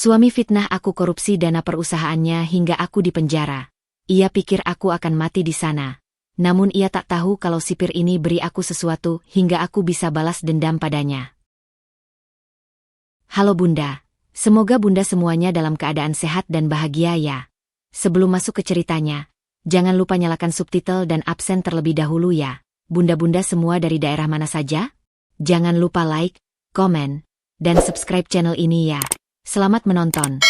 Suami fitnah aku korupsi dana perusahaannya hingga aku dipenjara. Ia pikir aku akan mati di sana. Namun ia tak tahu kalau sipir ini beri aku sesuatu hingga aku bisa balas dendam padanya. Halo Bunda. Semoga Bunda semuanya dalam keadaan sehat dan bahagia ya. Sebelum masuk ke ceritanya, jangan lupa nyalakan subtitle dan absen terlebih dahulu ya. Bunda-bunda semua dari daerah mana saja? Jangan lupa like, komen, dan subscribe channel ini ya. Selamat menonton.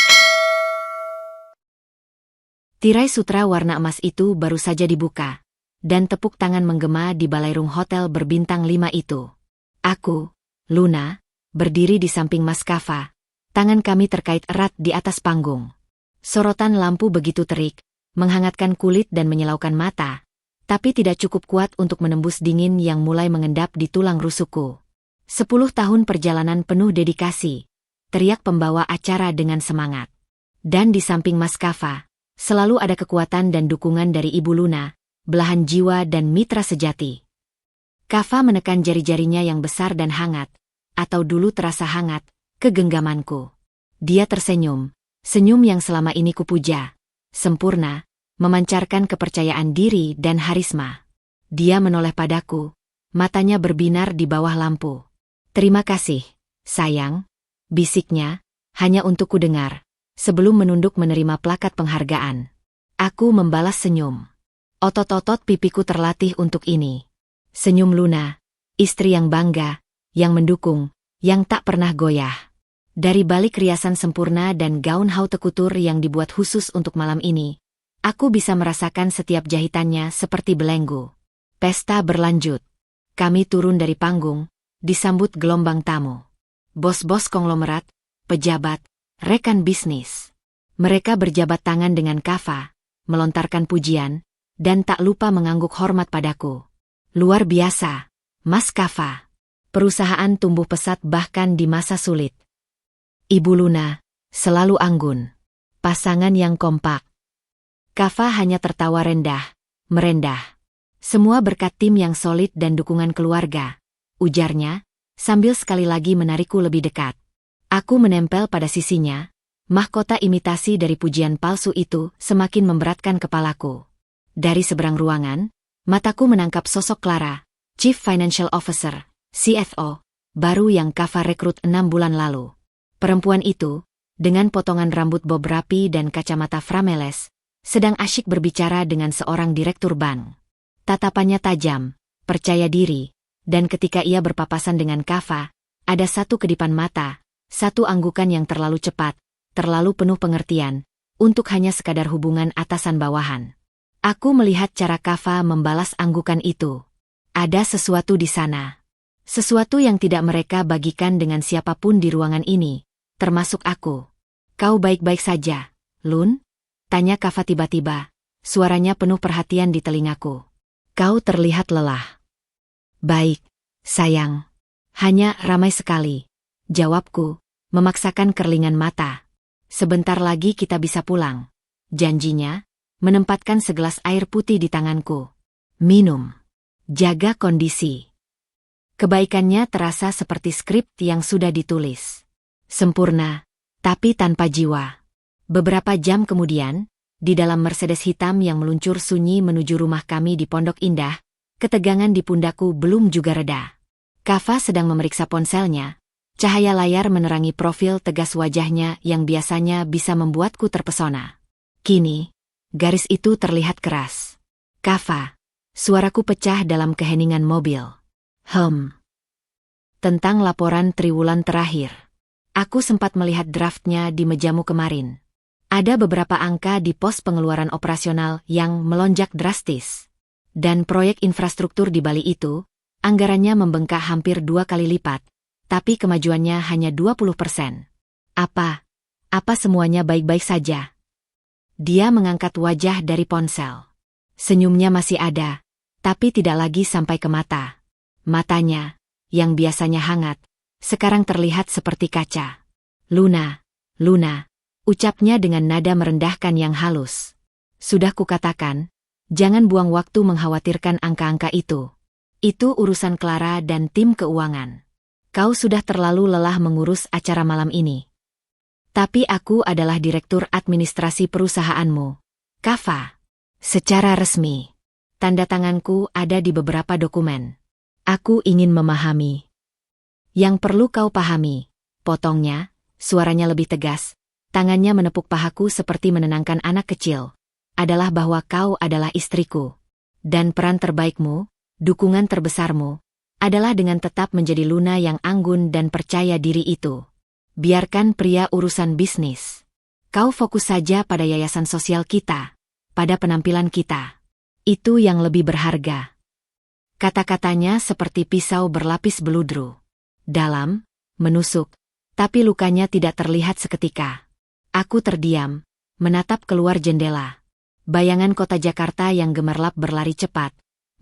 Tirai sutra warna emas itu baru saja dibuka, dan tepuk tangan menggema di balairung hotel berbintang 5 itu. Aku, Luna, berdiri di samping Mas Kava. Tangan kami terkait erat di atas panggung. Sorotan lampu begitu terik, menghangatkan kulit dan menyilaukan mata, tapi tidak cukup kuat untuk menembus dingin yang mulai mengendap di tulang rusukku. 10 tahun perjalanan penuh dedikasi. Teriak pembawa acara dengan semangat. Dan di samping Mas Kava, selalu ada kekuatan dan dukungan dari Ibu Luna, belahan jiwa dan mitra sejati. Kava menekan jari-jarinya yang besar dan hangat, atau dulu terasa hangat, ke genggamanku. Dia tersenyum, senyum yang selama ini kupuja, sempurna, memancarkan kepercayaan diri dan harisma. Dia menoleh padaku, matanya berbinar di bawah lampu. Terima kasih, sayang. Bisiknya, hanya untuk ku dengar, sebelum menunduk menerima plakat penghargaan. Aku membalas senyum. Otot-otot pipiku terlatih untuk ini. Senyum Luna, istri yang bangga, yang mendukung, yang tak pernah goyah. Dari balik riasan sempurna dan gaun haute couture yang dibuat khusus untuk malam ini, aku bisa merasakan setiap jahitannya seperti belenggu. Pesta berlanjut. Kami turun dari panggung, disambut gelombang tamu. Bos-bos konglomerat, pejabat, rekan bisnis. Mereka berjabat tangan dengan Kava, melontarkan pujian, dan tak lupa mengangguk hormat padaku. Luar biasa, Mas Kava. Perusahaan tumbuh pesat bahkan di masa sulit. Ibu Luna, selalu anggun. Pasangan yang kompak. Kava hanya tertawa rendah, merendah. Semua berkat tim yang solid dan dukungan keluarga, ujarnya, sambil sekali lagi menarikku lebih dekat. Aku menempel pada sisinya, mahkota imitasi dari pujian palsu itu semakin memberatkan kepalaku. Dari seberang ruangan, mataku menangkap sosok Clara, Chief Financial Officer, CFO, baru yang Kava rekrut 6 bulan lalu. Perempuan itu, dengan potongan rambut bob rapi dan kacamata frameles, sedang asyik berbicara dengan seorang direktur bank. Tatapannya tajam, percaya diri, dan ketika ia berpapasan dengan Kava, ada satu kedipan mata, satu anggukan yang terlalu cepat, terlalu penuh pengertian, untuk hanya sekadar hubungan atasan-bawahan. Aku melihat cara Kava membalas anggukan itu. Ada sesuatu di sana. Sesuatu yang tidak mereka bagikan dengan siapapun di ruangan ini, termasuk aku. Kau baik-baik saja, Lun? Tanya Kava tiba-tiba, suaranya penuh perhatian di telingaku. Kau terlihat lelah. Baik, sayang. Hanya ramai sekali. Jawabku, memaksakan kerlingan mata. Sebentar lagi kita bisa pulang. Janjinya, menempatkan segelas air putih di tanganku. Minum. Jaga kondisi. Kebaikannya terasa seperti skrip yang sudah ditulis. Sempurna, tapi tanpa jiwa. Beberapa jam kemudian, di dalam Mercedes hitam yang meluncur sunyi menuju rumah kami di Pondok Indah, ketegangan di pundakku belum juga reda. Kava sedang memeriksa ponselnya. Cahaya layar menerangi profil tegas wajahnya yang biasanya bisa membuatku terpesona. Kini, garis itu terlihat keras. Kava, suaraku pecah dalam keheningan mobil. Tentang laporan triwulan terakhir. Aku sempat melihat draftnya di mejamu kemarin. Ada beberapa angka di pos pengeluaran operasional yang melonjak drastis. Dan proyek infrastruktur di Bali itu, anggarannya membengkak hampir 2 kali lipat, tapi kemajuannya hanya 20%. Apa semuanya baik-baik saja? Dia mengangkat wajah dari ponsel. Senyumnya masih ada, tapi tidak lagi sampai ke mata. Matanya, yang biasanya hangat, sekarang terlihat seperti kaca. Luna, ucapnya dengan nada merendahkan yang halus. Sudah kukatakan, jangan buang waktu mengkhawatirkan angka-angka itu. Itu urusan Clara dan tim keuangan. Kau sudah terlalu lelah mengurus acara malam ini. Tapi aku adalah direktur administrasi perusahaanmu, Kava. Secara resmi, tanda tanganku ada di beberapa dokumen. Aku ingin memahami. Yang perlu kau pahami, potongnya, suaranya lebih tegas, tangannya menepuk pahaku seperti menenangkan anak kecil, adalah bahwa kau adalah istriku. Dan peran terbaikmu, dukungan terbesarmu, adalah dengan tetap menjadi Luna yang anggun dan percaya diri itu. Biarkan pria urusan bisnis. Kau fokus saja pada yayasan sosial kita, pada penampilan kita. Itu yang lebih berharga. Kata-katanya seperti pisau berlapis beludru. Dalam, menusuk, tapi lukanya tidak terlihat seketika. Aku terdiam, menatap keluar jendela. Bayangan kota Jakarta yang gemerlap berlari cepat,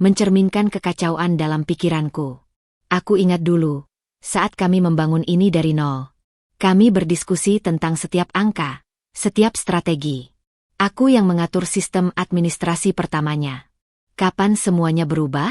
mencerminkan kekacauan dalam pikiranku. Aku ingat dulu, saat kami membangun ini dari nol. Kami berdiskusi tentang setiap angka, setiap strategi. Aku yang mengatur sistem administrasi pertamanya. Kapan semuanya berubah?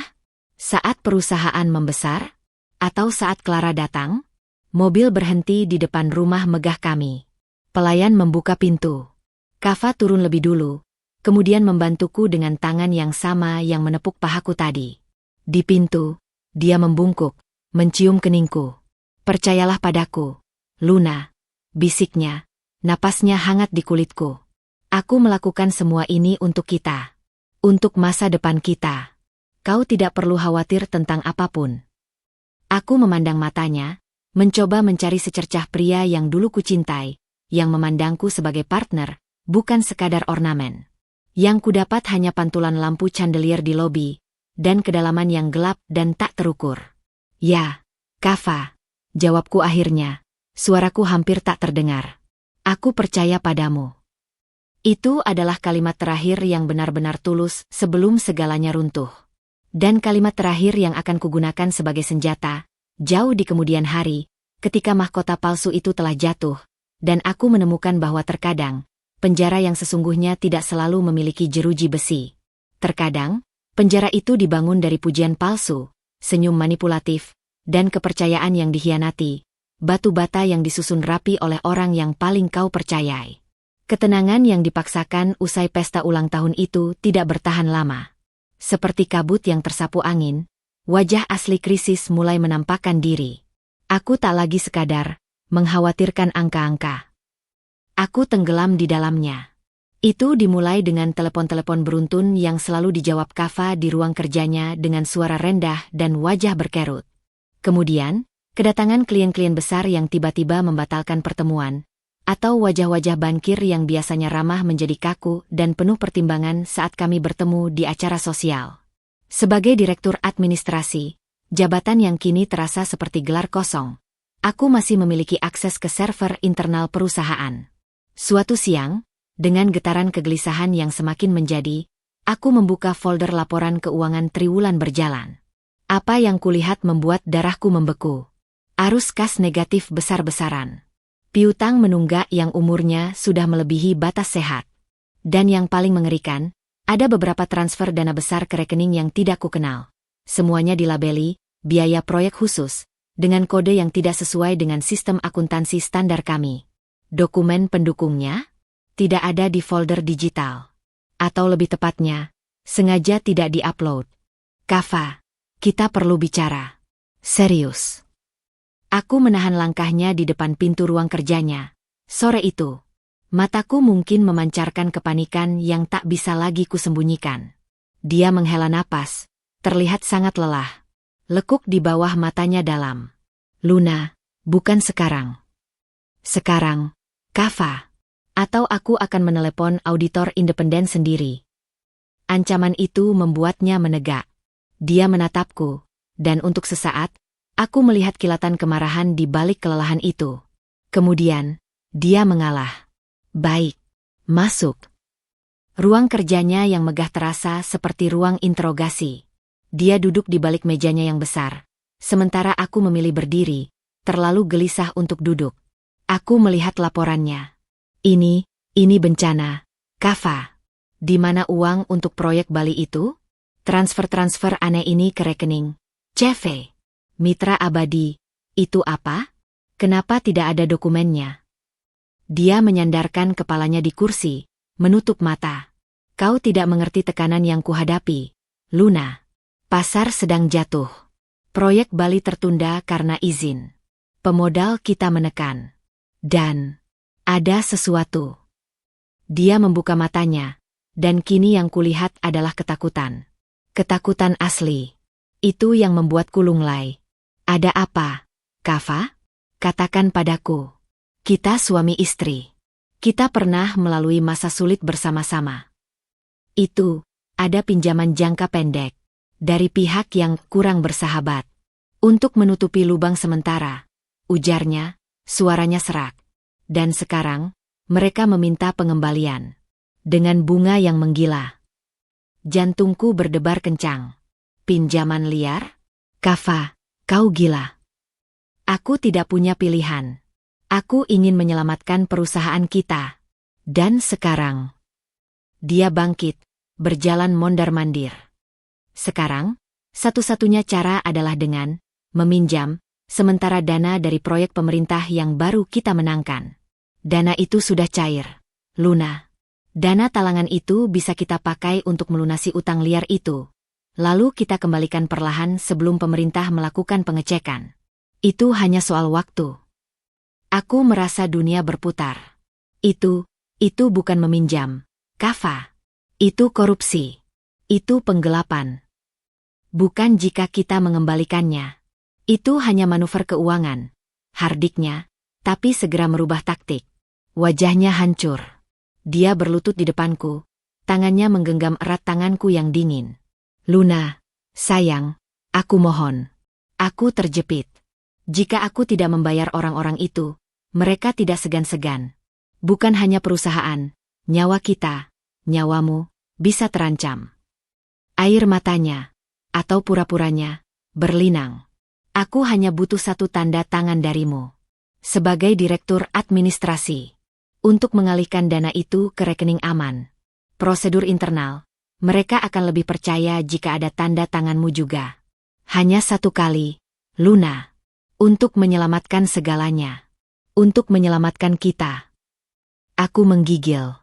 Saat perusahaan membesar? Atau saat Clara datang? Mobil berhenti di depan rumah megah kami. Pelayan membuka pintu. Kava turun lebih dulu, kemudian membantuku dengan tangan yang sama yang menepuk pahaku tadi. Di pintu, dia membungkuk, mencium keningku. Percayalah padaku, Luna, bisiknya, napasnya hangat di kulitku. Aku melakukan semua ini untuk kita. Untuk masa depan kita. Kau tidak perlu khawatir tentang apapun. Aku memandang matanya, mencoba mencari secercah pria yang dulu kucintai, yang memandangku sebagai partner, bukan sekadar ornamen. Yang kudapat hanya pantulan lampu chandelier di lobi, dan kedalaman yang gelap dan tak terukur. Ya, Kava, jawabku akhirnya. Suaraku hampir tak terdengar. Aku percaya padamu. Itu adalah kalimat terakhir yang benar-benar tulus sebelum segalanya runtuh. Dan kalimat terakhir yang akan kugunakan sebagai senjata, jauh di kemudian hari, ketika mahkota palsu itu telah jatuh, dan aku menemukan bahwa terkadang, penjara yang sesungguhnya tidak selalu memiliki jeruji besi. Terkadang, penjara itu dibangun dari pujian palsu, senyum manipulatif, dan kepercayaan yang dikhianati. Batu bata yang disusun rapi oleh orang yang paling kau percayai. Ketenangan yang dipaksakan usai pesta ulang tahun itu tidak bertahan lama. Seperti kabut yang tersapu angin, wajah asli krisis mulai menampakkan diri. Aku tak lagi sekadar mengkhawatirkan angka-angka. Aku tenggelam di dalamnya. Itu dimulai dengan telepon-telepon beruntun yang selalu dijawab Kava di ruang kerjanya dengan suara rendah dan wajah berkerut. Kemudian, kedatangan klien-klien besar yang tiba-tiba membatalkan pertemuan, atau wajah-wajah bankir yang biasanya ramah menjadi kaku dan penuh pertimbangan saat kami bertemu di acara sosial. Sebagai direktur administrasi, jabatan yang kini terasa seperti gelar kosong, aku masih memiliki akses ke server internal perusahaan. Suatu siang, dengan getaran kegelisahan yang semakin menjadi, aku membuka folder laporan keuangan triwulan berjalan. Apa yang kulihat membuat darahku membeku. Arus kas negatif besar-besaran. Piutang menunggak yang umurnya sudah melebihi batas sehat. Dan yang paling mengerikan, ada beberapa transfer dana besar ke rekening yang tidak kukenal. Semuanya dilabeli, biaya proyek khusus, dengan kode yang tidak sesuai dengan sistem akuntansi standar kami. Dokumen pendukungnya tidak ada di folder digital. Atau lebih tepatnya, sengaja tidak di-upload. Kava, kita perlu bicara. Serius. Aku menahan langkahnya di depan pintu ruang kerjanya. Sore itu, mataku mungkin memancarkan kepanikan yang tak bisa lagi kusembunyikan. Dia menghela napas, terlihat sangat lelah. Lekuk di bawah matanya dalam. Luna, bukan sekarang. Sekarang, Kava. Atau aku akan menelepon auditor independen sendiri. Ancaman itu membuatnya menegak. Dia menatapku, dan untuk sesaat, aku melihat kilatan kemarahan di balik kelelahan itu. Kemudian, dia mengalah. Baik, masuk. Ruang kerjanya yang megah terasa seperti ruang interogasi. Dia duduk di balik mejanya yang besar, sementara aku memilih berdiri, terlalu gelisah untuk duduk. Aku melihat laporannya. Ini bencana. Kava. Di mana uang untuk proyek Bali itu? Transfer-transfer aneh ini ke rekening CV. Mitra Abadi, itu apa? Kenapa tidak ada dokumennya? Dia menyandarkan kepalanya di kursi, menutup mata. Kau tidak mengerti tekanan yang kuhadapi, Luna. Pasar sedang jatuh. Proyek Bali tertunda karena izin. Pemodal kita menekan. Dan ada sesuatu. Dia membuka matanya, dan kini yang kulihat adalah ketakutan. Ketakutan asli. Itu yang membuatku lunglai. Ada apa, Kava? Katakan padaku. Kita suami istri. Kita pernah melalui masa sulit bersama-sama. Itu, ada pinjaman jangka pendek. Dari pihak yang kurang bersahabat. Untuk menutupi lubang sementara. Ujarnya, suaranya serak. Dan sekarang, mereka meminta pengembalian. Dengan bunga yang menggila. Jantungku berdebar kencang. Pinjaman liar? Kava, kau gila. Aku tidak punya pilihan. Aku ingin menyelamatkan perusahaan kita. Dan sekarang. Dia bangkit, berjalan mondar-mandir. Sekarang, satu-satunya cara adalah dengan meminjam, sementara dana dari proyek pemerintah yang baru kita menangkan. Dana itu sudah cair, Luna. Dana talangan itu bisa kita pakai untuk melunasi utang liar itu. Lalu kita kembalikan perlahan sebelum pemerintah melakukan pengecekan. Itu hanya soal waktu. Aku merasa dunia berputar. Itu bukan meminjam, Kava. Itu korupsi. Itu penggelapan. Bukan jika kita mengembalikannya. Itu hanya manuver keuangan. Hardiknya, tapi segera merubah taktik. Wajahnya hancur. Dia berlutut di depanku. Tangannya menggenggam erat tanganku yang dingin. Luna, sayang, aku mohon. Aku terjepit. Jika aku tidak membayar orang-orang itu, mereka tidak segan-segan. Bukan hanya perusahaan, nyawa kita, nyawamu, bisa terancam. Air matanya, atau pura-puranya, berlinang. Aku hanya butuh satu tanda tangan darimu. Sebagai direktur administrasi. Untuk mengalihkan dana itu ke rekening aman. Prosedur internal. Mereka akan lebih percaya jika ada tanda tanganmu juga. Hanya satu kali, Luna. Untuk menyelamatkan segalanya. Untuk menyelamatkan kita. Aku menggigil.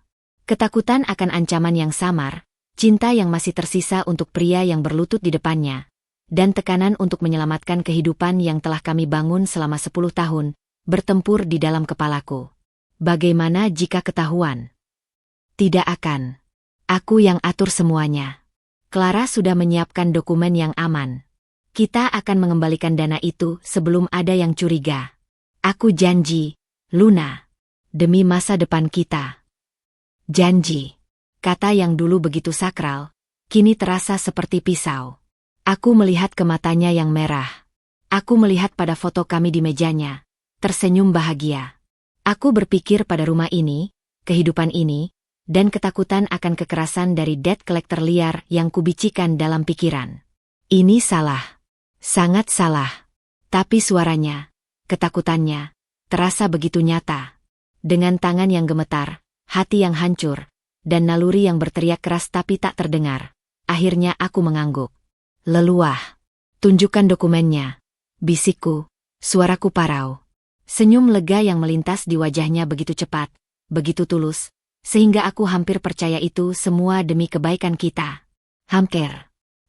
Ketakutan akan ancaman yang samar, cinta yang masih tersisa untuk pria yang berlutut di depannya, dan tekanan untuk menyelamatkan kehidupan yang telah kami bangun selama 10 tahun, bertempur di dalam kepalaku. Bagaimana jika ketahuan? Tidak akan. Aku yang atur semuanya. Clara sudah menyiapkan dokumen yang aman. Kita akan mengembalikan dana itu sebelum ada yang curiga. Aku janji, Luna. Demi masa depan kita. Janji. Kata yang dulu begitu sakral, kini terasa seperti pisau. Aku melihat ke matanya yang merah. Aku melihat pada foto kami di mejanya, tersenyum bahagia. Aku berpikir pada rumah ini, kehidupan ini, dan ketakutan akan kekerasan dari debt collector liar yang kubicikan dalam pikiran. Ini salah. Sangat salah. Tapi suaranya, ketakutannya, terasa begitu nyata. Dengan tangan yang gemetar, hati yang hancur, dan naluri yang berteriak keras tapi tak terdengar. Akhirnya aku mengangguk. Leluah. Tunjukkan dokumennya. Bisikku, suaraku parau. Senyum lega yang melintas di wajahnya begitu cepat, begitu tulus, sehingga aku hampir percaya itu semua demi kebaikan kita. Hampir.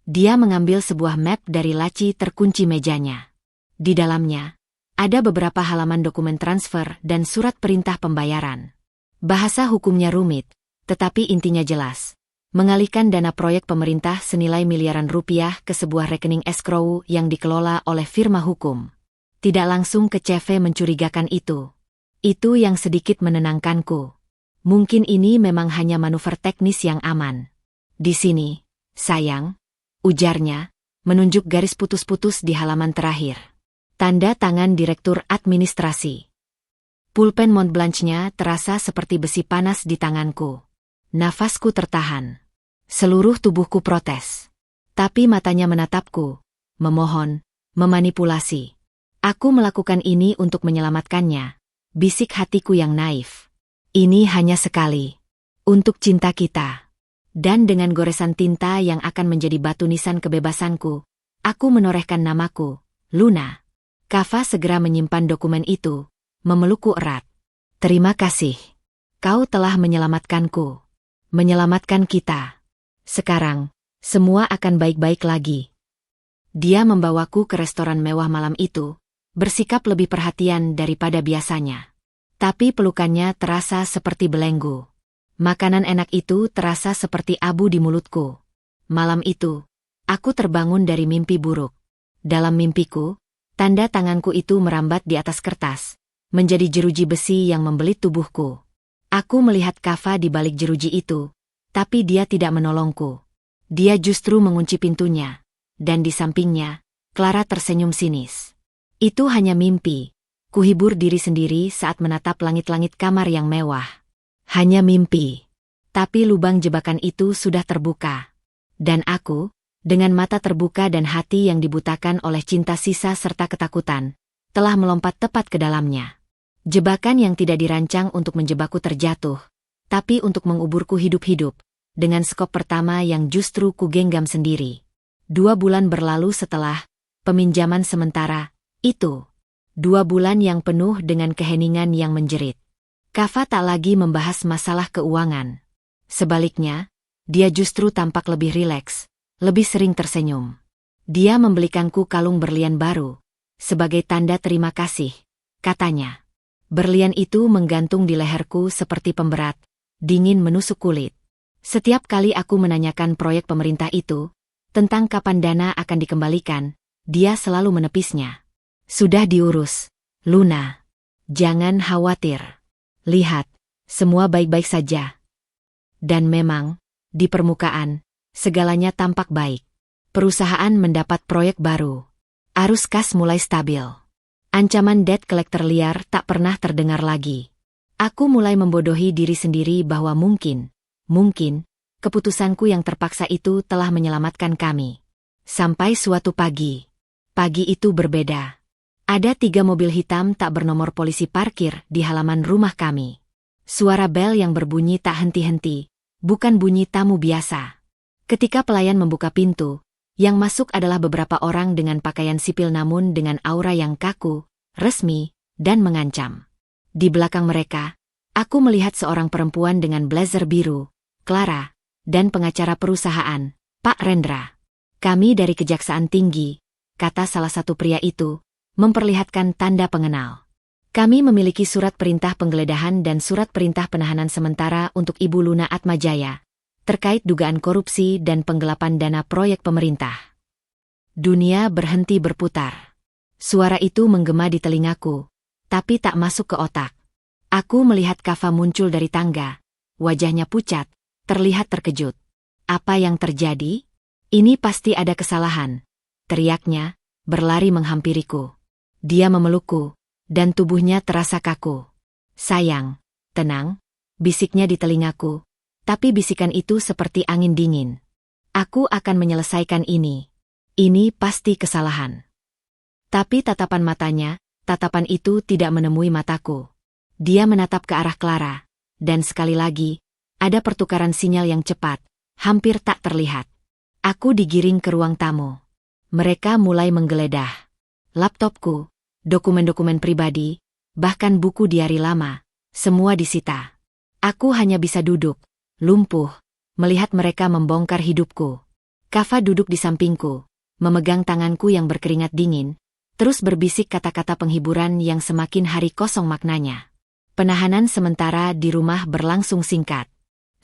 Dia mengambil sebuah map dari laci terkunci mejanya. Di dalamnya, ada beberapa halaman dokumen transfer dan surat perintah pembayaran. Bahasa hukumnya rumit, tetapi intinya jelas. Mengalihkan dana proyek pemerintah senilai miliaran rupiah ke sebuah rekening escrow yang dikelola oleh firma hukum. Tidak langsung ke CV mencurigakan itu. Itu yang sedikit menenangkanku. Mungkin ini memang hanya manuver teknis yang aman. Di sini, sayang, ujarnya, menunjuk garis putus-putus di halaman terakhir. Tanda tangan Direktur Administrasi. Pulpen Montblanc-nya terasa seperti besi panas di tanganku. Nafasku tertahan. Seluruh tubuhku protes. Tapi matanya menatapku, memohon, memanipulasi. Aku melakukan ini untuk menyelamatkannya. Bisik hatiku yang naif. Ini hanya sekali. Untuk cinta kita. Dan dengan goresan tinta yang akan menjadi batu nisan kebebasanku, aku menorehkan namaku, Luna. Kava segera menyimpan dokumen itu, memelukku erat. Terima kasih. Kau telah menyelamatkanku. Menyelamatkan kita. Sekarang, semua akan baik-baik lagi. Dia membawaku ke restoran mewah malam itu, bersikap lebih perhatian daripada biasanya. Tapi pelukannya terasa seperti belenggu. Makanan enak itu terasa seperti abu di mulutku. Malam itu, aku terbangun dari mimpi buruk. Dalam mimpiku, tanda tanganku itu merambat di atas kertas, menjadi jeruji besi yang membelit tubuhku. Aku melihat Kava di balik jeruji itu, tapi dia tidak menolongku. Dia justru mengunci pintunya, dan di sampingnya, Clara tersenyum sinis. Itu hanya mimpi. Kuhibur diri sendiri saat menatap langit-langit kamar yang mewah. Hanya mimpi. Tapi lubang jebakan itu sudah terbuka. Dan aku, dengan mata terbuka dan hati yang dibutakan oleh cinta sisa serta ketakutan, telah melompat tepat ke dalamnya. Jebakan yang tidak dirancang untuk menjebakku terjatuh, tapi untuk menguburku hidup-hidup, dengan skop pertama yang justru kugenggam sendiri. 2 bulan berlalu setelah peminjaman sementara itu. 2 bulan yang penuh dengan keheningan yang menjerit. Kava tak lagi membahas masalah keuangan. Sebaliknya, dia justru tampak lebih rileks, lebih sering tersenyum. Dia membelikanku kalung berlian baru, sebagai tanda terima kasih, katanya. Berlian itu menggantung di leherku seperti pemberat, dingin menusuk kulit. Setiap kali aku menanyakan proyek pemerintah itu, tentang kapan dana akan dikembalikan, dia selalu menepisnya. Sudah diurus, Luna. Jangan khawatir. Lihat, semua baik-baik saja. Dan memang, di permukaan, segalanya tampak baik. Perusahaan mendapat proyek baru. Arus kas mulai stabil. Ancaman debt collector liar tak pernah terdengar lagi. Aku mulai membodohi diri sendiri bahwa mungkin, keputusanku yang terpaksa itu telah menyelamatkan kami. Sampai suatu pagi. Pagi itu berbeda. Ada 3 mobil hitam tak bernomor polisi parkir di halaman rumah kami. Suara bel yang berbunyi tak henti-henti, bukan bunyi tamu biasa. Ketika pelayan membuka pintu, yang masuk adalah beberapa orang dengan pakaian sipil namun dengan aura yang kaku, resmi, dan mengancam. Di belakang mereka, aku melihat seorang perempuan dengan blazer biru, Clara, dan pengacara perusahaan, Pak Rendra. Kami dari Kejaksaan Tinggi, kata salah satu pria itu, memperlihatkan tanda pengenal. Kami memiliki surat perintah penggeledahan dan surat perintah penahanan sementara untuk Ibu Luna Atmajaya, terkait dugaan korupsi dan penggelapan dana proyek pemerintah. Dunia berhenti berputar. Suara itu menggema di telingaku, tapi tak masuk ke otak. Aku melihat Kava muncul dari tangga, wajahnya pucat, terlihat terkejut. Apa yang terjadi? Ini pasti ada kesalahan, teriaknya, berlari menghampiriku. Dia memelukku, dan tubuhnya terasa kaku. Sayang, tenang, bisiknya di telingaku, tapi bisikan itu seperti angin dingin. Aku akan menyelesaikan ini. Ini pasti kesalahan. Tapi tatapan matanya, tatapan itu tidak menemui mataku. Dia menatap ke arah Clara, dan sekali lagi, ada pertukaran sinyal yang cepat, hampir tak terlihat. Aku digiring ke ruang tamu. Mereka mulai menggeledah. Laptopku, dokumen-dokumen pribadi, bahkan buku diari lama, semua disita. Aku hanya bisa duduk, lumpuh, melihat mereka membongkar hidupku. Kava duduk di sampingku, memegang tanganku yang berkeringat dingin, terus berbisik kata-kata penghiburan yang semakin hari kosong maknanya. Penahanan sementara di rumah berlangsung singkat.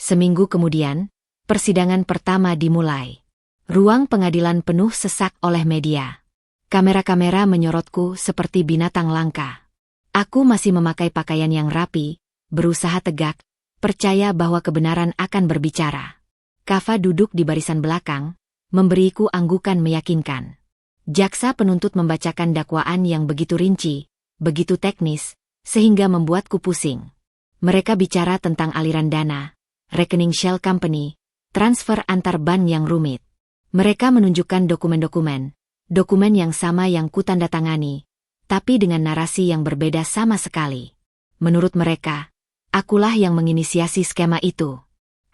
Seminggu kemudian, persidangan pertama dimulai. Ruang pengadilan penuh sesak oleh media. Kamera-kamera menyorotku seperti binatang langka. Aku masih memakai pakaian yang rapi, berusaha tegak, percaya bahwa kebenaran akan berbicara. Kava duduk di barisan belakang, memberiku anggukan meyakinkan. Jaksa penuntut membacakan dakwaan yang begitu rinci, begitu teknis, sehingga membuatku pusing. Mereka bicara tentang aliran dana, rekening shell company, transfer antar bank yang rumit. Mereka menunjukkan dokumen yang sama yang kutandatangani, tapi dengan narasi yang berbeda sama sekali. Menurut mereka, akulah yang menginisiasi skema itu.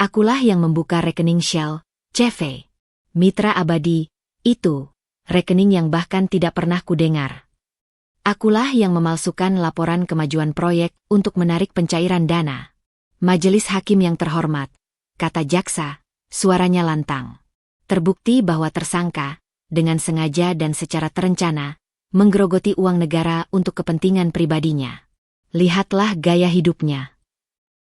Akulah yang membuka rekening Shell, CV, Mitra Abadi, itu, rekening yang bahkan tidak pernah kudengar. Akulah yang memalsukan laporan kemajuan proyek untuk menarik pencairan dana. Majelis hakim yang terhormat, kata jaksa, suaranya lantang. Terbukti bahwa tersangka, dengan sengaja dan secara terencana, menggerogoti uang negara untuk kepentingan pribadinya. Lihatlah gaya hidupnya.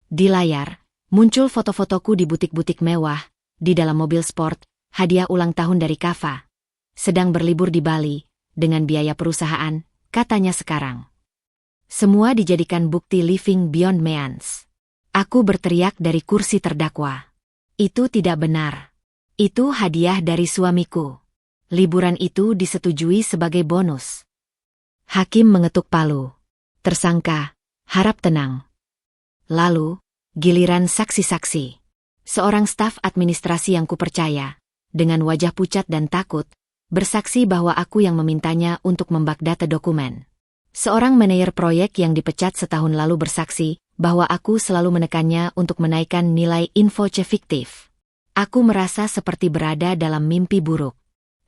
Di layar, muncul foto-fotoku di butik-butik mewah, di dalam mobil sport, hadiah ulang tahun dari Kava. Sedang berlibur di Bali, dengan biaya perusahaan, katanya sekarang. Semua dijadikan bukti living beyond means. Aku berteriak dari kursi terdakwa. Itu tidak benar. Itu hadiah dari suamiku. Liburan itu disetujui sebagai bonus. Hakim mengetuk palu. Tersangka, harap tenang. Lalu, giliran saksi-saksi. Seorang staf administrasi yang kupercaya, dengan wajah pucat dan takut, bersaksi bahwa aku yang memintanya untuk membakdata dokumen. Seorang manajer proyek yang dipecat setahun lalu bersaksi bahwa aku selalu menekannya untuk menaikkan nilai info C fiktif. Aku merasa seperti berada dalam mimpi buruk.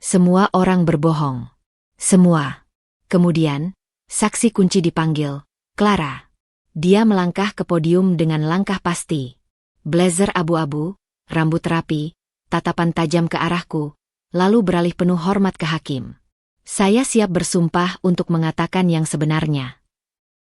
Semua orang berbohong. Semua. Kemudian, saksi kunci dipanggil, Clara. Dia melangkah ke podium dengan langkah pasti. Blazer abu-abu, rambut rapi, tatapan tajam ke arahku, lalu beralih penuh hormat ke hakim. Saya siap bersumpah untuk mengatakan yang sebenarnya.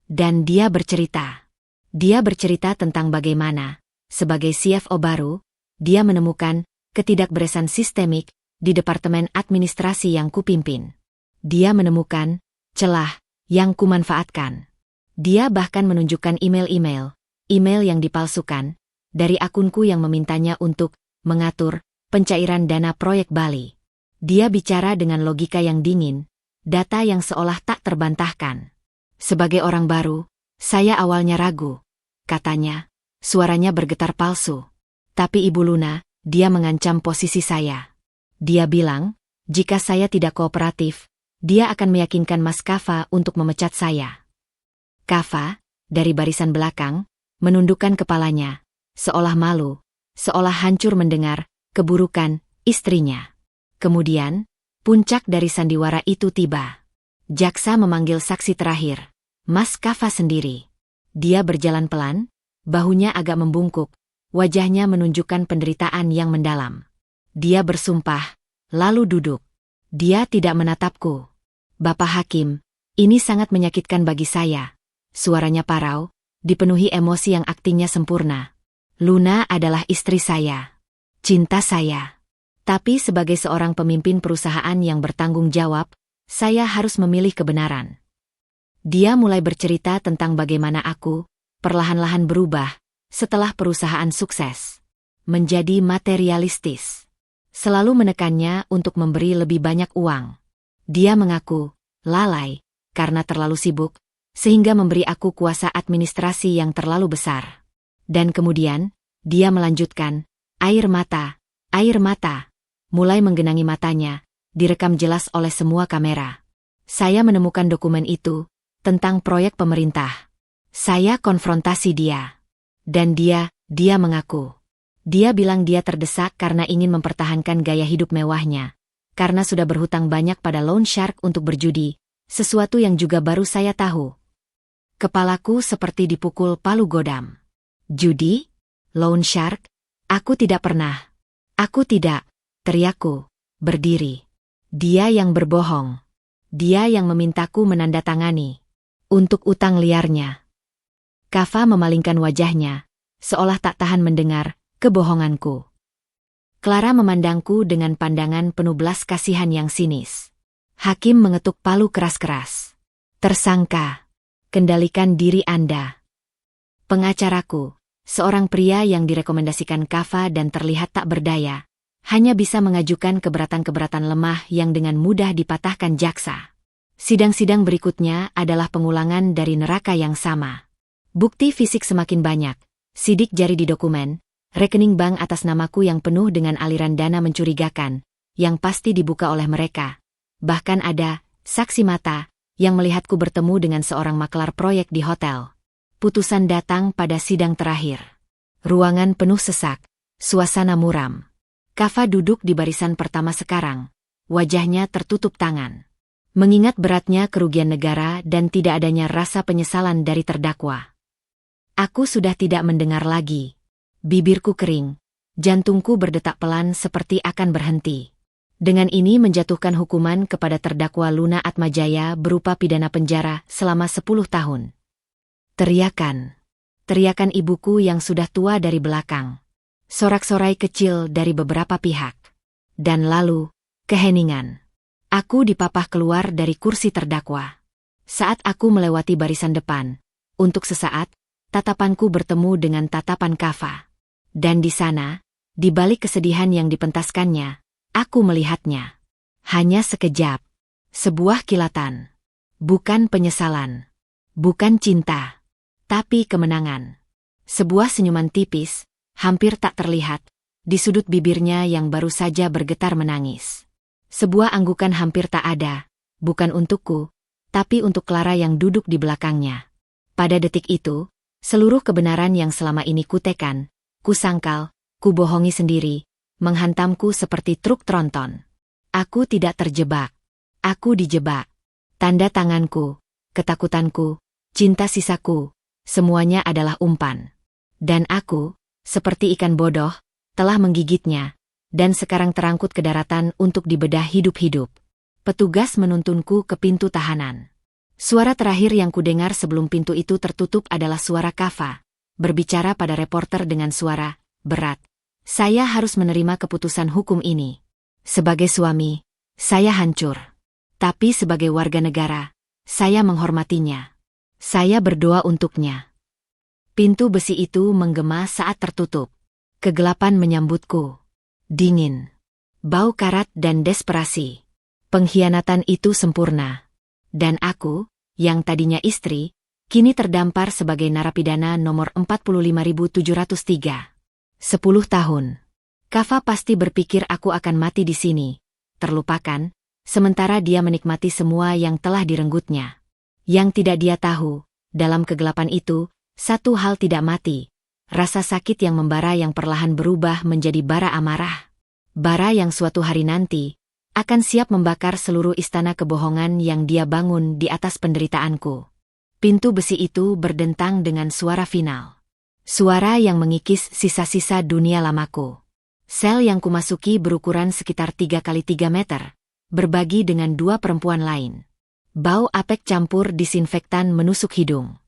Dan dia bercerita. Dia bercerita tentang bagaimana, sebagai CFO baru, dia menemukan ketidakberesan sistemik di Departemen Administrasi yang kupimpin. Dia menemukan celah yang kumanfaatkan. Dia bahkan menunjukkan email yang dipalsukan, dari akunku yang memintanya untuk mengatur pencairan dana proyek Bali. Dia bicara dengan logika yang dingin, data yang seolah tak terbantahkan. Sebagai orang baru, saya awalnya ragu. Katanya, suaranya bergetar palsu. Tapi Ibu Luna, dia mengancam posisi saya. Dia bilang, jika saya tidak kooperatif, dia akan meyakinkan Mas Kava untuk memecat saya. Kava, dari barisan belakang, menundukkan kepalanya, seolah malu, seolah hancur mendengar keburukan istrinya. Kemudian, puncak dari sandiwara itu tiba. Jaksa memanggil saksi terakhir, Mas Kava sendiri. Dia berjalan pelan, bahunya agak membungkuk, wajahnya menunjukkan penderitaan yang mendalam. Dia bersumpah, lalu duduk. Dia tidak menatapku. Bapak Hakim, ini sangat menyakitkan bagi saya. Suaranya parau, dipenuhi emosi yang aktingnya sempurna. Luna adalah istri saya. Cinta saya. Tapi sebagai seorang pemimpin perusahaan yang bertanggung jawab, saya harus memilih kebenaran. Dia mulai bercerita tentang bagaimana aku, perlahan-lahan berubah, setelah perusahaan sukses. Menjadi materialistis. Selalu menekannya untuk memberi lebih banyak uang. Dia mengaku lalai karena terlalu sibuk, sehingga memberi aku kuasa administrasi yang terlalu besar. Dan kemudian, dia melanjutkan, air mata, mulai menggenangi matanya, direkam jelas oleh semua kamera. Saya menemukan dokumen itu, tentang proyek pemerintah. Saya konfrontasi dia. Dan dia mengaku. Dia bilang dia terdesak karena ingin mempertahankan gaya hidup mewahnya. Karena sudah berhutang banyak pada loan shark untuk berjudi, sesuatu yang juga baru saya tahu. Kepalaku seperti dipukul palu godam. Judi? Loan shark? Aku tidak pernah. Aku tidak, teriakku, berdiri. Dia yang berbohong. Dia yang memintaku menandatangani. Untuk utang liarnya. Kava memalingkan wajahnya, seolah tak tahan mendengar kebohonganku. Clara memandangku dengan pandangan penuh belas kasihan yang sinis. Hakim mengetuk palu keras-keras. Tersangka, kendalikan diri Anda. Pengacaraku, seorang pria yang direkomendasikan Kava dan terlihat tak berdaya, hanya bisa mengajukan keberatan-keberatan lemah yang dengan mudah dipatahkan jaksa. Sidang-sidang berikutnya adalah pengulangan dari neraka yang sama. Bukti fisik semakin banyak, sidik jari di dokumen, rekening bank atas namaku yang penuh dengan aliran dana mencurigakan, yang pasti dibuka oleh mereka. Bahkan ada saksi mata yang melihatku bertemu dengan seorang maklar proyek di hotel. Putusan datang pada sidang terakhir. Ruangan penuh sesak, suasana muram. Kava duduk di barisan pertama sekarang, wajahnya tertutup tangan. Mengingat beratnya kerugian negara dan tidak adanya rasa penyesalan dari terdakwa. Aku sudah tidak mendengar lagi. Bibirku kering. Jantungku berdetak pelan seperti akan berhenti. Dengan ini menjatuhkan hukuman kepada terdakwa Luna Atmajaya berupa pidana penjara selama 10 tahun. Teriakan. Teriakan ibuku yang sudah tua dari belakang. Sorak-sorai kecil dari beberapa pihak. Dan lalu, keheningan. Aku dipapah keluar dari kursi terdakwa. Saat aku melewati barisan depan, untuk sesaat, tatapanku bertemu dengan tatapan Kava. Dan di sana, di balik kesedihan yang dipentaskannya, aku melihatnya. Hanya sekejap. Sebuah kilatan. Bukan penyesalan. Bukan cinta. Tapi kemenangan. Sebuah senyuman tipis, hampir tak terlihat, di sudut bibirnya yang baru saja bergetar menangis. Sebuah anggukan hampir tak ada, bukan untukku, tapi untuk Clara yang duduk di belakangnya. Pada detik itu, seluruh kebenaran yang selama ini kutekan, kusangkal, kubohongi sendiri, menghantamku seperti truk tronton. Aku tidak terjebak. Aku dijebak. Tanda tanganku, ketakutanku, cinta sisaku, semuanya adalah umpan. Dan aku, seperti ikan bodoh, telah menggigitnya. Dan sekarang terangkut ke daratan untuk dibedah hidup-hidup. Petugas menuntunku ke pintu tahanan. Suara terakhir yang kudengar sebelum pintu itu tertutup adalah suara Kava, berbicara pada reporter dengan suara berat. Saya harus menerima keputusan hukum ini. Sebagai suami, saya hancur. Tapi sebagai warga negara, saya menghormatinya. Saya berdoa untuknya. Pintu besi itu menggema saat tertutup. Kegelapan menyambutku. Dingin. Bau karat dan desperasi. Pengkhianatan itu sempurna. Dan aku, yang tadinya istri, kini terdampar sebagai narapidana nomor 45.703. 10 tahun. Kava pasti berpikir aku akan mati di sini, terlupakan, sementara dia menikmati semua yang telah direnggutnya. Yang tidak dia tahu, dalam kegelapan itu, satu hal tidak mati. Rasa sakit yang membara yang perlahan berubah menjadi bara amarah. Bara yang suatu hari nanti akan siap membakar seluruh istana kebohongan yang dia bangun di atas penderitaanku. Pintu besi itu berdentang dengan suara final. Suara yang mengikis sisa-sisa dunia lamaku. Sel yang kumasuki berukuran sekitar 3 kali 3 meter, berbagi dengan 2 perempuan lain. Bau apek campur disinfektan menusuk hidung.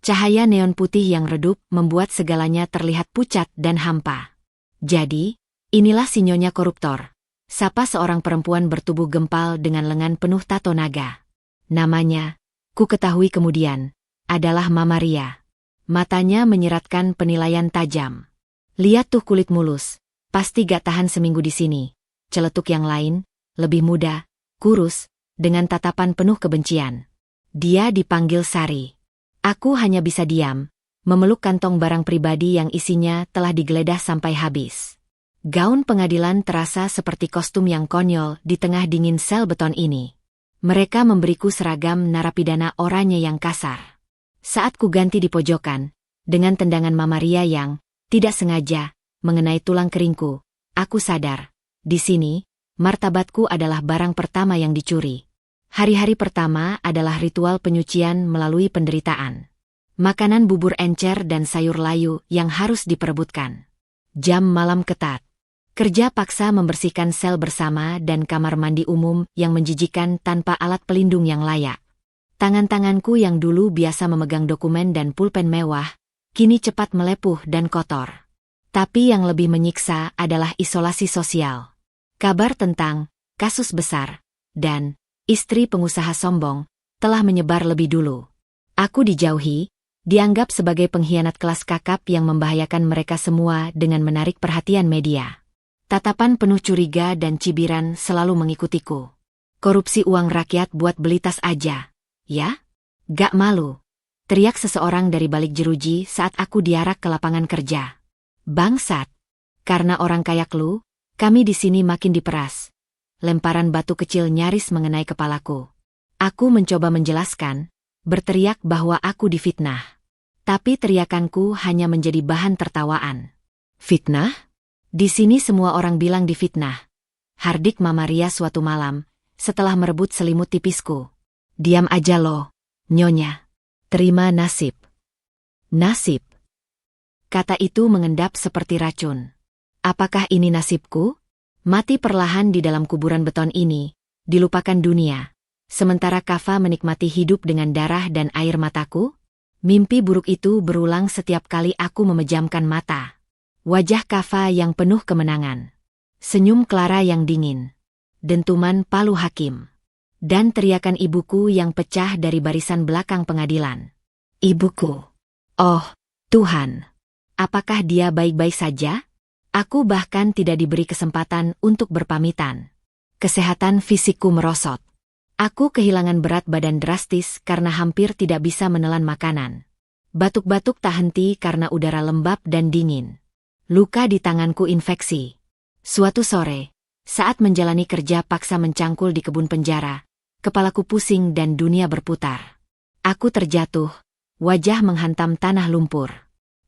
Cahaya neon putih yang redup membuat segalanya terlihat pucat dan hampa. Jadi, inilah si nyonya koruptor. Sapa seorang perempuan bertubuh gempal dengan lengan penuh tato naga. Namanya, ku ketahui kemudian, adalah Mama Ria. Matanya menyeratkan penilaian tajam. Lihat tuh kulit mulus, pasti gak tahan seminggu di sini. Celetuk yang lain, lebih muda, kurus, dengan tatapan penuh kebencian. Dia dipanggil Sari. Aku hanya bisa diam, memeluk kantong barang pribadi yang isinya telah digeledah sampai habis. Gaun pengadilan terasa seperti kostum yang konyol di tengah dingin sel beton ini. Mereka memberiku seragam narapidana oranye yang kasar. Saat ku ganti di pojokan, dengan tendangan Mama Ria yang tidak sengaja mengenai tulang keringku, aku sadar, di sini, martabatku adalah barang pertama yang dicuri. Hari-hari pertama adalah ritual penyucian melalui penderitaan. Makanan bubur encer dan sayur layu yang harus diperebutkan. Jam malam ketat. Kerja paksa membersihkan sel bersama dan kamar mandi umum yang menjijikan tanpa alat pelindung yang layak. Tangan-tanganku yang dulu biasa memegang dokumen dan pulpen mewah, kini cepat melepuh dan kotor. Tapi yang lebih menyiksa adalah isolasi sosial. Kabar tentang kasus besar dan istri pengusaha sombong telah menyebar lebih dulu. Aku dijauhi, dianggap sebagai pengkhianat kelas kakap yang membahayakan mereka semua dengan menarik perhatian media. Tatapan penuh curiga dan cibiran selalu mengikutiku. Korupsi uang rakyat buat beli tas aja, ya? Gak malu? Teriak seseorang dari balik jeruji saat aku diarak ke lapangan kerja. Bangsat! Karena orang kayak lu, kami di sini makin diperas. Lemparan batu kecil nyaris mengenai kepalaku. Aku mencoba menjelaskan, berteriak bahwa aku difitnah. Tapi teriakanku hanya menjadi bahan tertawaan. Fitnah? Di sini semua orang bilang difitnah. Hardik Mama Ria suatu malam, setelah merebut selimut tipisku. Diam aja lo, Nyonya. Terima nasib. Nasib. Kata itu mengendap seperti racun. Apakah ini nasibku? Mati perlahan di dalam kuburan beton ini, dilupakan dunia. Sementara Kava menikmati hidup dengan darah dan air mataku? Mimpi buruk itu berulang setiap kali aku memejamkan mata. Wajah Kava yang penuh kemenangan. Senyum Clara yang dingin. Dentuman palu hakim. Dan teriakan ibuku yang pecah dari barisan belakang pengadilan. Ibuku. Oh, Tuhan. Apakah dia baik-baik saja? Aku bahkan tidak diberi kesempatan untuk berpamitan. Kesehatan fisikku merosot. Aku kehilangan berat badan drastis karena hampir tidak bisa menelan makanan. Batuk-batuk tak henti karena udara lembab dan dingin. Luka di tanganku infeksi. Suatu sore, saat menjalani kerja paksa mencangkul di kebun penjara, kepalaku pusing dan dunia berputar. Aku terjatuh, wajah menghantam tanah lumpur.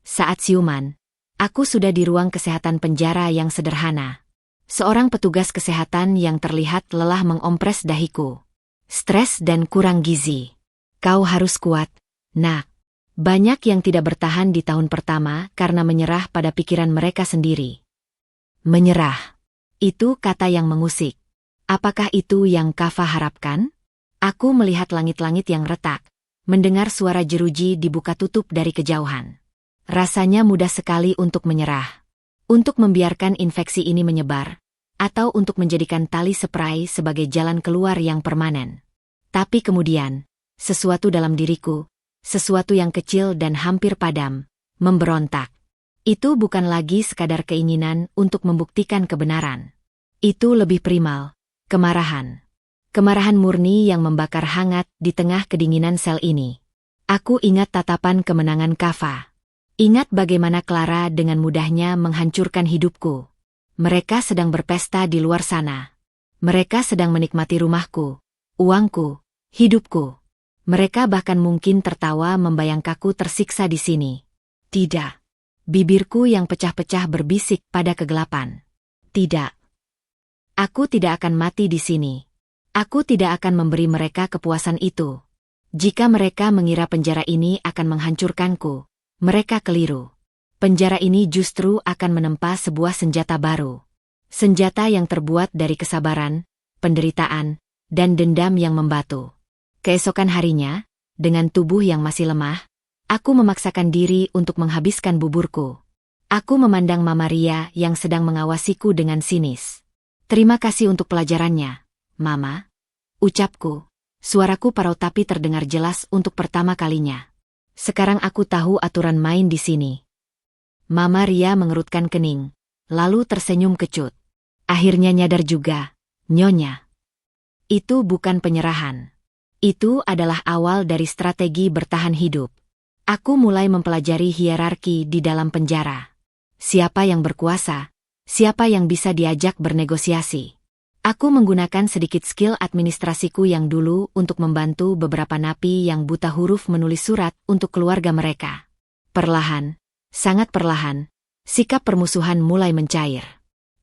Saat siuman, aku sudah di ruang kesehatan penjara yang sederhana. Seorang petugas kesehatan yang terlihat lelah mengompres dahiku. Stres dan kurang gizi. Kau harus kuat, nak. Banyak yang tidak bertahan di tahun pertama karena menyerah pada pikiran mereka sendiri. Menyerah. Itu kata yang mengusik. Apakah itu yang Kava harapkan? Aku melihat langit-langit yang retak, mendengar suara jeruji dibuka tutup dari kejauhan. Rasanya mudah sekali untuk menyerah. Untuk membiarkan infeksi ini menyebar, atau untuk menjadikan tali spray sebagai jalan keluar yang permanen. Tapi kemudian, sesuatu dalam diriku, sesuatu yang kecil dan hampir padam, memberontak. Itu bukan lagi sekadar keinginan untuk membuktikan kebenaran. Itu lebih primal, kemarahan. Kemarahan murni yang membakar hangat di tengah kedinginan sel ini. Aku ingat tatapan kemenangan Kava. Ingat bagaimana Clara dengan mudahnya menghancurkan hidupku. Mereka sedang berpesta di luar sana. Mereka sedang menikmati rumahku, uangku, hidupku. Mereka bahkan mungkin tertawa membayangkanku tersiksa di sini. Tidak. Bibirku yang pecah-pecah berbisik pada kegelapan. Tidak. Aku tidak akan mati di sini. Aku tidak akan memberi mereka kepuasan itu. Jika mereka mengira penjara ini akan menghancurkanku, mereka keliru. Penjara ini justru akan menempa sebuah senjata baru. Senjata yang terbuat dari kesabaran, penderitaan, dan dendam yang membatu. Keesokan harinya, dengan tubuh yang masih lemah, aku memaksakan diri untuk menghabiskan buburku. Aku memandang Mama Ria yang sedang mengawasiku dengan sinis. Terima kasih untuk pelajarannya, Mama. Ucapku. Suaraku parau tapi terdengar jelas untuk pertama kalinya. Sekarang aku tahu aturan main di sini. Mama Ria mengerutkan kening, lalu tersenyum kecut. Akhirnya nyadar juga, Nyonya. Itu bukan penyerahan. Itu adalah awal dari strategi bertahan hidup. Aku mulai mempelajari hierarki di dalam penjara. Siapa yang berkuasa? Siapa yang bisa diajak bernegosiasi? Aku menggunakan sedikit skill administrasiku yang dulu untuk membantu beberapa napi yang buta huruf menulis surat untuk keluarga mereka. Perlahan, sangat perlahan, sikap permusuhan mulai mencair.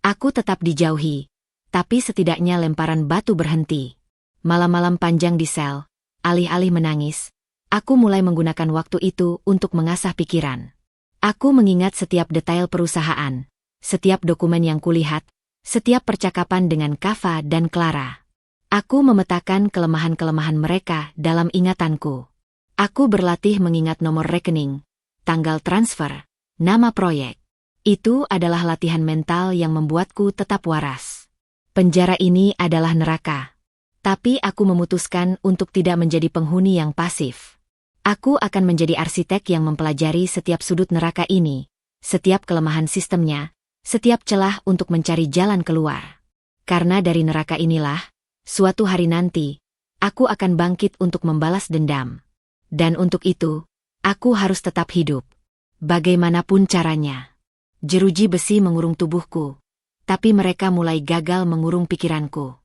Aku tetap dijauhi, tapi setidaknya lemparan batu berhenti. Malam-malam panjang di sel, alih-alih menangis, aku mulai menggunakan waktu itu untuk mengasah pikiran. Aku mengingat setiap detail perusahaan, setiap dokumen yang kulihat, setiap percakapan dengan Kava dan Clara. Aku memetakan kelemahan-kelemahan mereka dalam ingatanku. Aku berlatih mengingat nomor rekening, tanggal transfer, nama proyek. Itu adalah latihan mental yang membuatku tetap waras. Penjara ini adalah neraka. Tapi aku memutuskan untuk tidak menjadi penghuni yang pasif. Aku akan menjadi arsitek yang mempelajari setiap sudut neraka ini, setiap kelemahan sistemnya, setiap celah untuk mencari jalan keluar. Karena dari neraka inilah, suatu hari nanti, aku akan bangkit untuk membalas dendam. Dan untuk itu, aku harus tetap hidup. Bagaimanapun caranya. Jeruji besi mengurung tubuhku, tapi mereka mulai gagal mengurung pikiranku.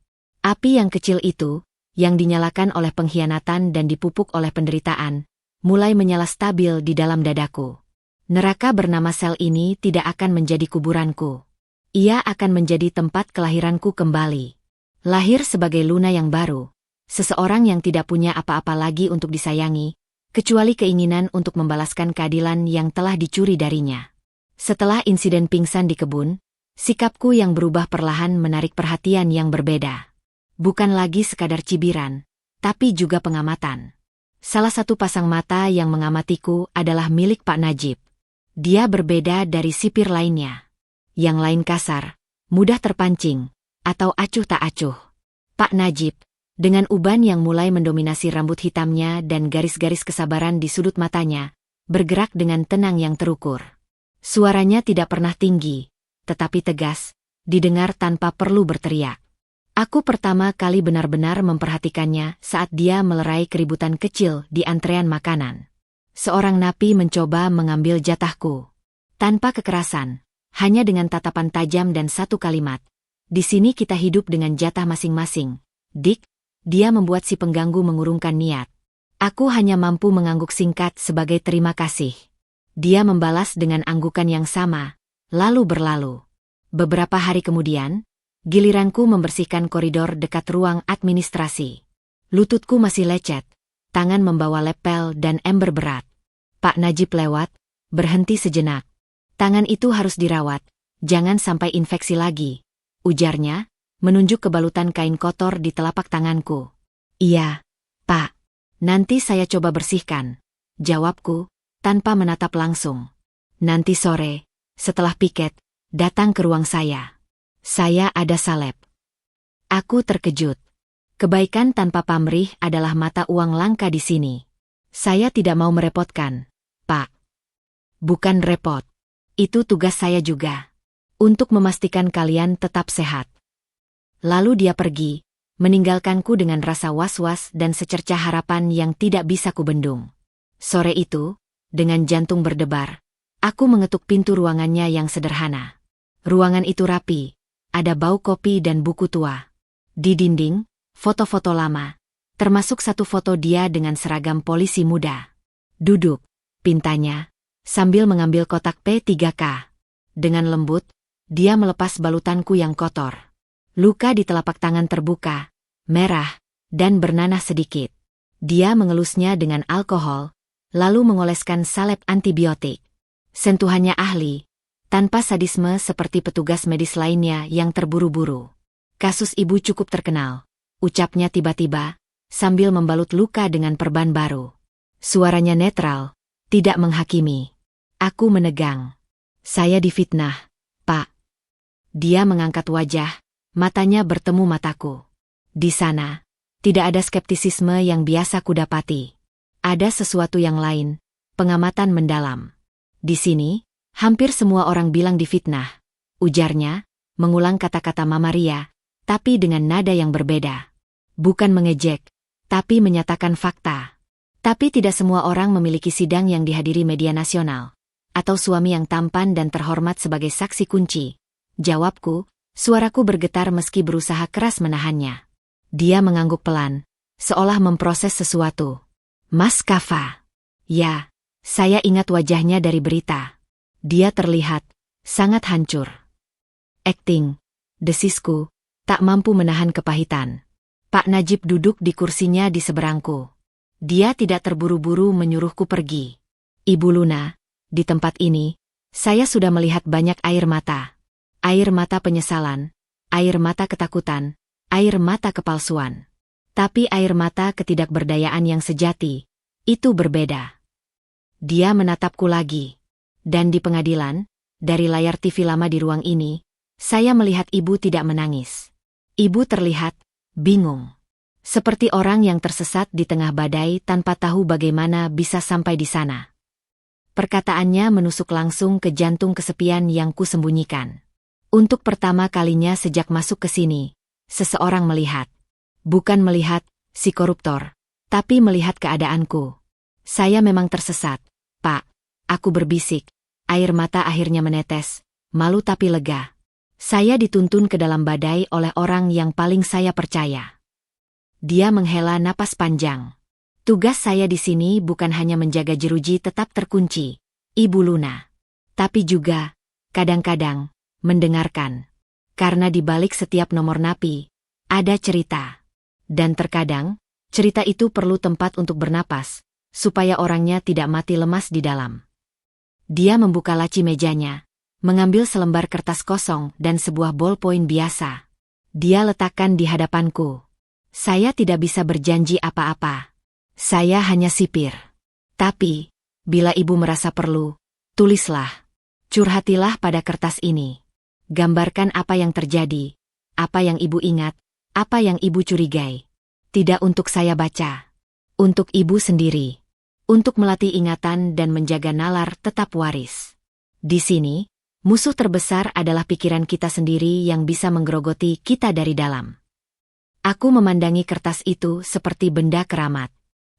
Api yang kecil itu, yang dinyalakan oleh pengkhianatan dan dipupuk oleh penderitaan, mulai menyala stabil di dalam dadaku. Neraka bernama sel ini tidak akan menjadi kuburanku. Ia akan menjadi tempat kelahiranku kembali. Lahir sebagai Luna yang baru, seseorang yang tidak punya apa-apa lagi untuk disayangi, kecuali keinginan untuk membalaskan keadilan yang telah dicuri darinya. Setelah insiden pingsan di kebun, sikapku yang berubah perlahan menarik perhatian yang berbeda. Bukan lagi sekadar cibiran, tapi juga pengamatan. Salah satu pasang mata yang mengamatiku adalah milik Pak Najib. Dia berbeda dari sipir lainnya. Yang lain kasar, mudah terpancing, atau acuh tak acuh. Pak Najib, dengan uban yang mulai mendominasi rambut hitamnya dan garis-garis kesabaran di sudut matanya, bergerak dengan tenang yang terukur. Suaranya tidak pernah tinggi, tetapi tegas, didengar tanpa perlu berteriak. Aku pertama kali benar-benar memperhatikannya saat dia melerai keributan kecil di antrean makanan. Seorang napi mencoba mengambil jatahku. Tanpa kekerasan, hanya dengan tatapan tajam dan satu kalimat. Di sini kita hidup dengan jatah masing-masing. Dik, dia membuat si pengganggu mengurungkan niat. Aku hanya mampu mengangguk singkat sebagai terima kasih. Dia membalas dengan anggukan yang sama, lalu berlalu. Beberapa hari kemudian, giliranku membersihkan koridor dekat ruang administrasi. Lututku masih lecet, tangan membawa lepel dan ember berat. Pak Najib lewat, berhenti sejenak. Tangan itu harus dirawat, jangan sampai infeksi lagi, ujarnya, menunjuk ke balutan kain kotor di telapak tanganku. Iya, Pak. Nanti saya coba bersihkan, jawabku, tanpa menatap langsung. Nanti sore, setelah piket, datang ke ruang saya. Saya ada salep. Aku terkejut. Kebaikan tanpa pamrih adalah mata uang langka di sini. Saya tidak mau merepotkan, Pak. Bukan repot. Itu tugas saya juga. Untuk memastikan kalian tetap sehat. Lalu dia pergi, meninggalkanku dengan rasa was-was dan secercah harapan yang tidak bisa kubendung. Sore itu, dengan jantung berdebar, aku mengetuk pintu ruangannya yang sederhana. Ruangan itu rapi, ada bau kopi dan buku tua. Di dinding, foto-foto lama, termasuk satu foto dia dengan seragam polisi muda. Duduk, pintanya, sambil mengambil kotak P3K. Dengan lembut, dia melepas balutanku yang kotor. Luka di telapak tangan terbuka, merah, dan bernanah sedikit. Dia mengelusnya dengan alkohol, lalu mengoleskan salep antibiotik. Sentuhannya ahli, tanpa sadisme seperti petugas medis lainnya yang terburu-buru. Kasus ibu cukup terkenal, ucapnya tiba-tiba, sambil membalut luka dengan perban baru. Suaranya netral, tidak menghakimi. Aku menegang. Saya difitnah, Pak. Dia mengangkat wajah, matanya bertemu mataku. Di sana, tidak ada skeptisisme yang biasa kudapati. Ada sesuatu yang lain, pengamatan mendalam. Di sini, hampir semua orang bilang difitnah, ujarnya, mengulang kata-kata Mama Ria, tapi dengan nada yang berbeda. Bukan mengejek, tapi menyatakan fakta. Tapi tidak semua orang memiliki sidang yang dihadiri media nasional, atau suami yang tampan dan terhormat sebagai saksi kunci. Jawabku, suaraku bergetar meski berusaha keras menahannya. Dia mengangguk pelan, seolah memproses sesuatu. Mas Kafa. Ya, saya ingat wajahnya dari berita. Dia terlihat sangat hancur. Akting, desisku, tak mampu menahan kepahitan. Pak Najib duduk di kursinya di seberangku. Dia tidak terburu-buru menyuruhku pergi. Ibu Luna, di tempat ini, saya sudah melihat banyak air mata. Air mata penyesalan, air mata ketakutan, air mata kepalsuan. Tapi air mata ketidakberdayaan yang sejati, itu berbeda. Dia menatapku lagi. Dan di pengadilan, dari layar TV lama di ruang ini, saya melihat ibu tidak menangis. Ibu terlihat bingung. Seperti orang yang tersesat di tengah badai tanpa tahu bagaimana bisa sampai di sana. Perkataannya menusuk langsung ke jantung kesepian yang kusembunyikan. Untuk pertama kalinya sejak masuk ke sini, seseorang melihat. Bukan melihat si koruptor, tapi melihat keadaanku. Saya memang tersesat, Pak. Aku berbisik. Air mata akhirnya menetes, malu tapi lega. Saya dituntun ke dalam badai oleh orang yang paling saya percaya. Dia menghela napas panjang. Tugas saya di sini bukan hanya menjaga jeruji tetap terkunci, Ibu Luna. Tapi juga, kadang-kadang, mendengarkan. Karena di balik setiap nomor napi, ada cerita. Dan terkadang, cerita itu perlu tempat untuk bernapas, supaya orangnya tidak mati lemas di dalam. Dia membuka laci mejanya, mengambil selembar kertas kosong dan sebuah bolpoin biasa. Dia letakkan di hadapanku. Saya tidak bisa berjanji apa-apa. Saya hanya sipir. Tapi, bila ibu merasa perlu, tulislah. Curhatilah pada kertas ini. Gambarkan apa yang terjadi, apa yang ibu ingat, apa yang ibu curigai. Tidak untuk saya baca. Untuk ibu sendiri. Untuk melatih ingatan dan menjaga nalar tetap waris. Di sini, musuh terbesar adalah pikiran kita sendiri yang bisa menggerogoti kita dari dalam. Aku memandangi kertas itu seperti benda keramat.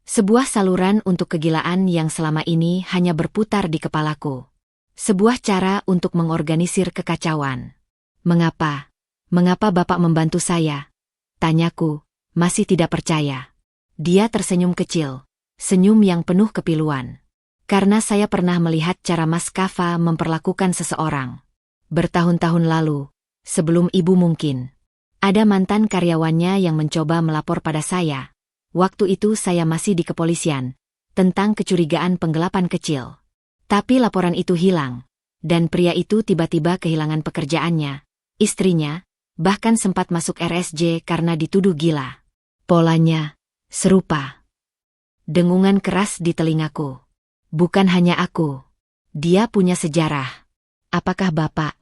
Sebuah saluran untuk kegilaan yang selama ini hanya berputar di kepalaku. Sebuah cara untuk mengorganisir kekacauan. Mengapa? Mengapa Bapak membantu saya? Tanyaku, masih tidak percaya. Dia tersenyum kecil, senyum yang penuh kepiluan. Karena saya pernah melihat cara Mas Kava memperlakukan seseorang. Bertahun-tahun lalu, sebelum ibu mungkin. Ada mantan karyawannya yang mencoba melapor pada saya. Waktu itu saya masih di kepolisian, tentang kecurigaan penggelapan kecil. Tapi laporan itu hilang, dan pria itu tiba-tiba kehilangan pekerjaannya. Istrinya, bahkan sempat masuk RSJ karena dituduh gila. Polanya, serupa. Dengungan keras di telingaku. Bukan hanya aku. Dia punya sejarah. Apakah Bapak?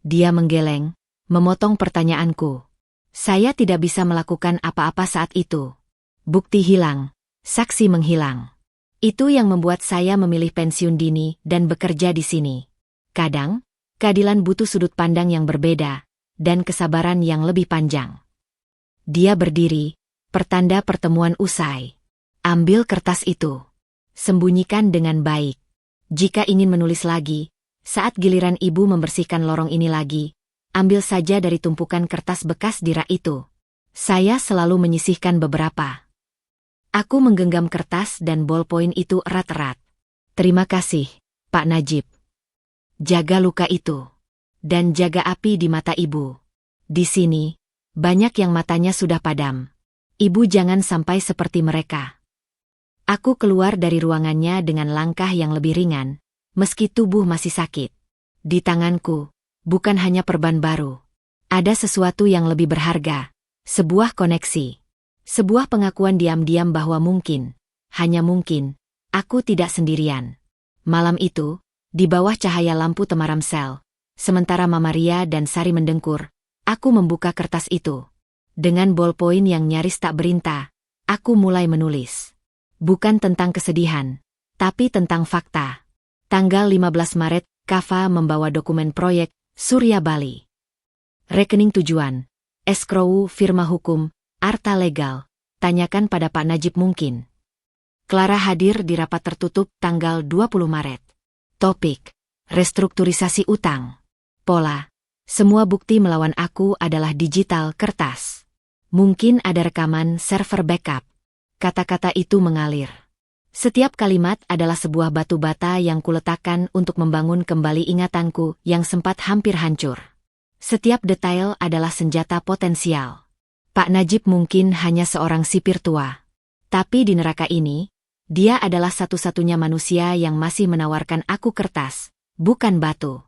Dia menggeleng, memotong pertanyaanku. Saya tidak bisa melakukan apa-apa saat itu. Bukti hilang, saksi menghilang. Itu yang membuat saya memilih pensiun dini dan bekerja di sini. Kadang, keadilan butuh sudut pandang yang berbeda, dan kesabaran yang lebih panjang. Dia berdiri, pertanda pertemuan usai. Ambil kertas itu. Sembunyikan dengan baik. Jika ingin menulis lagi, saat giliran ibu membersihkan lorong ini lagi, ambil saja dari tumpukan kertas bekas di rak itu. Saya selalu menyisihkan beberapa. Aku menggenggam kertas dan bolpoin itu erat-erat. Terima kasih, Pak Najib. Jaga luka itu. Dan jaga api di mata ibu. Di sini, banyak yang matanya sudah padam. Ibu jangan sampai seperti mereka. Aku keluar dari ruangannya dengan langkah yang lebih ringan, meski tubuh masih sakit. Di tanganku, bukan hanya perban baru. Ada sesuatu yang lebih berharga. Sebuah koneksi. Sebuah pengakuan diam-diam bahwa mungkin, hanya mungkin, aku tidak sendirian. Malam itu, di bawah cahaya lampu temaram sel, sementara Mama Ria dan Sari mendengkur, aku membuka kertas itu. Dengan bolpoin yang nyaris tak berintah, aku mulai menulis. Bukan tentang kesedihan, tapi tentang fakta. Tanggal 15 Maret, Kava membawa dokumen proyek Surya Bali. Rekening tujuan, escrow firma hukum, Arta Legal, tanyakan pada Pak Najib mungkin. Clara hadir di rapat tertutup tanggal 20 Maret. Topik, restrukturisasi utang. Pola, semua bukti melawan aku adalah digital kertas. Mungkin ada rekaman server backup. Kata-kata itu mengalir. Setiap kalimat adalah sebuah batu bata yang kuletakkan untuk membangun kembali ingatanku yang sempat hampir hancur. Setiap detail adalah senjata potensial. Pak Najib mungkin hanya seorang sipir tua. Tapi di neraka ini, dia adalah satu-satunya manusia yang masih menawarkan aku kertas, bukan batu.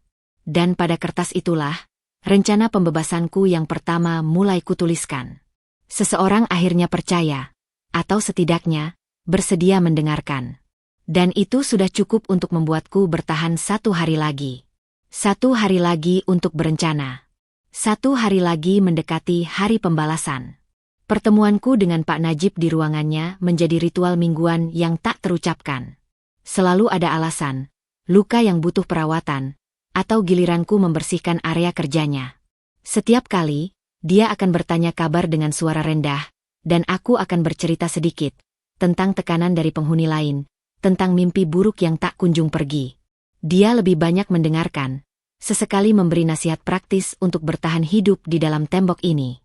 Dan pada kertas itulah, rencana pembebasanku yang pertama mulai kutuliskan. Seseorang akhirnya percaya, atau setidaknya, bersedia mendengarkan. Dan itu sudah cukup untuk membuatku bertahan 1 hari lagi. 1 hari lagi untuk berencana. 1 hari lagi mendekati hari pembalasan. Pertemuanku dengan Pak Najib di ruangannya menjadi ritual mingguan yang tak terucapkan. Selalu ada alasan, luka yang butuh perawatan, atau giliranku membersihkan area kerjanya. Setiap kali, dia akan bertanya kabar dengan suara rendah, dan aku akan bercerita sedikit, tentang tekanan dari penghuni lain, tentang mimpi buruk yang tak kunjung pergi. Dia lebih banyak mendengarkan, sesekali memberi nasihat praktis untuk bertahan hidup di dalam tembok ini.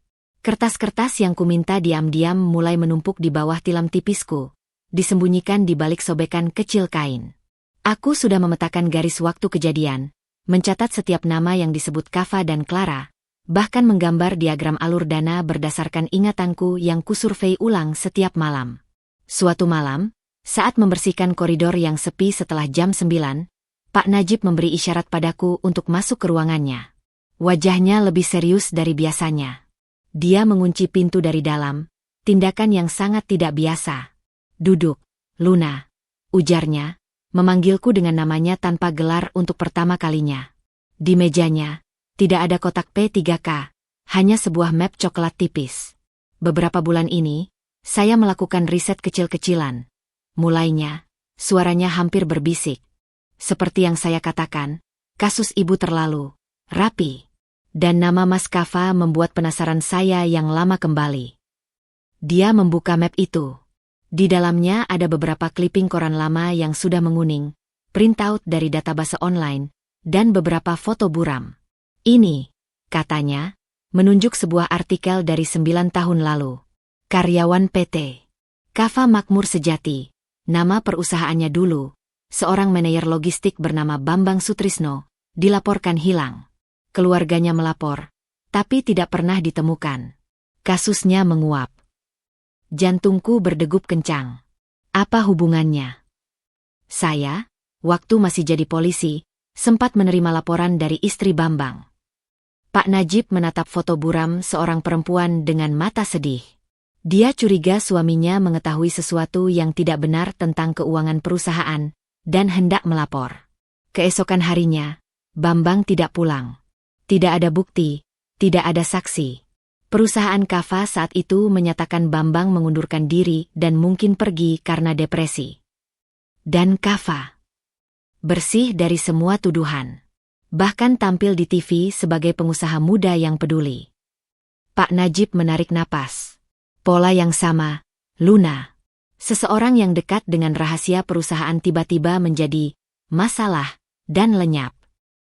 Kertas-kertas yang kuminta diam-diam mulai menumpuk di bawah tilam tipisku, disembunyikan di balik sobekan kecil kain. Aku sudah memetakan garis waktu kejadian, mencatat setiap nama yang disebut Kava dan Clara, bahkan menggambar diagram alur dana berdasarkan ingatanku yang kusurvei ulang setiap malam. Suatu malam, saat membersihkan koridor yang sepi setelah jam 9, Pak Najib memberi isyarat padaku untuk masuk ke ruangannya. Wajahnya lebih serius dari biasanya. Dia mengunci pintu dari dalam, tindakan yang sangat tidak biasa. "Duduk, Luna," ujarnya, memanggilku dengan namanya tanpa gelar untuk pertama kalinya. Di mejanya, tidak ada kotak P3K, hanya sebuah map coklat tipis. Beberapa bulan ini, saya melakukan riset kecil-kecilan. Mulainya, suaranya hampir berbisik. Seperti yang saya katakan, kasus ibu terlalu rapi. Dan nama Mas Kafa membuat penasaran saya yang lama kembali. Dia membuka map itu. Di dalamnya ada beberapa clipping koran lama yang sudah menguning, printout dari database online, dan beberapa foto buram. "Ini," katanya, menunjuk sebuah artikel dari 9 tahun lalu. Karyawan PT Kafa Makmur Sejati, nama perusahaannya dulu, seorang manajer logistik bernama Bambang Sutrisno, dilaporkan hilang. Keluarganya melapor, tapi tidak pernah ditemukan. Kasusnya menguap. Jantungku berdegup kencang. Apa hubungannya? Saya, waktu masih jadi polisi, sempat menerima laporan dari istri Bambang. Pak Najib menatap foto buram seorang perempuan dengan mata sedih. Dia curiga suaminya mengetahui sesuatu yang tidak benar tentang keuangan perusahaan, dan hendak melapor. Keesokan harinya, Bambang tidak pulang. Tidak ada bukti, tidak ada saksi. Perusahaan Kafa saat itu menyatakan Bambang mengundurkan diri dan mungkin pergi karena depresi. Dan Kafa bersih dari semua tuduhan. Bahkan tampil di TV sebagai pengusaha muda yang peduli. Pak Najib menarik napas. Pola yang sama, Luna. Seseorang yang dekat dengan rahasia perusahaan tiba-tiba menjadi masalah dan lenyap.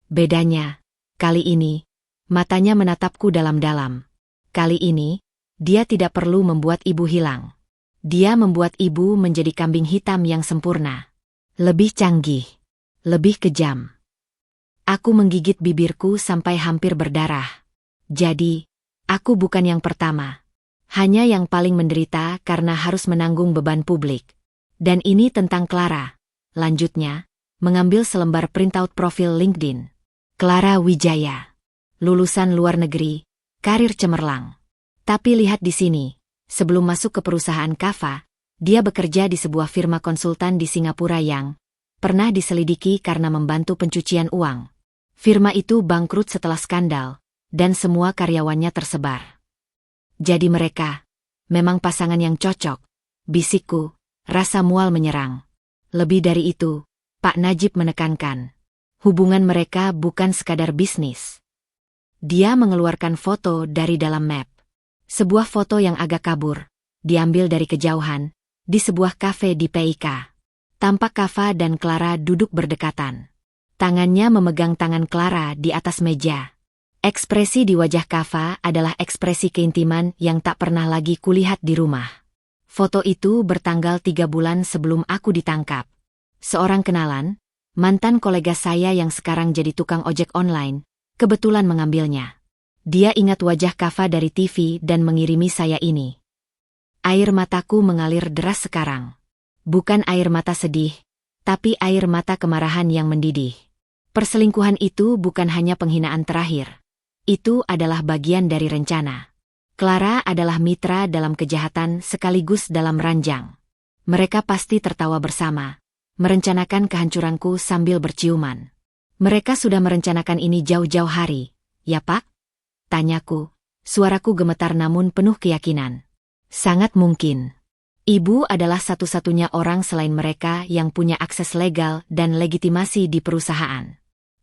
Bedanya, kali ini, matanya menatapku dalam-dalam. Kali ini, dia tidak perlu membuat ibu hilang. Dia membuat ibu menjadi kambing hitam yang sempurna. Lebih canggih, lebih kejam. Aku menggigit bibirku sampai hampir berdarah. Jadi, aku bukan yang pertama. Hanya yang paling menderita karena harus menanggung beban publik. Dan ini tentang Clara. Lanjutnya, mengambil selembar printout profil LinkedIn. Clara Wijaya. Lulusan luar negeri, karir cemerlang. Tapi lihat di sini, sebelum masuk ke perusahaan Kafa, dia bekerja di sebuah firma konsultan di Singapura yang pernah diselidiki karena membantu pencucian uang. Firma itu bangkrut setelah skandal, dan semua karyawannya tersebar. Jadi mereka memang pasangan yang cocok, bisikku, rasa mual menyerang. Lebih dari itu, Pak Najib menekankan, hubungan mereka bukan sekadar bisnis. Dia mengeluarkan foto dari dalam map. Sebuah foto yang agak kabur, diambil dari kejauhan, di sebuah kafe di PIK. Tampak Kafa dan Clara duduk berdekatan. Tangannya memegang tangan Clara di atas meja. Ekspresi di wajah Kafa adalah ekspresi keintiman yang tak pernah lagi kulihat di rumah. Foto itu bertanggal 3 bulan sebelum aku ditangkap. Seorang kenalan, mantan kolega saya yang sekarang jadi tukang ojek online, kebetulan mengambilnya. Dia ingat wajah Kafa dari TV dan mengirimi saya ini. Air mataku mengalir deras sekarang. Bukan air mata sedih, tapi air mata kemarahan yang mendidih. Perselingkuhan itu bukan hanya penghinaan terakhir. Itu adalah bagian dari rencana. Clara adalah mitra dalam kejahatan sekaligus dalam ranjang. Mereka pasti tertawa bersama, merencanakan kehancuranku sambil berciuman. Mereka sudah merencanakan ini jauh-jauh hari, ya Pak? Tanyaku, suaraku gemetar namun penuh keyakinan. Sangat mungkin. Ibu adalah satu-satunya orang selain mereka yang punya akses legal dan legitimasi di perusahaan.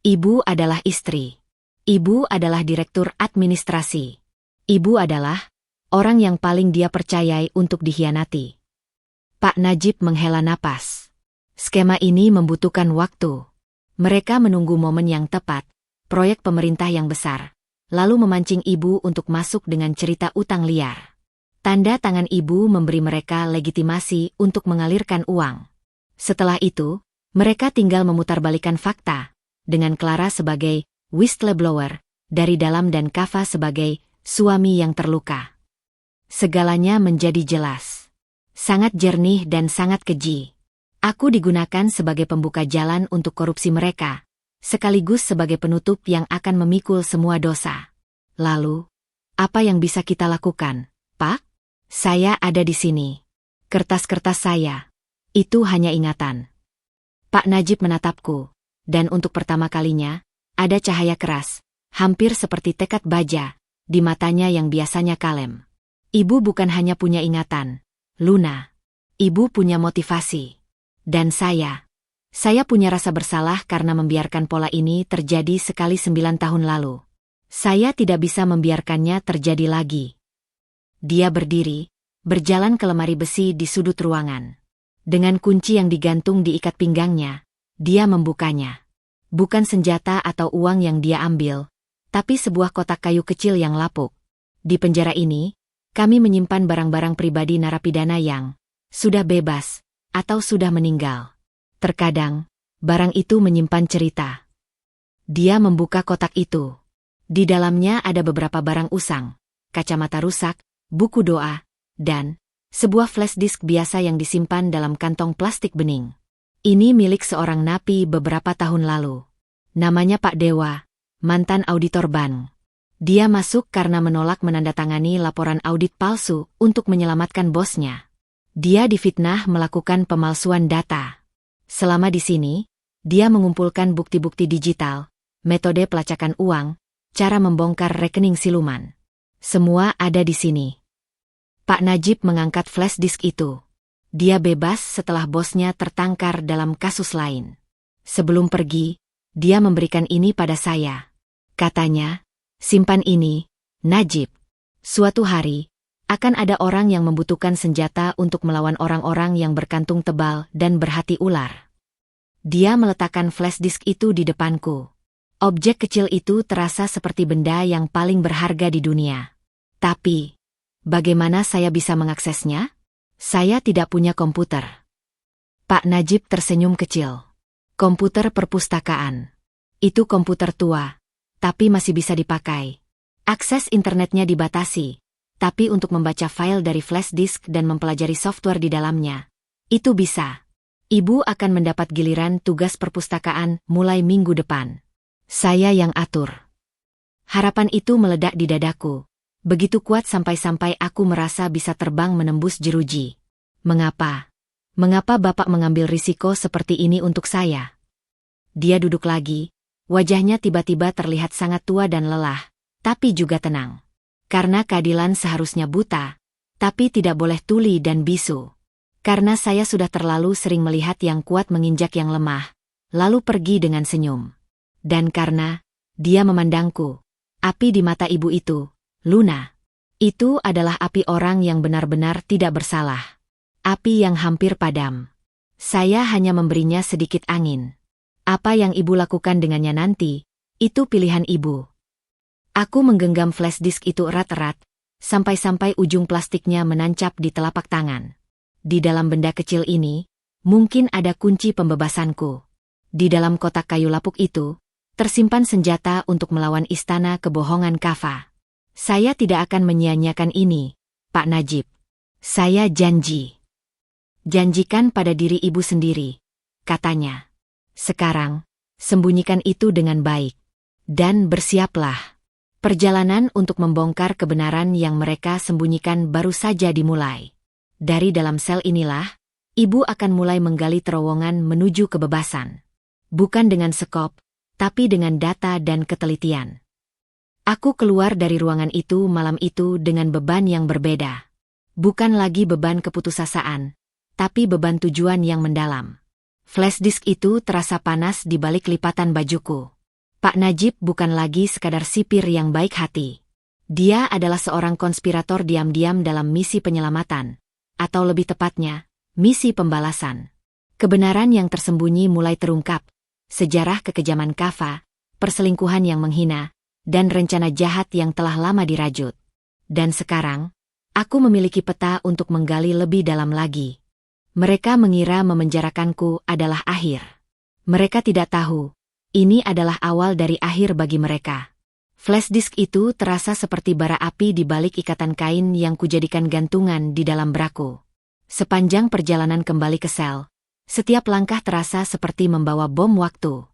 Ibu adalah istri. Ibu adalah direktur administrasi. Ibu adalah orang yang paling dia percayai untuk dikhianati. Pak Najib menghela napas. Skema ini membutuhkan waktu. Mereka menunggu momen yang tepat, proyek pemerintah yang besar, lalu memancing ibu untuk masuk dengan cerita utang liar. Tanda tangan ibu memberi mereka legitimasi untuk mengalirkan uang. Setelah itu, mereka tinggal memutarbalikkan fakta, dengan Clara sebagai whistleblower, dari dalam dan Kava sebagai suami yang terluka. Segalanya menjadi jelas. Sangat jernih dan sangat keji. Aku digunakan sebagai pembuka jalan untuk korupsi mereka, sekaligus sebagai penutup yang akan memikul semua dosa. Lalu, apa yang bisa kita lakukan, Pak? Saya ada di sini. Kertas-kertas saya. Itu hanya ingatan. Pak Najib menatapku, dan untuk pertama kalinya, ada cahaya keras, hampir seperti tekad baja, di matanya yang biasanya kalem. Ibu bukan hanya punya ingatan, Luna. Ibu punya motivasi. Dan saya punya rasa bersalah karena membiarkan pola ini terjadi sekali 9 tahun lalu. Saya tidak bisa membiarkannya terjadi lagi. Dia berdiri, berjalan ke lemari besi di sudut ruangan. Dengan kunci yang digantung di ikat pinggangnya, dia membukanya. Bukan senjata atau uang yang dia ambil, tapi sebuah kotak kayu kecil yang lapuk. Di penjara ini, kami menyimpan barang-barang pribadi narapidana yang sudah bebas atau sudah meninggal. Terkadang, barang itu menyimpan cerita. Dia membuka kotak itu. Di dalamnya ada beberapa barang usang, kacamata rusak, buku doa, dan sebuah flash disk biasa yang disimpan dalam kantong plastik bening. Ini milik seorang napi beberapa tahun lalu. Namanya Pak Dewa, mantan auditor bank. Dia masuk karena menolak menandatangani laporan audit palsu untuk menyelamatkan bosnya. Dia difitnah melakukan pemalsuan data. Selama di sini, dia mengumpulkan bukti-bukti digital, metode pelacakan uang, cara membongkar rekening siluman. Semua ada di sini. Pak Najib mengangkat flash disk itu. Dia bebas setelah bosnya tertangkar dalam kasus lain. Sebelum pergi, dia memberikan ini pada saya. Katanya, simpan ini, Najib. Suatu hari, akan ada orang yang membutuhkan senjata untuk melawan orang-orang yang berkantung tebal dan berhati ular. Dia meletakkan flash disk itu di depanku. Objek kecil itu terasa seperti benda yang paling berharga di dunia. Tapi, bagaimana saya bisa mengaksesnya? Saya tidak punya komputer. Pak Najib tersenyum kecil. Komputer perpustakaan. Itu komputer tua, tapi masih bisa dipakai. Akses internetnya dibatasi, tapi untuk membaca file dari flash disk dan mempelajari software di dalamnya, itu bisa. Ibu akan mendapat giliran tugas perpustakaan mulai minggu depan. Saya yang atur. Harapan itu meledak di dadaku. Begitu kuat sampai-sampai aku merasa bisa terbang menembus jeruji. Mengapa? Mengapa Bapak mengambil risiko seperti ini untuk saya? Dia duduk lagi. Wajahnya tiba-tiba terlihat sangat tua dan lelah, tapi juga tenang. Karena keadilan seharusnya buta, tapi tidak boleh tuli dan bisu. Karena saya sudah terlalu sering melihat yang kuat menginjak yang lemah, lalu pergi dengan senyum. Dan karena dia memandangku, api di mata ibu itu, Luna, itu adalah api orang yang benar-benar tidak bersalah. Api yang hampir padam. Saya hanya memberinya sedikit angin. Apa yang ibu lakukan dengannya nanti, itu pilihan ibu. Aku menggenggam flash disk itu erat-erat, sampai-sampai ujung plastiknya menancap di telapak tangan. Di dalam benda kecil ini, mungkin ada kunci pembebasanku. Di dalam kotak kayu lapuk itu, tersimpan senjata untuk melawan istana kebohongan Kava. Saya tidak akan menyia-nyiakan ini, Pak Najib. Saya janji. Janjikan pada diri ibu sendiri, katanya. Sekarang, sembunyikan itu dengan baik. Dan bersiaplah. Perjalanan untuk membongkar kebenaran yang mereka sembunyikan baru saja dimulai. Dari dalam sel inilah, ibu akan mulai menggali terowongan menuju kebebasan. Bukan dengan sekop, tapi dengan data dan ketelitian. Aku keluar dari ruangan itu malam itu dengan beban yang berbeda. Bukan lagi beban keputusasaan, tapi beban tujuan yang mendalam. Flash disk itu terasa panas di balik lipatan bajuku. Pak Najib bukan lagi sekadar sipir yang baik hati. Dia adalah seorang konspirator diam-diam dalam misi penyelamatan, atau lebih tepatnya, misi pembalasan. Kebenaran yang tersembunyi mulai terungkap. Sejarah kekejaman Kava, perselingkuhan yang menghina, dan rencana jahat yang telah lama dirajut. Dan sekarang, aku memiliki peta untuk menggali lebih dalam lagi. Mereka mengira memenjarakanku adalah akhir. Mereka tidak tahu, ini adalah awal dari akhir bagi mereka. Flash disk itu terasa seperti bara api di balik ikatan kain yang kujadikan gantungan di dalam braku. Sepanjang perjalanan kembali ke sel, setiap langkah terasa seperti membawa bom waktu.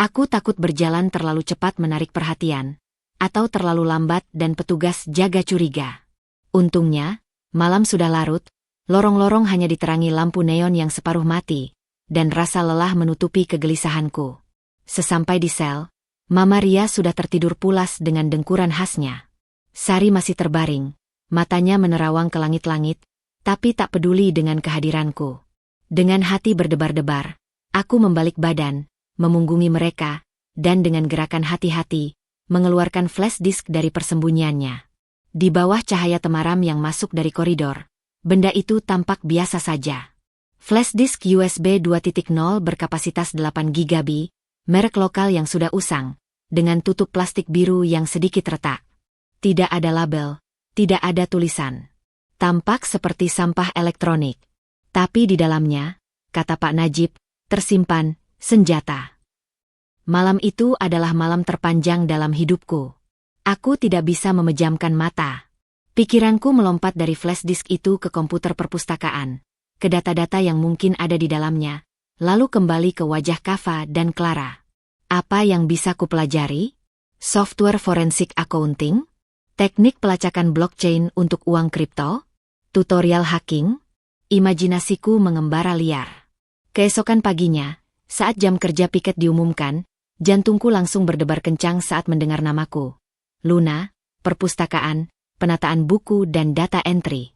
Aku takut berjalan terlalu cepat menarik perhatian, atau terlalu lambat dan petugas jaga curiga. Untungnya, malam sudah larut, lorong-lorong hanya diterangi lampu neon yang separuh mati, dan rasa lelah menutupi kegelisahanku. Sesampai di sel, Mama Ria sudah tertidur pulas dengan dengkuran khasnya. Sari masih terbaring, matanya menerawang ke langit-langit, tapi tak peduli dengan kehadiranku. Dengan hati berdebar-debar, aku membalik badan, memunggungi mereka, dan dengan gerakan hati-hati, mengeluarkan flash disk dari persembunyiannya. Di bawah cahaya temaram yang masuk dari koridor, benda itu tampak biasa saja. Flash disk USB 2.0 berkapasitas 8 GB, merek lokal yang sudah usang, dengan tutup plastik biru yang sedikit retak. Tidak ada label, tidak ada tulisan. Tampak seperti sampah elektronik. Tapi di dalamnya, kata Pak Najib, tersimpan senjata. Malam itu adalah malam terpanjang dalam hidupku. Aku tidak bisa memejamkan mata. Pikiranku melompat dari flash disk itu ke komputer perpustakaan, ke data-data yang mungkin ada di dalamnya, lalu kembali ke wajah Kava dan Clara. Apa yang bisa kupelajari? Software forensik accounting? Teknik pelacakan blockchain untuk uang kripto? Tutorial hacking? Imajinasiku mengembara liar. Keesokan paginya, saat jam kerja piket diumumkan, jantungku langsung berdebar kencang saat mendengar namaku. Luna, perpustakaan, penataan buku dan data entry.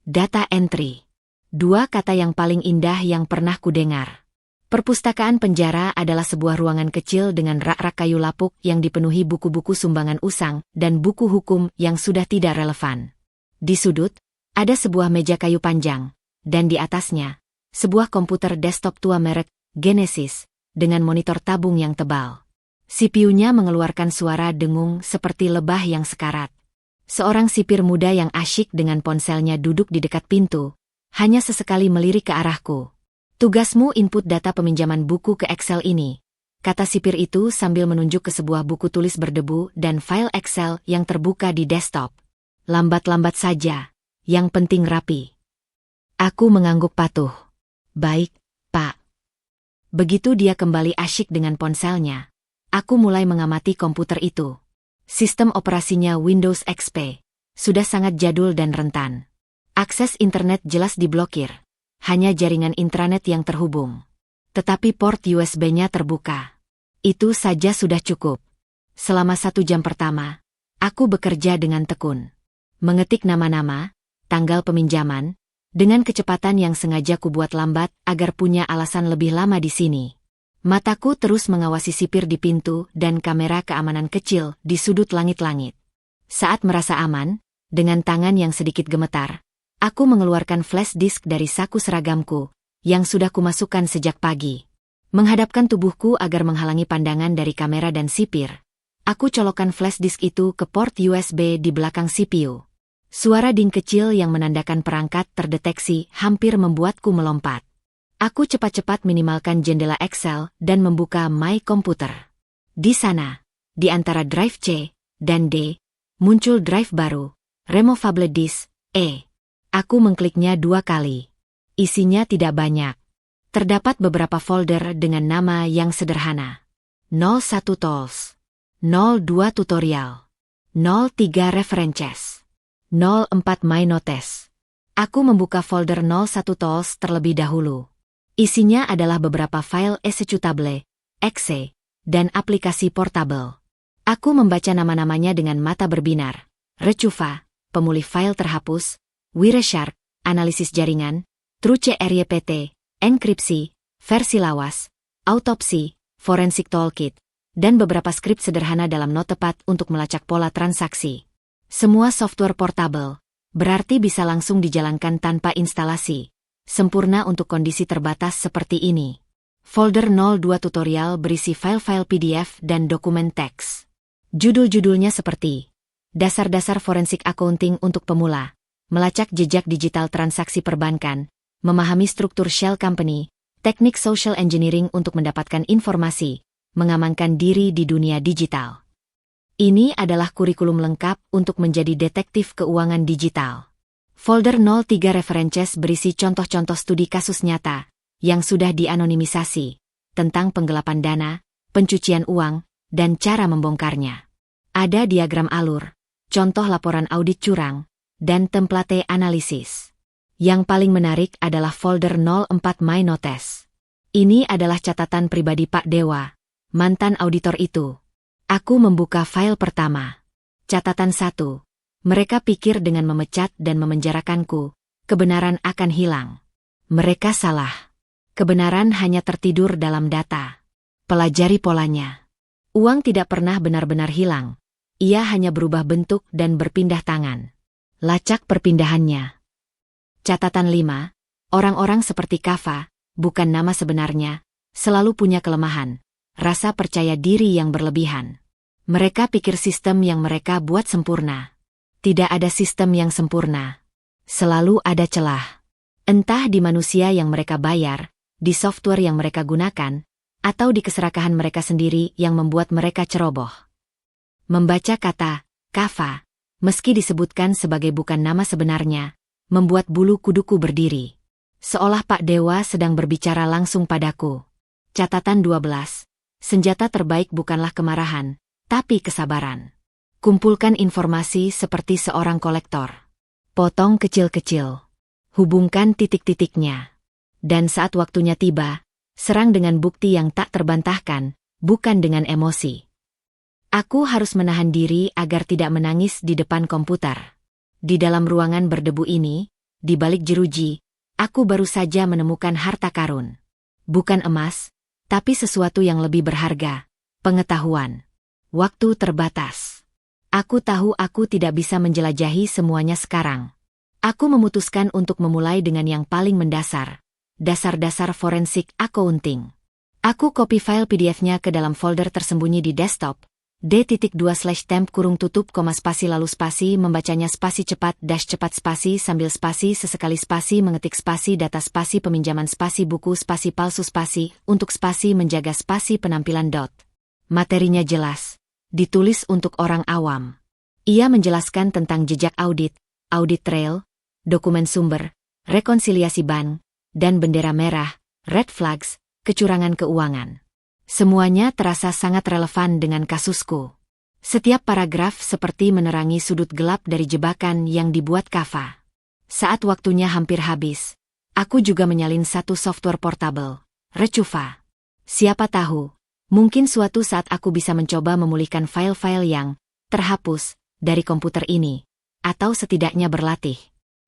Data entry. Dua kata yang paling indah yang pernah kudengar. Perpustakaan penjara adalah sebuah ruangan kecil dengan rak-rak kayu lapuk yang dipenuhi buku-buku sumbangan usang dan buku hukum yang sudah tidak relevan. Di sudut, ada sebuah meja kayu panjang, dan di atasnya, sebuah komputer desktop tua merek Genesis, dengan monitor tabung yang tebal. CPU-nya mengeluarkan suara dengung seperti lebah yang sekarat. Seorang sipir muda yang asyik dengan ponselnya duduk di dekat pintu, hanya sesekali melirik ke arahku. Tugasmu input data peminjaman buku ke Excel ini, kata sipir itu sambil menunjuk ke sebuah buku tulis berdebu dan file Excel yang terbuka di desktop. Lambat-lambat saja, yang penting rapi. Aku mengangguk patuh. Baik, Pak. Begitu dia kembali asyik dengan ponselnya, aku mulai mengamati komputer itu. Sistem operasinya Windows XP, sudah sangat jadul dan rentan. Akses internet jelas diblokir. Hanya jaringan intranet yang terhubung. Tetapi port USB-nya terbuka. Itu saja sudah cukup. Selama 1 jam pertama, aku bekerja dengan tekun. Mengetik nama-nama, tanggal peminjaman, dengan kecepatan yang sengaja kubuat lambat agar punya alasan lebih lama di sini. Mataku terus mengawasi sipir di pintu dan kamera keamanan kecil di sudut langit-langit. Saat merasa aman, dengan tangan yang sedikit gemetar, aku mengeluarkan flash disk dari saku seragamku, yang sudah kumasukkan sejak pagi. Menghadapkan tubuhku agar menghalangi pandangan dari kamera dan sipir, aku colokkan flash disk itu ke port USB di belakang CPU. Suara ding kecil yang menandakan perangkat terdeteksi hampir membuatku melompat. Aku cepat-cepat minimalkan jendela Excel dan membuka My Computer. Di sana, di antara drive C dan D, muncul drive baru, Removable Disk, E. Aku mengkliknya 2 kali. Isinya tidak banyak. Terdapat beberapa folder dengan nama yang sederhana. 01 Tools, 02 Tutorial, 03 References, 04 My Notes. Aku membuka folder 01 Tools terlebih dahulu. Isinya adalah beberapa file executable, exe, dan aplikasi portable. Aku membaca nama-namanya dengan mata berbinar. Recuva, pemulih file terhapus, Wireshark, analisis jaringan, TrueCrypt, enkripsi, versi lawas, autopsi, forensik toolkit, dan beberapa skrip sederhana dalam Notepad untuk melacak pola transaksi. Semua software portable, berarti bisa langsung dijalankan tanpa instalasi, sempurna untuk kondisi terbatas seperti ini. Folder 02 tutorial berisi file-file PDF dan dokumen teks. Judul-judulnya seperti Dasar-dasar forensik accounting untuk pemula, melacak jejak digital transaksi perbankan, memahami struktur shell company, teknik social engineering untuk mendapatkan informasi, mengamankan diri di dunia digital. Ini adalah kurikulum lengkap untuk menjadi detektif keuangan digital. Folder 03 References berisi contoh-contoh studi kasus nyata yang sudah dianonimisasi tentang penggelapan dana, pencucian uang, dan cara membongkarnya. Ada diagram alur, contoh laporan audit curang, dan template analisis. Yang paling menarik adalah folder 04 My Notes. Ini adalah catatan pribadi Pak Dewa, mantan auditor itu. Aku membuka file pertama. Catatan 1. Mereka pikir dengan memecat dan memenjarakanku, kebenaran akan hilang. Mereka salah. Kebenaran hanya tertidur dalam data. Pelajari polanya. Uang tidak pernah benar-benar hilang. Ia hanya berubah bentuk dan berpindah tangan. Lacak perpindahannya. Catatan 5. Orang-orang seperti Kava, bukan nama sebenarnya, selalu punya kelemahan, rasa percaya diri yang berlebihan. Mereka pikir sistem yang mereka buat sempurna. Tidak ada sistem yang sempurna. Selalu ada celah. Entah di manusia yang mereka bayar, di software yang mereka gunakan, atau di keserakahan mereka sendiri yang membuat mereka ceroboh. Membaca kata Kava, meski disebutkan sebagai bukan nama sebenarnya, membuat bulu kuduku berdiri. Seolah Pak Dewa sedang berbicara langsung padaku. Catatan 12. Senjata terbaik bukanlah kemarahan, tapi kesabaran. Kumpulkan informasi seperti seorang kolektor. Potong kecil-kecil. Hubungkan titik-titiknya. Dan saat waktunya tiba, serang dengan bukti yang tak terbantahkan, bukan dengan emosi. Aku harus menahan diri agar tidak menangis di depan komputer. Di dalam ruangan berdebu ini, di balik jeruji, aku baru saja menemukan harta karun. Bukan emas, tapi sesuatu yang lebih berharga, pengetahuan. Waktu terbatas. Aku tahu aku tidak bisa menjelajahi semuanya sekarang. Aku memutuskan untuk memulai dengan yang paling mendasar, dasar-dasar forensik accounting. Aku copy file PDF-nya ke dalam folder tersembunyi di desktop, D.2/temp kurung tutup koma spasi lalu spasi membacanya spasi cepat spasi sambil spasi sesekali spasi mengetik spasi data spasi peminjaman spasi buku spasi palsu spasi untuk spasi menjaga spasi penampilan dot. Materinya jelas, ditulis untuk orang awam. Ia menjelaskan tentang jejak audit, audit trail, dokumen sumber, rekonsiliasi bank, dan bendera merah, red flags, kecurangan keuangan. Semuanya terasa sangat relevan dengan kasusku. Setiap paragraf seperti menerangi sudut gelap dari jebakan yang dibuat Kava. Saat waktunya hampir habis, aku juga menyalin satu software portable, Recuva. Siapa tahu, mungkin suatu saat aku bisa mencoba memulihkan file-file yang terhapus dari komputer ini, atau setidaknya berlatih.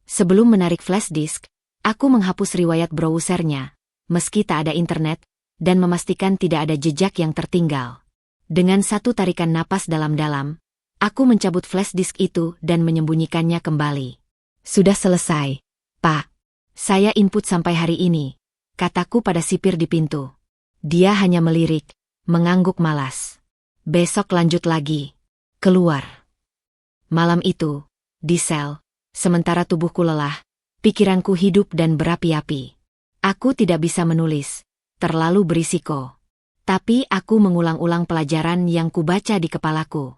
Sebelum menarik flash disk, aku menghapus riwayat browsernya, meski tak ada internet, dan memastikan tidak ada jejak yang tertinggal. Dengan satu tarikan napas dalam-dalam, aku mencabut flash disk itu dan menyembunyikannya kembali. Sudah selesai, Pak. Saya input sampai hari ini, kataku pada sipir di pintu. Dia hanya melirik, mengangguk malas. Besok lanjut lagi. Keluar. Malam itu, di sel, sementara tubuhku lelah, pikiranku hidup dan berapi-api. Aku tidak bisa menulis. Terlalu berisiko. Tapi aku mengulang-ulang pelajaran yang kubaca di kepalaku.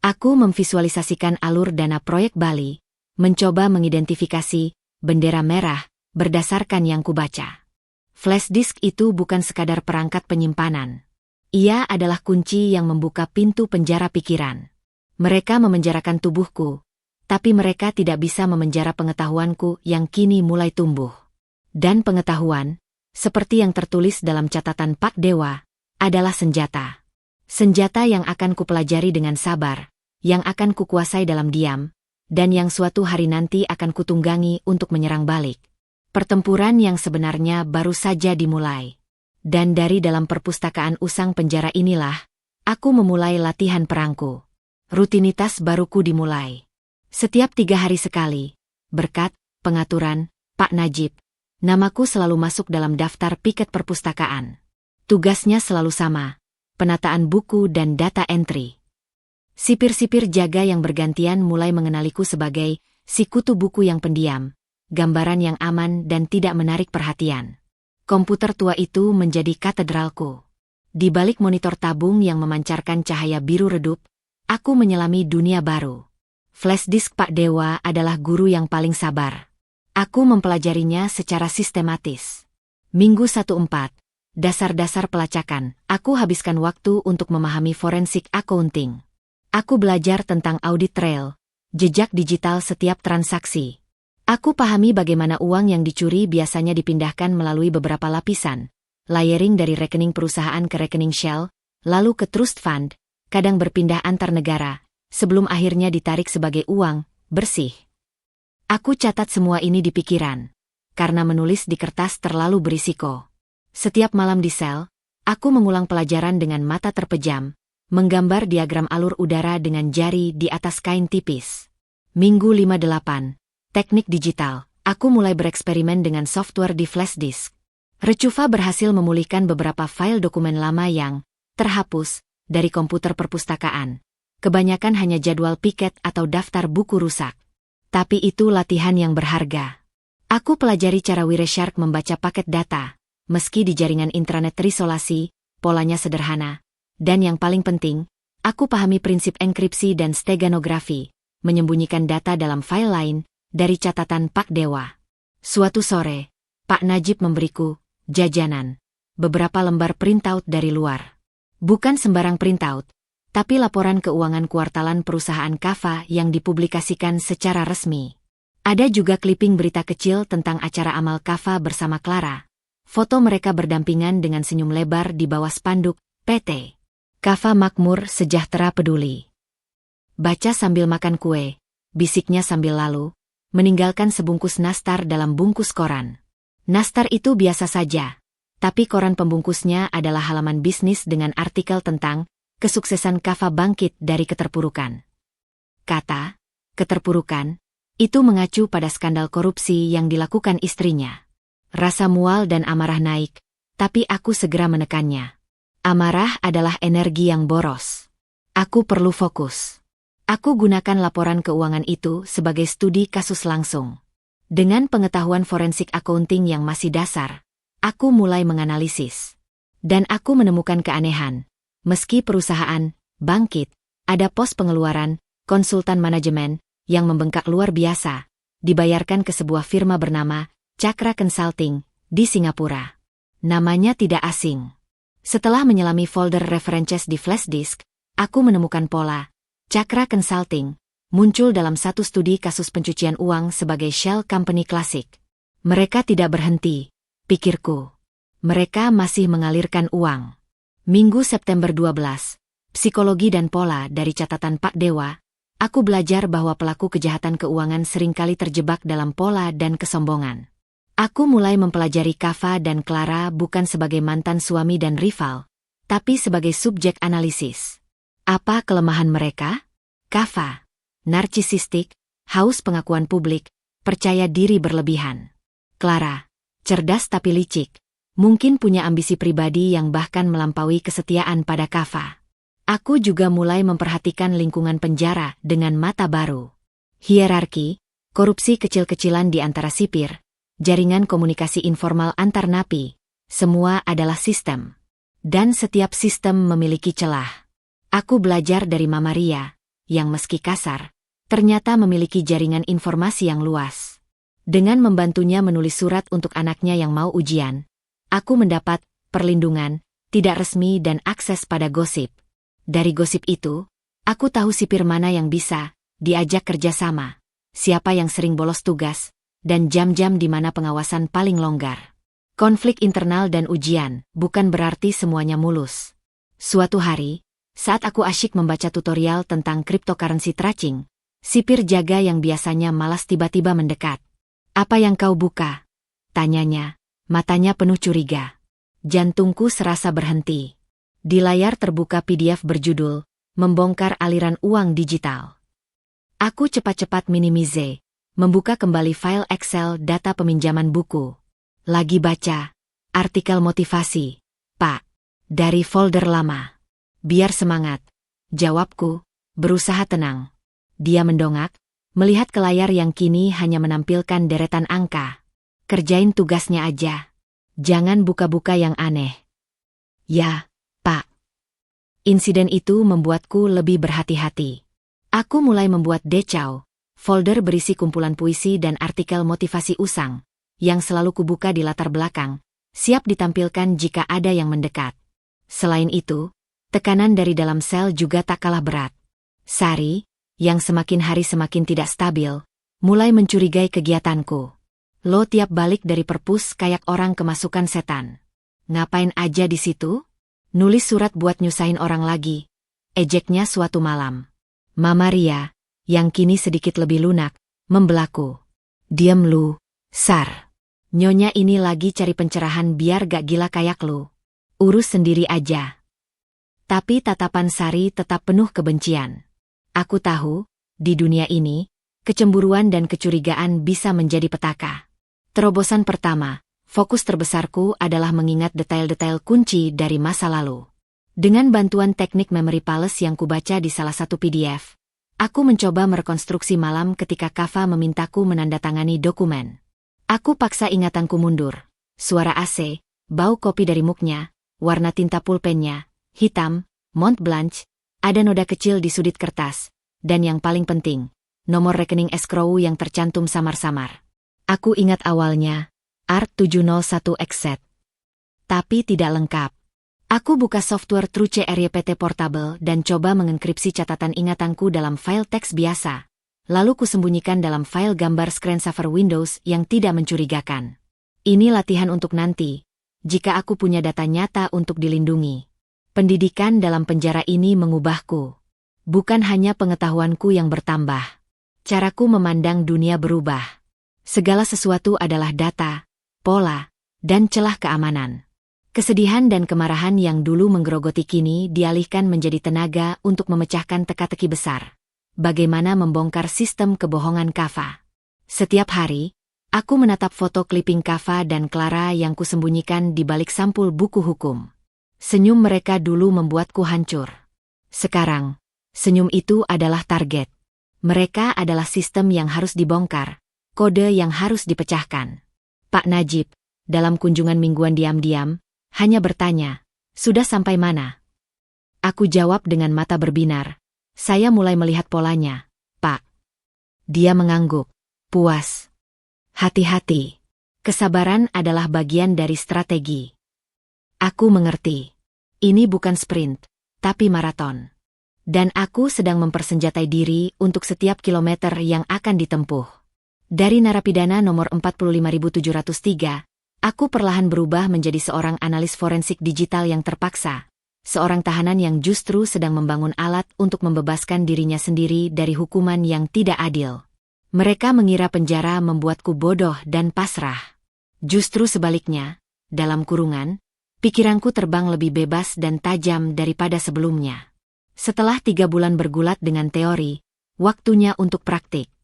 Aku memvisualisasikan alur dana proyek Bali, mencoba mengidentifikasi bendera merah berdasarkan yang kubaca. Flash disk itu bukan sekadar perangkat penyimpanan. Ia adalah kunci yang membuka pintu penjara pikiran. Mereka memenjarakan tubuhku, tapi mereka tidak bisa memenjara pengetahuanku yang kini mulai tumbuh. Dan pengetahuan, seperti yang tertulis dalam catatan Pak Dewa, adalah senjata. Senjata yang akan kupelajari dengan sabar, yang akan kukuasai dalam diam, dan yang suatu hari nanti akan kutunggangi untuk menyerang balik. Pertempuran yang sebenarnya baru saja dimulai. Dan dari dalam perpustakaan usang penjara inilah, aku memulai latihan perangku. Rutinitas baruku dimulai. Setiap 3 hari sekali, berkat pengaturan Pak Najib, namaku selalu masuk dalam daftar piket perpustakaan. Tugasnya selalu sama, penataan buku dan data entry. Sipir-sipir jaga yang bergantian mulai mengenaliku sebagai si kutu buku yang pendiam, gambaran yang aman dan tidak menarik perhatian. Komputer tua itu menjadi katedralku. Di balik monitor tabung yang memancarkan cahaya biru redup, Aku menyelami dunia baru. Flashdisk Pak Dewa adalah guru yang paling sabar. Aku mempelajarinya secara sistematis. Minggu 14. Dasar-dasar pelacakan. Aku habiskan waktu untuk memahami forensik accounting. Aku belajar tentang audit trail, jejak digital setiap transaksi. Aku pahami bagaimana uang yang dicuri biasanya dipindahkan melalui beberapa lapisan. Layering dari rekening perusahaan ke rekening shell, lalu ke trust fund, kadang berpindah antar negara, sebelum akhirnya ditarik sebagai uang bersih. Aku catat semua ini di pikiran, karena menulis di kertas terlalu berisiko. Setiap malam di sel, aku mengulang pelajaran dengan mata terpejam, menggambar diagram alur udara dengan jari di atas kain tipis. Minggu 58. Teknik digital. Aku mulai bereksperimen dengan software di flashdisk. Recuva berhasil memulihkan beberapa file dokumen lama yang terhapus dari komputer perpustakaan. Kebanyakan hanya jadwal piket atau daftar buku rusak. Tapi itu latihan yang berharga. Aku pelajari cara Wireshark membaca paket data, meski di jaringan intranet terisolasi, polanya sederhana. Dan yang paling penting, aku pahami prinsip enkripsi dan steganografi, menyembunyikan data dalam file lain, dari catatan Pak Dewa. Suatu sore, Pak Najib memberiku jajanan, beberapa lembar printout dari luar. Bukan sembarang printout, tapi laporan keuangan kuartalan perusahaan Kava yang dipublikasikan secara resmi. Ada juga clipping berita kecil tentang acara amal Kava bersama Clara. Foto mereka berdampingan dengan senyum lebar di bawah spanduk PT Kava Makmur Sejahtera Peduli. Baca sambil makan kue, bisiknya sambil lalu, meninggalkan sebungkus nastar dalam bungkus koran. Nastar itu biasa saja, tapi koran pembungkusnya adalah halaman bisnis dengan artikel tentang kesuksesan Kava bangkit dari keterpurukan. Kata, keterpurukan, itu mengacu pada skandal korupsi yang dilakukan istrinya. Rasa mual dan amarah naik, tapi aku segera menekannya. Amarah adalah energi yang boros. Aku perlu fokus. Aku gunakan laporan keuangan itu sebagai studi kasus langsung. Dengan pengetahuan forensik accounting yang masih dasar, aku mulai menganalisis. Dan aku menemukan keanehan. Meski perusahaan bangkit, ada pos pengeluaran, konsultan manajemen, yang membengkak luar biasa, dibayarkan ke sebuah firma bernama Cakra Consulting di Singapura. Namanya tidak asing. Setelah menyelami folder references di flashdisk, aku menemukan pola. Cakra Consulting muncul dalam satu studi kasus pencucian uang sebagai shell company klasik. Mereka tidak berhenti, pikirku. Mereka masih mengalirkan uang. Minggu September 12, Psikologi dan Pola dari catatan Pak Dewa, aku belajar bahwa pelaku kejahatan keuangan seringkali terjebak dalam pola dan kesombongan. Aku mulai mempelajari Kava dan Clara bukan sebagai mantan suami dan rival, tapi sebagai subjek analisis. Apa kelemahan mereka? Kava, narsisistik, haus pengakuan publik, percaya diri berlebihan. Clara, cerdas tapi licik, mungkin punya ambisi pribadi yang bahkan melampaui kesetiaan pada Kava. Aku juga mulai memperhatikan lingkungan penjara dengan mata baru. Hierarki, korupsi kecil-kecilan di antara sipir, jaringan komunikasi informal antar napi, semua adalah sistem. Dan setiap sistem memiliki celah. Aku belajar dari Mama Ria, yang meski kasar, ternyata memiliki jaringan informasi yang luas. Dengan membantunya menulis surat untuk anaknya yang mau ujian, aku mendapat perlindungan, tidak resmi dan akses pada gosip. Dari gosip itu, aku tahu sipir mana yang bisa diajak kerjasama, siapa yang sering bolos tugas, dan jam-jam di mana pengawasan paling longgar. Konflik internal dan ujian bukan berarti semuanya mulus. Suatu hari, saat aku asyik membaca tutorial tentang cryptocurrency tracing, sipir jaga yang biasanya malas tiba-tiba mendekat. "Apa yang kau buka?" tanyanya, matanya penuh curiga. Jantungku serasa berhenti. Di layar terbuka PDF berjudul, Membongkar Aliran Uang Digital. Aku cepat-cepat minimize, membuka kembali file Excel data peminjaman buku. Lagi baca artikel motivasi, Pak, dari folder lama. Biar semangat, jawabku, berusaha tenang. Dia mendongak, melihat ke layar yang kini hanya menampilkan deretan angka. Kerjain tugasnya aja. Jangan buka-buka yang aneh. Ya, Pak. Insiden itu membuatku lebih berhati-hati. Aku mulai membuat decau, folder berisi kumpulan puisi dan artikel motivasi usang, yang selalu kubuka di latar belakang, siap ditampilkan jika ada yang mendekat. Selain itu, tekanan dari dalam sel juga tak kalah berat. Sari, yang semakin hari semakin tidak stabil, mulai mencurigai kegiatanku. Lo tiap balik dari perpus kayak orang kemasukan setan. Ngapain aja di situ? Nulis surat buat nyusahin orang lagi. Ejeknya suatu malam. Mama Ria, yang kini sedikit lebih lunak, membelaku. Diam lu, Sar. Nyonya ini lagi cari pencerahan biar gak gila kayak lu. Urus sendiri aja. Tapi tatapan Sari tetap penuh kebencian. Aku tahu, di dunia ini, kecemburuan dan kecurigaan bisa menjadi petaka. Terobosan pertama, fokus terbesarku adalah mengingat detail-detail kunci dari masa lalu. Dengan bantuan teknik memory palace yang kubaca di salah satu PDF, aku mencoba merekonstruksi malam ketika Kava memintaku menandatangani dokumen. Aku paksa ingatanku mundur. Suara AC, bau kopi dari muknya, warna tinta pulpennya, hitam, Mont Blanc, ada noda kecil di sudut kertas, dan yang paling penting, nomor rekening escrow yang tercantum samar-samar. Aku ingat awalnya, Art 701 Exet. Tapi tidak lengkap. Aku buka software TrueCRYPT Portable dan coba mengenkripsi catatan ingatanku dalam file teks biasa. Lalu kusembunyikan dalam file gambar screensaver Windows yang tidak mencurigakan. Ini latihan untuk nanti, jika aku punya data nyata untuk dilindungi. Pendidikan dalam penjara ini mengubahku. Bukan hanya pengetahuanku yang bertambah. Caraku memandang dunia berubah. Segala sesuatu adalah data, pola, dan celah keamanan. Kesedihan dan kemarahan yang dulu menggerogoti kini dialihkan menjadi tenaga untuk memecahkan teka-teki besar. Bagaimana membongkar sistem kebohongan Kava. Setiap hari, aku menatap foto clipping Kava dan Clara yang kusembunyikan di balik sampul buku hukum. Senyum mereka dulu membuatku hancur. Sekarang, senyum itu adalah target. Mereka adalah sistem yang harus dibongkar. Kode yang harus dipecahkan. Pak Najib, dalam kunjungan mingguan diam-diam, hanya bertanya, sudah sampai mana? Aku jawab dengan mata berbinar. Saya mulai melihat polanya, Pak. Dia mengangguk, puas. Hati-hati. Kesabaran adalah bagian dari strategi. Aku mengerti. Ini bukan sprint, tapi maraton. Dan aku sedang mempersenjatai diri untuk setiap kilometer yang akan ditempuh. Dari narapidana nomor 45703, aku perlahan berubah menjadi seorang analis forensik digital yang terpaksa, seorang tahanan yang justru sedang membangun alat untuk membebaskan dirinya sendiri dari hukuman yang tidak adil. Mereka mengira penjara membuatku bodoh dan pasrah. Justru sebaliknya, dalam kurungan, pikiranku terbang lebih bebas dan tajam daripada sebelumnya. Setelah 3 bulan bergulat dengan teori, waktunya untuk praktik.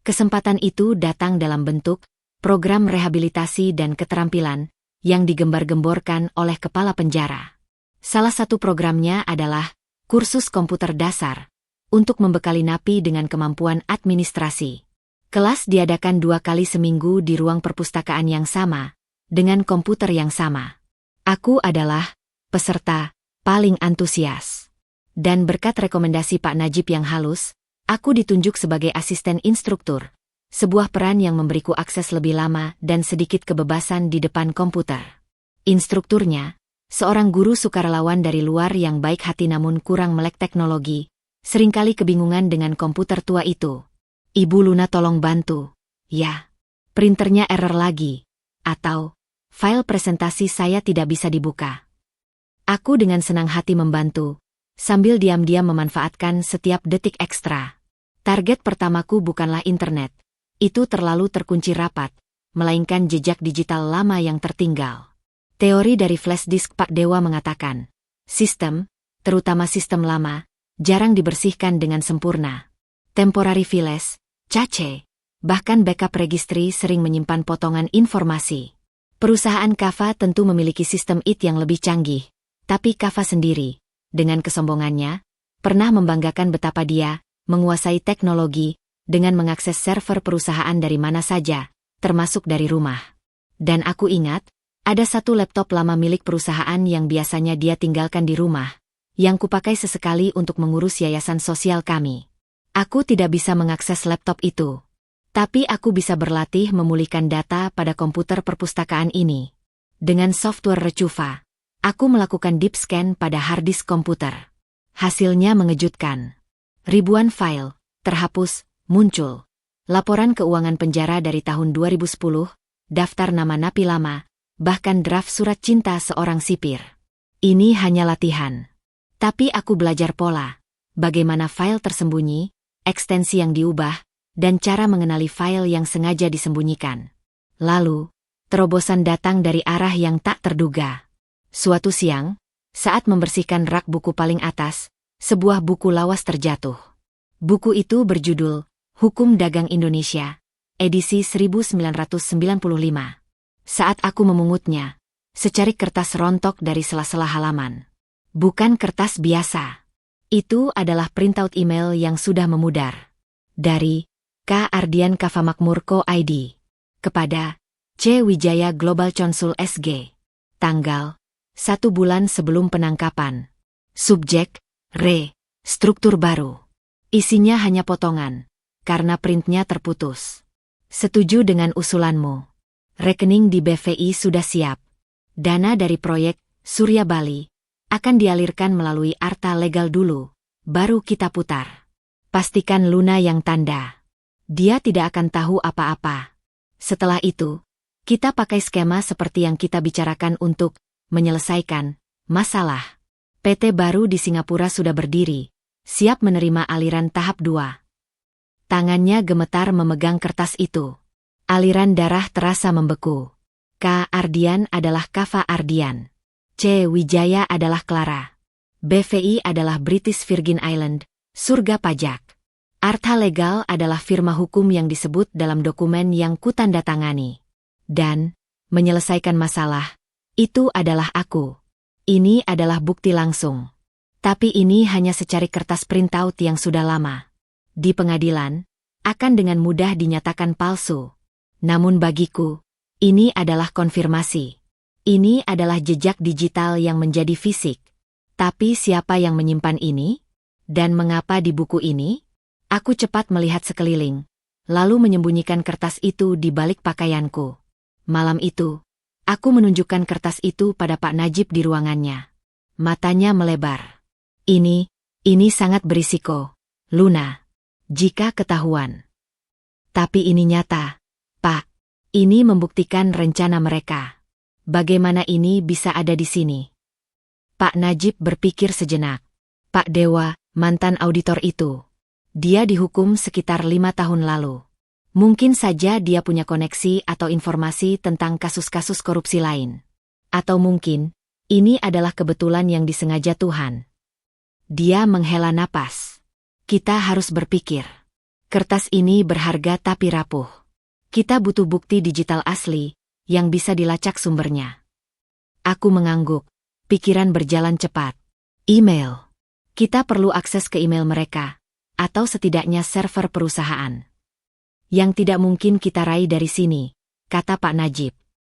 Kesempatan itu datang dalam bentuk program rehabilitasi dan keterampilan yang digembar-gemborkan oleh kepala penjara. Salah satu programnya adalah kursus komputer dasar untuk membekali napi dengan kemampuan administrasi. Kelas diadakan 2 kali seminggu di ruang perpustakaan yang sama, dengan komputer yang sama. Aku adalah peserta paling antusias. Dan berkat rekomendasi Pak Najib yang halus, aku ditunjuk sebagai asisten instruktur, sebuah peran yang memberiku akses lebih lama dan sedikit kebebasan di depan komputer. Instrukturnya, seorang guru sukarelawan dari luar yang baik hati namun kurang melek teknologi, seringkali kebingungan dengan komputer tua itu. Ibu Luna tolong bantu. Ya, printernya error lagi. Atau, file presentasi saya tidak bisa dibuka. Aku dengan senang hati membantu, sambil diam-diam memanfaatkan setiap detik ekstra. Target pertamaku bukanlah internet. Itu terlalu terkunci rapat, melainkan jejak digital lama yang tertinggal. Teori dari flash disk Pak Dewa mengatakan, sistem, terutama sistem lama, jarang dibersihkan dengan sempurna. Temporary files, cache, bahkan backup registry sering menyimpan potongan informasi. Perusahaan Kava tentu memiliki sistem IT yang lebih canggih, tapi Kava sendiri, dengan kesombongannya, pernah membanggakan betapa dia menguasai teknologi dengan mengakses server perusahaan dari mana saja, termasuk dari rumah. Dan aku ingat, ada satu laptop lama milik perusahaan yang biasanya dia tinggalkan di rumah, yang kupakai sesekali untuk mengurus yayasan sosial kami. Aku tidak bisa mengakses laptop itu. Tapi aku bisa berlatih memulihkan data pada komputer perpustakaan ini. Dengan software Recuva, aku melakukan deep scan pada harddisk komputer. Hasilnya mengejutkan. Ribuan file terhapus, muncul. Laporan keuangan penjara dari tahun 2010, daftar nama napi lama, bahkan draft surat cinta seorang sipir. Ini hanya latihan. Tapi aku belajar pola, bagaimana file tersembunyi, ekstensi yang diubah, dan cara mengenali file yang sengaja disembunyikan. Lalu, terobosan datang dari arah yang tak terduga. Suatu siang, saat membersihkan rak buku paling atas, sebuah buku lawas terjatuh. Buku itu berjudul Hukum Dagang Indonesia, edisi 1995. Saat aku memungutnya, secarik kertas rontok dari sela-sela halaman. Bukan kertas biasa. Itu adalah printout email yang sudah memudar. Dari K. Ardian Kavamakmur Co. ID. Kepada C. Wijaya Global Consul SG. Tanggal 1 bulan sebelum penangkapan. Subjek, struktur baru. Isinya hanya potongan, karena printnya terputus. Setuju dengan usulanmu. Rekening di BVI sudah siap. Dana dari proyek Surya Bali akan dialirkan melalui Arta Legal dulu, baru kita putar. Pastikan Luna yang tanda. Dia tidak akan tahu apa-apa. Setelah itu, kita pakai skema seperti yang kita bicarakan untuk menyelesaikan masalah. PT baru di Singapura sudah berdiri, siap menerima aliran tahap 2. Tangannya gemetar memegang kertas itu. Aliran darah terasa membeku. K. Ardian adalah Kava Ardian. C. Wijaya adalah Clara. BVI adalah British Virgin Island, surga pajak. Arta Legal adalah firma hukum yang disebut dalam dokumen yang kutandatangani. Dan, menyelesaikan masalah, itu adalah aku. Ini adalah bukti langsung. Tapi ini hanya secarik kertas printout yang sudah lama. Di pengadilan, akan dengan mudah dinyatakan palsu. Namun bagiku, ini adalah konfirmasi. Ini adalah jejak digital yang menjadi fisik. Tapi siapa yang menyimpan ini? Dan mengapa di buku ini? Aku cepat melihat sekeliling, lalu menyembunyikan kertas itu di balik pakaianku. Malam itu, aku menunjukkan kertas itu pada Pak Najib di ruangannya. Matanya melebar. Ini sangat berisiko, Luna. Jika ketahuan. Tapi ini nyata, Pak. Ini membuktikan rencana mereka. Bagaimana ini bisa ada di sini? Pak Najib berpikir sejenak. Pak Dewa, mantan auditor itu. Dia dihukum sekitar 5 tahun lalu. Mungkin saja dia punya koneksi atau informasi tentang kasus-kasus korupsi lain. Atau mungkin, ini adalah kebetulan yang disengaja Tuhan. Dia menghela napas. Kita harus berpikir. Kertas ini berharga tapi rapuh. Kita butuh bukti digital asli, yang bisa dilacak sumbernya. Aku mengangguk. Pikiran berjalan cepat. Email. Kita perlu akses ke email mereka, atau setidaknya server perusahaan. Yang tidak mungkin kita raih dari sini, kata Pak Najib.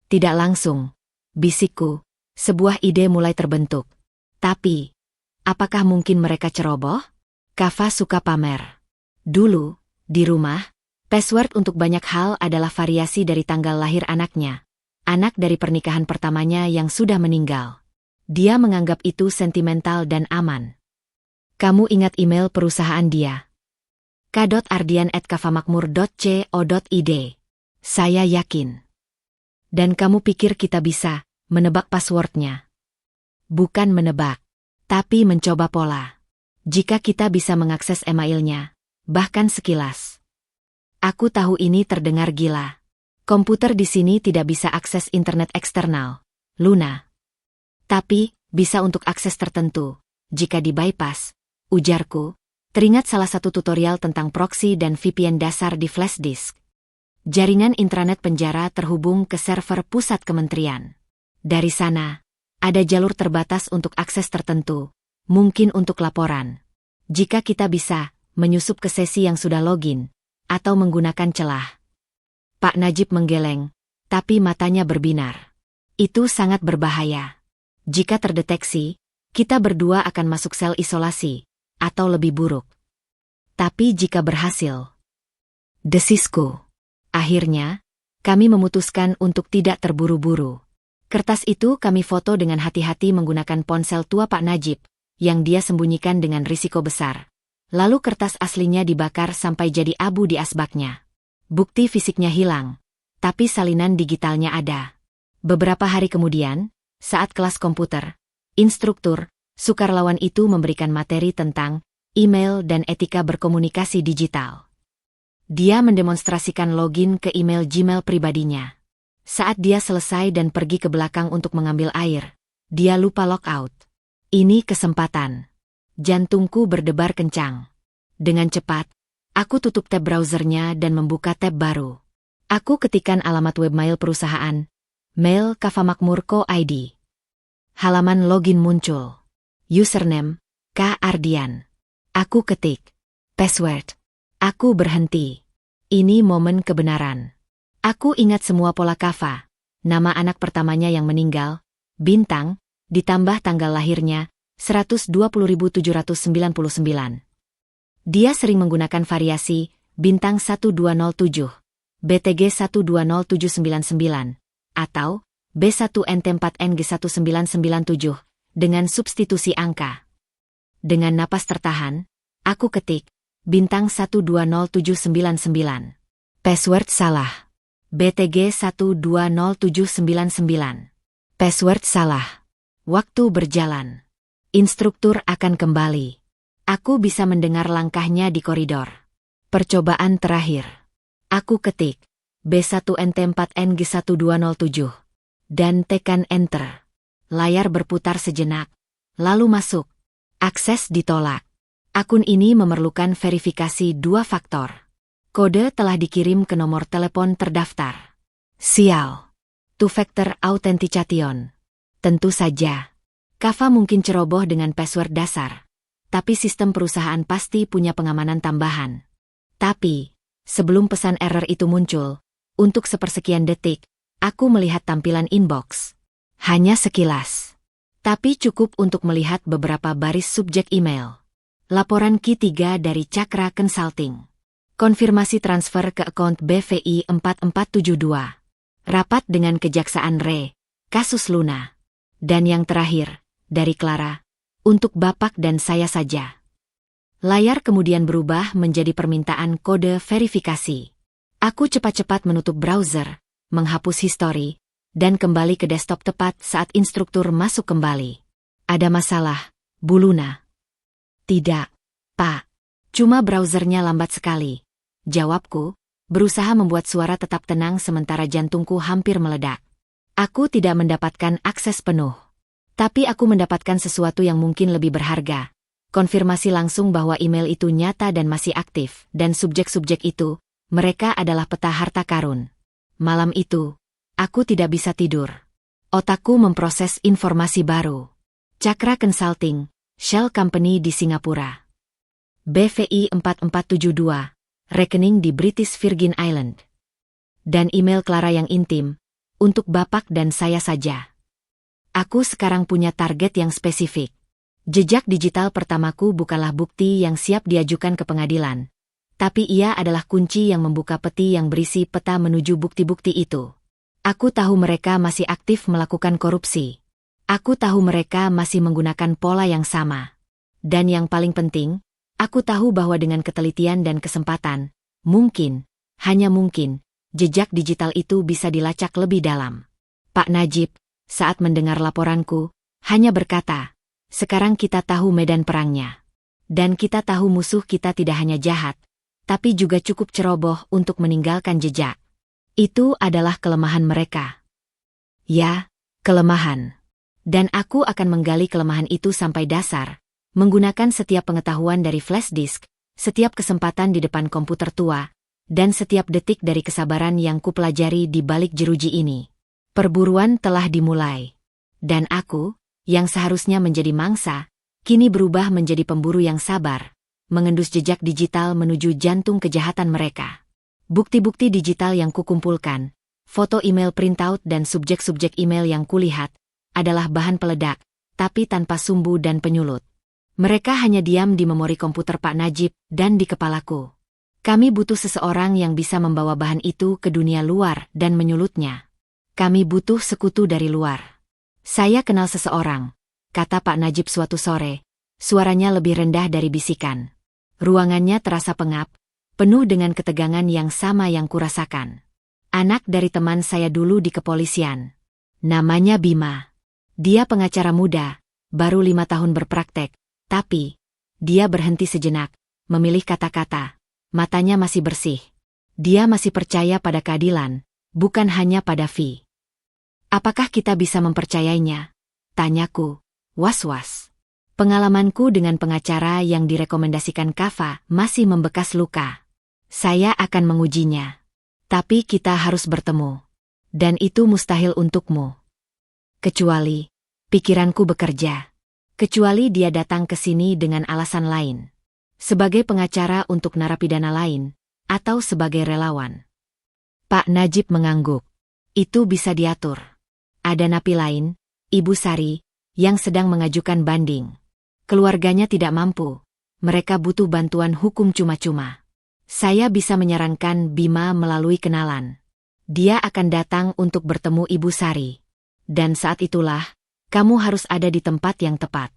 Tidak langsung, bisikku, sebuah ide mulai terbentuk. Tapi, apakah mungkin mereka ceroboh? Kava suka pamer. Dulu, di rumah, password untuk banyak hal adalah variasi dari tanggal lahir anaknya. Anak dari pernikahan pertamanya yang sudah meninggal. Dia menganggap itu sentimental dan aman. Kamu ingat email perusahaan dia? k.ardian@kavamakmur.co.id. Saya yakin. Dan kamu pikir kita bisa menebak passwordnya? Bukan menebak, tapi mencoba pola. Jika kita bisa mengakses emailnya, bahkan sekilas. Aku tahu ini terdengar gila. Komputer di sini tidak bisa akses internet eksternal, Luna. Tapi, bisa untuk akses tertentu. Jika di-bypass, ujarku, teringat salah satu tutorial tentang proxy dan VPN dasar di flash disk. Jaringan intranet penjara terhubung ke server pusat kementerian. Dari sana, ada jalur terbatas untuk akses tertentu, mungkin untuk laporan. Jika kita bisa menyusup ke sesi yang sudah login, atau menggunakan celah. Pak Najib menggeleng, tapi matanya berbinar. Itu sangat berbahaya. Jika terdeteksi, Kita berdua akan masuk sel isolasi, atau lebih buruk. Tapi jika berhasil, desisku. Akhirnya, kami memutuskan untuk tidak terburu-buru. Kertas itu kami foto dengan hati-hati menggunakan ponsel tua Pak Najib, yang dia sembunyikan dengan risiko besar. Lalu kertas aslinya dibakar sampai jadi abu di asbaknya. Bukti fisiknya hilang, tapi salinan digitalnya ada. Beberapa hari kemudian, saat kelas komputer, instruktur, sukarelawan itu memberikan materi tentang email dan etika berkomunikasi digital. Dia mendemonstrasikan login ke email Gmail pribadinya. Saat dia selesai dan pergi ke belakang untuk mengambil air, dia lupa logout. Ini kesempatan. Jantungku berdebar kencang. Dengan cepat, aku tutup tab browsernya dan membuka tab baru. Aku ketikkan alamat webmail perusahaan, mail kafamakmur.co.id. Halaman login muncul. Username, K. Ardian. Aku ketik. Password. Aku berhenti. Ini momen kebenaran. Aku ingat semua pola Kafa. Nama anak pertamanya yang meninggal, bintang, ditambah tanggal lahirnya, 120.799. Dia sering menggunakan variasi, bintang 1207, BTG 120799, atau B1NT4NG1997, dengan substitusi angka. Dengan napas tertahan, aku ketik, bintang 120799. Password salah. BTG 120799. Password salah. Waktu berjalan. Instruktur akan kembali. Aku bisa mendengar langkahnya di koridor. Percobaan terakhir. Aku ketik B1NT4NG1207 dan tekan enter. Layar berputar sejenak, lalu masuk. Akses ditolak. Akun ini memerlukan verifikasi 2 faktor. Kode telah dikirim ke nomor telepon terdaftar. Sial. Two-factor authentication. Tentu saja. Kafa mungkin ceroboh dengan password dasar, tapi sistem perusahaan pasti punya pengamanan tambahan. Tapi, sebelum pesan error itu muncul, untuk sepersekian detik, aku melihat tampilan inbox. Hanya sekilas. Tapi cukup untuk melihat beberapa baris subjek email. Laporan Q3 dari Cakra Consulting. Konfirmasi transfer ke akun BVI 4472. Rapat dengan Kejaksaan Re. Kasus Luna. Dan yang terakhir, dari Clara, untuk Bapak dan saya saja. Layar kemudian berubah menjadi permintaan kode verifikasi. Aku cepat-cepat menutup browser, menghapus histori, dan kembali ke desktop tepat saat instruktur masuk kembali. Ada masalah, Bu Luna? Tidak, Pak. Cuma browsernya lambat sekali. Jawabku, berusaha membuat suara tetap tenang sementara jantungku hampir meledak. Aku tidak mendapatkan akses penuh. Tapi aku mendapatkan sesuatu yang mungkin lebih berharga. Konfirmasi langsung bahwa email itu nyata dan masih aktif, dan subjek-subjek itu, mereka adalah peta harta karun. Malam itu, aku tidak bisa tidur. Otakku memproses informasi baru. Cakra Consulting, Shell Company di Singapura. BVI 4472, rekening di British Virgin Island. Dan email Clara yang intim, untuk Bapak dan saya saja. Aku sekarang punya target yang spesifik. Jejak digital pertamaku bukanlah bukti yang siap diajukan ke pengadilan. Tapi ia adalah kunci yang membuka peti yang berisi peta menuju bukti-bukti itu. Aku tahu mereka masih aktif melakukan korupsi. Aku tahu mereka masih menggunakan pola yang sama. Dan yang paling penting, aku tahu bahwa dengan ketelitian dan kesempatan, mungkin, hanya mungkin, jejak digital itu bisa dilacak lebih dalam. Pak Najib, saat mendengar laporanku, hanya berkata, sekarang kita tahu medan perangnya. Dan kita tahu musuh kita tidak hanya jahat, tapi juga cukup ceroboh untuk meninggalkan jejak. Itu adalah kelemahan mereka. Ya, kelemahan. Dan aku akan menggali kelemahan itu sampai dasar, menggunakan setiap pengetahuan dari flash disk, setiap kesempatan di depan komputer tua, dan setiap detik dari kesabaran yang kupelajari di balik jeruji ini. Perburuan telah dimulai. Dan aku, yang seharusnya menjadi mangsa, kini berubah menjadi pemburu yang sabar, mengendus jejak digital menuju jantung kejahatan mereka. Bukti-bukti digital yang kukumpulkan, foto email printout dan subjek-subjek email yang kulihat, adalah bahan peledak, tapi tanpa sumbu dan penyulut. Mereka hanya diam di memori komputer Pak Najib dan di kepalaku. Kami butuh seseorang yang bisa membawa bahan itu ke dunia luar dan menyulutnya. Kami butuh sekutu dari luar. Saya kenal seseorang, kata Pak Najib suatu sore. Suaranya lebih rendah dari bisikan. Ruangannya terasa pengap, penuh dengan ketegangan yang sama yang kurasakan. Anak dari teman saya dulu di kepolisian. Namanya Bima. Dia pengacara muda, baru 5 tahun berpraktek, tapi dia berhenti sejenak, memilih kata-kata. Matanya masih bersih. Dia masih percaya pada keadilan, bukan hanya pada fee. Apakah kita bisa mempercayainya? Tanyaku, was-was. Pengalamanku dengan pengacara yang direkomendasikan Kava masih membekas luka. Saya akan mengujinya. Tapi kita harus bertemu. Dan itu mustahil untukmu. Kecuali, pikiranku bekerja. Kecuali dia datang ke sini dengan alasan lain. Sebagai pengacara untuk narapidana lain, atau sebagai relawan. Pak Najib mengangguk. Itu bisa diatur. Ada napi lain, Ibu Sari, yang sedang mengajukan banding. Keluarganya tidak mampu. Mereka butuh bantuan hukum cuma-cuma. Saya bisa menyarankan Bima melalui kenalan. Dia akan datang untuk bertemu Ibu Sari. Dan saat itulah, kamu harus ada di tempat yang tepat.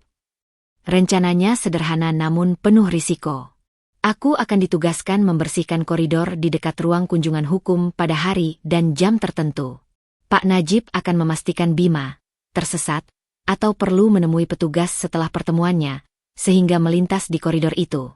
Rencananya sederhana namun penuh risiko. Aku akan ditugaskan membersihkan koridor di dekat ruang kunjungan hukum pada hari dan jam tertentu. Pak Najib akan memastikan Bima tersesat atau perlu menemui petugas setelah pertemuannya, sehingga melintas di koridor itu.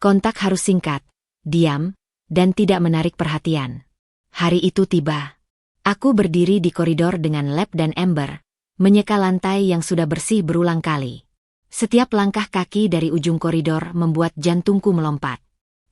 Kontak harus singkat, diam, dan tidak menarik perhatian. Hari itu tiba. Aku berdiri di koridor dengan lap dan ember, menyeka lantai yang sudah bersih berulang kali. Setiap langkah kaki dari ujung koridor membuat jantungku melompat.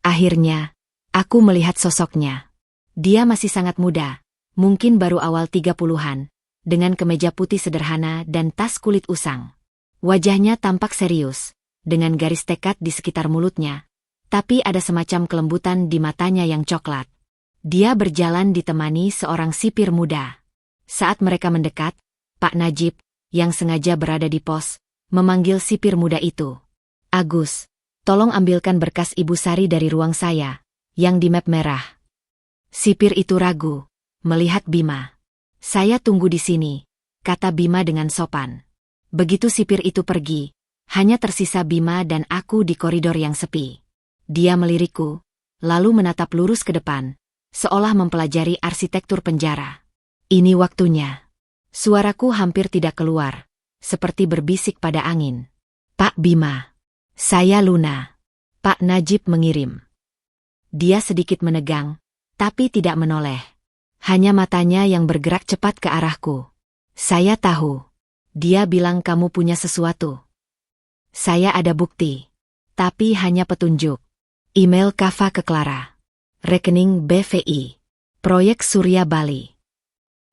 Akhirnya, aku melihat sosoknya. Dia masih sangat muda, mungkin baru awal 30-an, dengan kemeja putih sederhana dan tas kulit usang. Wajahnya tampak serius, dengan garis tekad di sekitar mulutnya, tapi ada semacam kelembutan di matanya yang coklat. Dia berjalan ditemani seorang sipir muda. Saat mereka mendekat, Pak Najib, yang sengaja berada di pos, memanggil sipir muda itu. Agus, tolong ambilkan berkas Ibu Sari dari ruang saya, yang di map merah. Sipir itu ragu, melihat Bima. Saya tunggu di sini, kata Bima dengan sopan. Begitu sipir itu pergi, hanya tersisa Bima dan aku di koridor yang sepi. Dia melirikku, lalu menatap lurus ke depan, seolah mempelajari arsitektur penjara. Ini waktunya. Suaraku hampir tidak keluar, seperti berbisik pada angin. Pak Bima. Saya Luna. Pak Najib mengirim. Dia sedikit menegang, tapi tidak menoleh. Hanya matanya yang bergerak cepat ke arahku. Saya tahu. Dia bilang kamu punya sesuatu. Saya ada bukti. Tapi hanya petunjuk. Email Kava ke Clara. Rekening BVI. Proyek Surya Bali.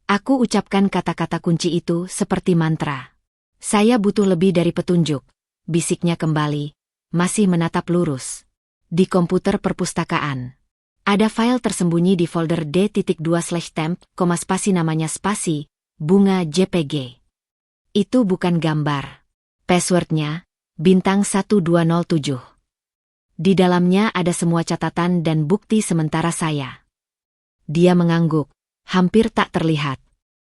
Aku ucapkan kata-kata kunci itu seperti mantra. Saya butuh lebih dari petunjuk. Bisiknya kembali, masih menatap lurus. Di komputer perpustakaan. Ada file tersembunyi di folder D.2/temp, spasi namanya spasi, bunga JPG. Itu bukan gambar. Passwordnya, bintang 1207. Di dalamnya ada semua catatan dan bukti sementara saya. Dia mengangguk, hampir tak terlihat.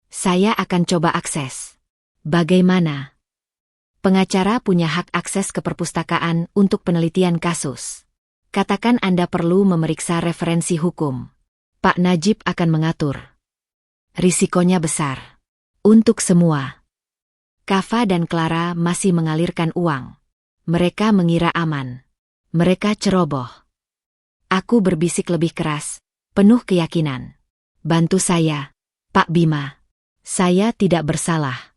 Saya akan coba akses. Bagaimana? Pengacara punya hak akses ke perpustakaan untuk penelitian kasus. Katakan Anda perlu memeriksa referensi hukum. Pak Najib akan mengatur. Risikonya besar. Untuk semua. Kava dan Clara masih mengalirkan uang. Mereka mengira aman. Mereka ceroboh. Aku berbisik lebih keras, penuh keyakinan. Bantu saya, Pak Bima. Saya tidak bersalah.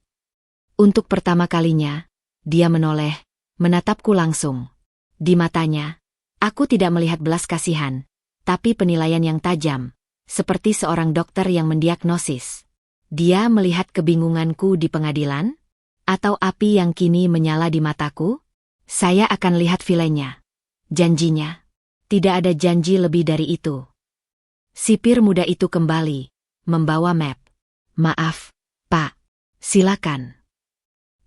Untuk pertama kalinya, dia menoleh, menatapku langsung. Di matanya, aku tidak melihat belas kasihan, tapi penilaian yang tajam, seperti seorang dokter yang mendiagnosis. Dia melihat kebingunganku di pengadilan? Atau api yang kini menyala di mataku? Saya akan lihat filenya. Janjinya. Tidak ada janji lebih dari itu. Sipir muda itu kembali, membawa map. Maaf, Pak. Silakan.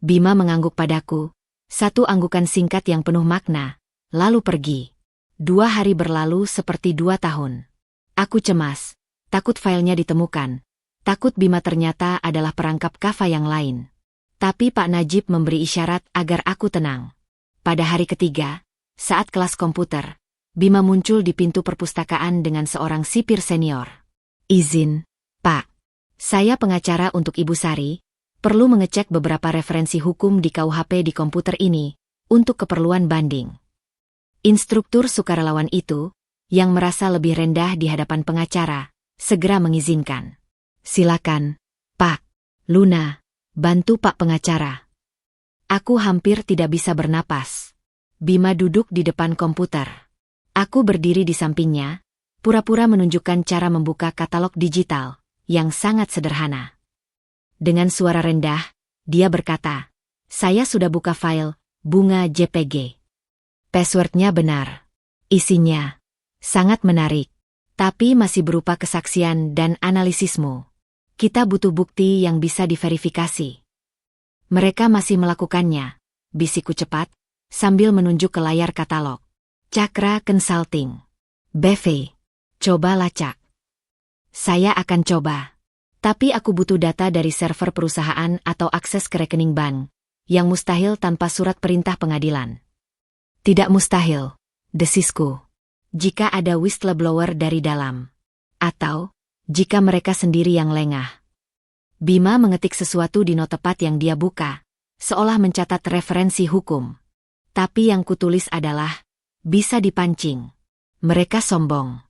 Bima mengangguk padaku, satu anggukan singkat yang penuh makna, lalu pergi. 2 hari berlalu seperti 2 tahun. Aku cemas, takut filenya ditemukan, takut Bima ternyata adalah perangkap Kava yang lain. Tapi Pak Najib memberi isyarat agar aku tenang. Pada hari ketiga, saat kelas komputer, Bima muncul di pintu perpustakaan dengan seorang sipir senior. Izin, Pak. Saya pengacara untuk Ibu Sari, perlu mengecek beberapa referensi hukum di KUHP di komputer ini, untuk keperluan banding. Instruktur sukarelawan itu, yang merasa lebih rendah di hadapan pengacara, segera mengizinkan. Silakan, Pak. Luna, bantu Pak pengacara. Aku hampir tidak bisa bernapas. Bima duduk di depan komputer. Aku berdiri di sampingnya, pura-pura menunjukkan cara membuka katalog digital, yang sangat sederhana. Dengan suara rendah, dia berkata, saya sudah buka file, bunga JPG. Passwordnya benar. Isinya sangat menarik, tapi masih berupa kesaksian dan analisismu. Kita butuh bukti yang bisa diverifikasi. Mereka masih melakukannya, bisikku cepat, sambil menunjuk ke layar katalog. Cakra Consulting. BV. Coba lacak. Saya akan coba. Tapi aku butuh data dari server perusahaan atau akses ke rekening bank, yang mustahil tanpa surat perintah pengadilan. Tidak mustahil, desisku. Jika ada whistleblower dari dalam. Atau, jika mereka sendiri yang lengah. Bima mengetik sesuatu di notepat yang dia buka, seolah mencatat referensi hukum. Tapi yang kutulis adalah, bisa dipancing. Mereka sombong.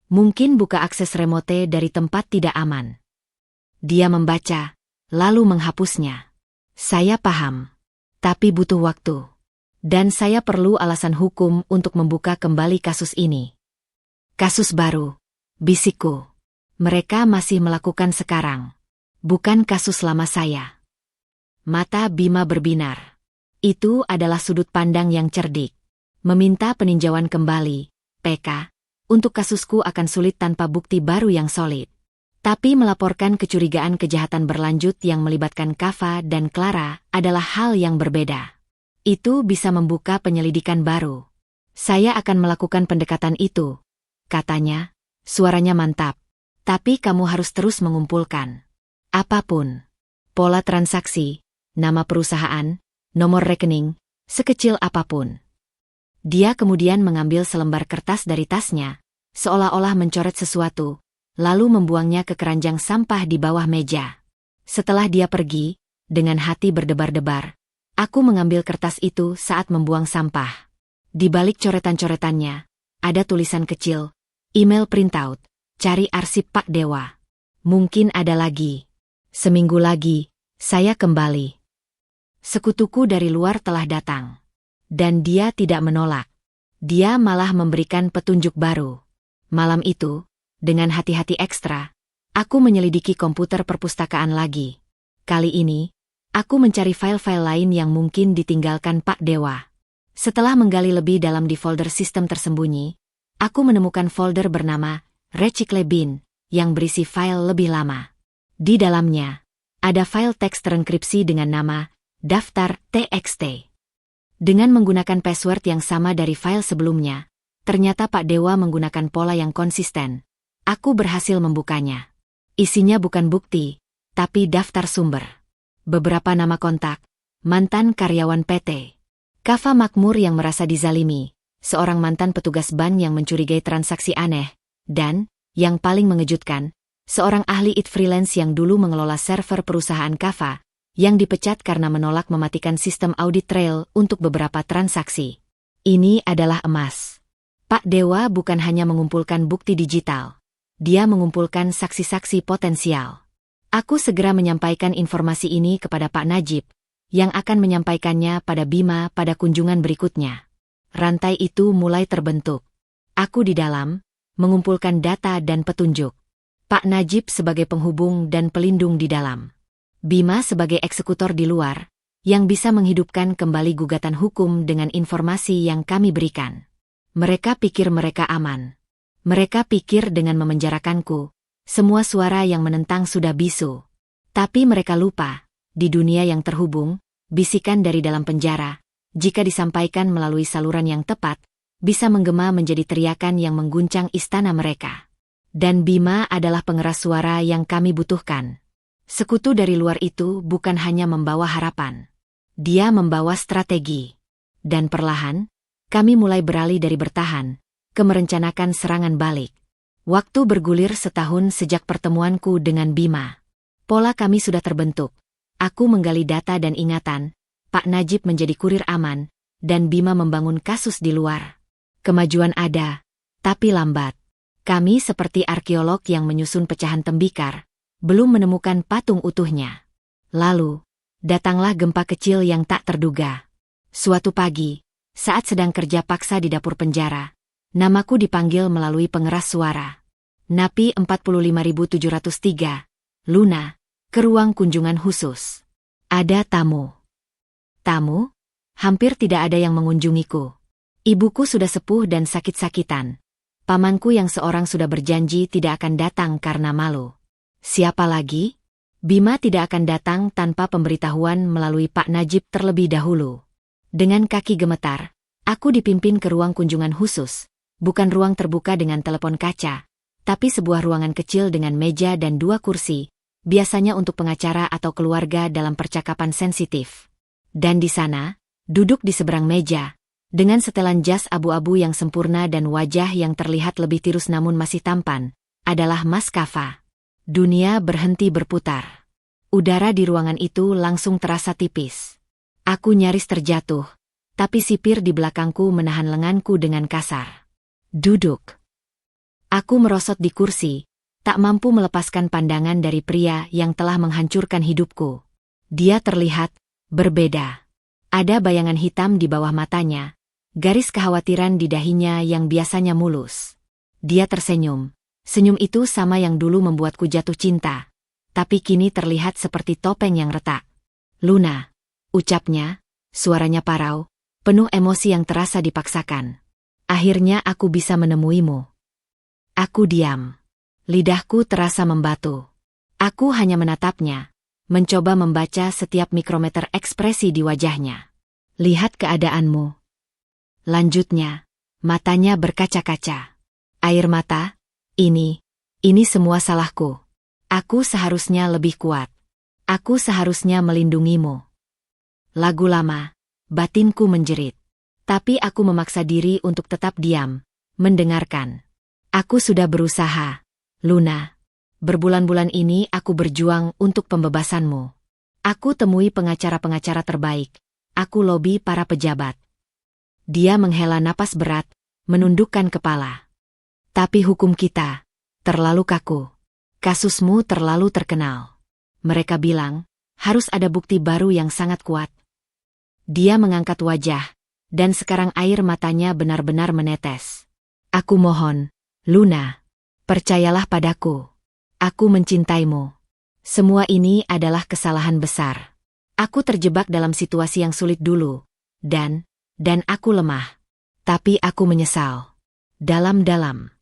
Mungkin buka akses remote dari tempat tidak aman. Dia membaca, lalu menghapusnya. Saya paham. Tapi butuh waktu. Dan saya perlu alasan hukum untuk membuka kembali kasus ini. Kasus baru. Bisikku. Mereka masih melakukan sekarang. Bukan kasus lama saya. Mata Bima berbinar. Itu adalah sudut pandang yang cerdik. Meminta peninjauan kembali, PK, untuk kasusku akan sulit tanpa bukti baru yang solid. Tapi melaporkan kecurigaan kejahatan berlanjut yang melibatkan Kava dan Clara adalah hal yang berbeda. Itu bisa membuka penyelidikan baru. Saya akan melakukan pendekatan itu, katanya, suaranya mantap. Tapi kamu harus terus mengumpulkan. Apapun. Pola transaksi, nama perusahaan, nomor rekening, sekecil apapun. Dia kemudian mengambil selembar kertas dari tasnya, seolah-olah mencoret sesuatu, lalu membuangnya ke keranjang sampah di bawah meja. Setelah dia pergi, dengan hati berdebar-debar, aku mengambil kertas itu saat membuang sampah. Di balik coretan-coretannya, ada tulisan kecil, email printout, cari arsip Pak Dewa. Mungkin ada lagi. Seminggu lagi, saya kembali. Sekutuku dari luar telah datang. Dan dia tidak menolak. Dia malah memberikan petunjuk baru. Malam itu, dengan hati-hati ekstra, aku menyelidiki komputer perpustakaan lagi. Kali ini, aku mencari file-file lain yang mungkin ditinggalkan Pak Dewa. Setelah menggali lebih dalam di folder sistem tersembunyi, aku menemukan folder bernama Recycle Bin, yang berisi file lebih lama. Di dalamnya, ada file teks terenkripsi dengan nama Daftar TXT. Dengan menggunakan password yang sama dari file sebelumnya, ternyata Pak Dewa menggunakan pola yang konsisten. Aku berhasil membukanya. Isinya bukan bukti, tapi daftar sumber. Beberapa nama kontak, mantan karyawan PT. Kava Makmur yang merasa dizalimi, seorang mantan petugas bank yang mencurigai transaksi aneh, dan, yang paling mengejutkan, seorang ahli IT freelance yang dulu mengelola server perusahaan Kava, yang dipecat karena menolak mematikan sistem audit trail untuk beberapa transaksi. Ini adalah emas. Pak Dewa bukan hanya mengumpulkan bukti digital. Dia mengumpulkan saksi-saksi potensial. Aku segera menyampaikan informasi ini kepada Pak Najib, yang akan menyampaikannya pada Bima pada kunjungan berikutnya. Rantai itu mulai terbentuk. Aku di dalam, mengumpulkan data dan petunjuk. Pak Najib sebagai penghubung dan pelindung di dalam. Bima sebagai eksekutor di luar, yang bisa menghidupkan kembali gugatan hukum dengan informasi yang kami berikan. Mereka pikir mereka aman. Mereka pikir dengan memenjarakanku, semua suara yang menentang sudah bisu. Tapi mereka lupa, di dunia yang terhubung, bisikan dari dalam penjara, jika disampaikan melalui saluran yang tepat, bisa menggema menjadi teriakan yang mengguncang istana mereka. Dan Bima adalah pengeras suara yang kami butuhkan. Sekutu dari luar itu bukan hanya membawa harapan. Dia membawa strategi. Dan perlahan, kami mulai beralih dari bertahan ke merencanakan serangan balik. Waktu bergulir setahun sejak pertemuanku dengan Bima. Pola kami sudah terbentuk. Aku menggali data dan ingatan, Pak Najib menjadi kurir aman, dan Bima membangun kasus di luar. Kemajuan ada, tapi lambat. Kami seperti arkeolog yang menyusun pecahan tembikar, belum menemukan patung utuhnya. Lalu, datanglah gempa kecil yang tak terduga. Suatu pagi, saat sedang kerja paksa di dapur penjara, namaku dipanggil melalui pengeras suara. Napi 45703, Luna, ke ruang kunjungan khusus. Ada tamu. Tamu? Hampir tidak ada yang mengunjungiku. Ibuku sudah sepuh dan sakit-sakitan. Pamanku yang seorang sudah berjanji tidak akan datang karena malu. Siapa lagi? Bima tidak akan datang tanpa pemberitahuan melalui Pak Najib terlebih dahulu. Dengan kaki gemetar, aku dipimpin ke ruang kunjungan khusus, bukan ruang terbuka dengan telepon kaca, tapi sebuah ruangan kecil dengan meja dan 2 kursi, biasanya untuk pengacara atau keluarga dalam percakapan sensitif. Dan di sana, duduk di seberang meja, dengan setelan jas abu-abu yang sempurna dan wajah yang terlihat lebih tirus namun masih tampan, adalah Mas Kafa. Dunia berhenti berputar. Udara di ruangan itu langsung terasa tipis. Aku nyaris terjatuh, tapi sipir di belakangku menahan lenganku dengan kasar. Duduk. Aku merosot di kursi, tak mampu melepaskan pandangan dari pria yang telah menghancurkan hidupku. Dia terlihat berbeda. Ada bayangan hitam di bawah matanya, garis kekhawatiran di dahinya yang biasanya mulus. Dia tersenyum. Senyum itu sama yang dulu membuatku jatuh cinta, tapi kini terlihat seperti topeng yang retak. Luna, ucapnya, suaranya parau, penuh emosi yang terasa dipaksakan. Akhirnya aku bisa menemuimu. Aku diam. Lidahku terasa membatu. Aku hanya menatapnya, mencoba membaca setiap mikrometer ekspresi di wajahnya. Lihat keadaanmu. Lanjutnya, matanya berkaca-kaca. Air mata, ini semua salahku. Aku seharusnya lebih kuat. Aku seharusnya melindungimu. Lagu lama, batinku menjerit. Tapi aku memaksa diri untuk tetap diam, mendengarkan. Aku sudah berusaha, Luna. Berbulan-bulan ini aku berjuang untuk pembebasanmu. Aku temui pengacara-pengacara terbaik. Aku lobi para pejabat. Dia menghela napas berat, menundukkan kepala. Tapi hukum kita terlalu kaku. Kasusmu terlalu terkenal. Mereka bilang, harus ada bukti baru yang sangat kuat. Dia mengangkat wajah, dan sekarang air matanya benar-benar menetes. Aku mohon, Luna, percayalah padaku. Aku mencintaimu. Semua ini adalah kesalahan besar. Aku terjebak dalam situasi yang sulit dulu, dan aku lemah. Tapi aku menyesal. Dalam-dalam.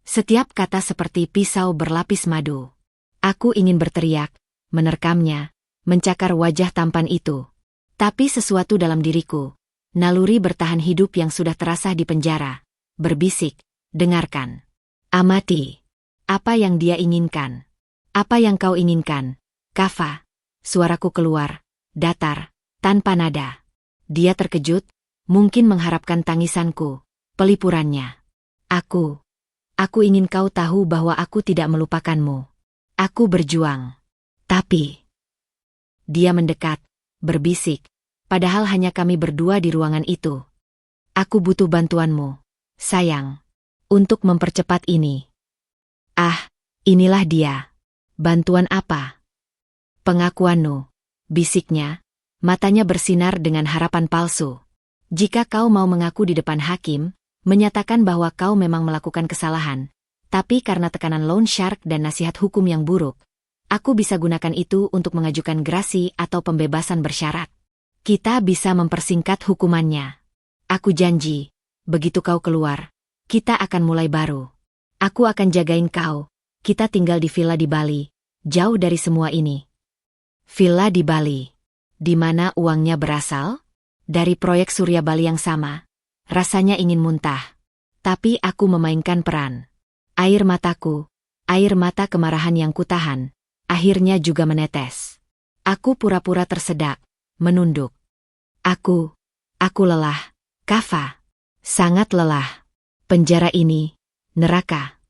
Setiap kata seperti pisau berlapis madu. Aku ingin berteriak, menerkamnya, mencakar wajah tampan itu. Tapi sesuatu dalam diriku, naluri bertahan hidup yang sudah terasa di penjara, berbisik, dengarkan. Amati. Apa yang dia inginkan? Apa yang kau inginkan? Kafa. Suaraku keluar, datar, tanpa nada. Dia terkejut, mungkin mengharapkan tangisanku, pelipurannya. Aku ingin kau tahu bahwa aku tidak melupakanmu. Aku berjuang. Tapi... Dia mendekat, berbisik, padahal hanya kami berdua di ruangan itu. Aku butuh bantuanmu, sayang, untuk mempercepat ini. Ah, inilah dia. Bantuan apa? Pengakuanmu, bisiknya, matanya bersinar dengan harapan palsu. Jika kau mau mengaku di depan hakim, menyatakan bahwa kau memang melakukan kesalahan, tapi karena tekanan loan shark dan nasihat hukum yang buruk, aku bisa gunakan itu untuk mengajukan grasi atau pembebasan bersyarat. Kita bisa mempersingkat hukumannya. Aku janji, begitu kau keluar, kita akan mulai baru. Aku akan jagain kau. Kita tinggal di villa di Bali, jauh dari semua ini. Villa di Bali. Di mana uangnya berasal? Dari proyek Surya Bali yang sama. Rasanya ingin muntah. Tapi aku memainkan peran. Air mata kemarahan yang kutahan, akhirnya juga menetes. Aku pura-pura tersedak, menunduk. Aku lelah, Kava. Sangat lelah. Penjara ini, neraka.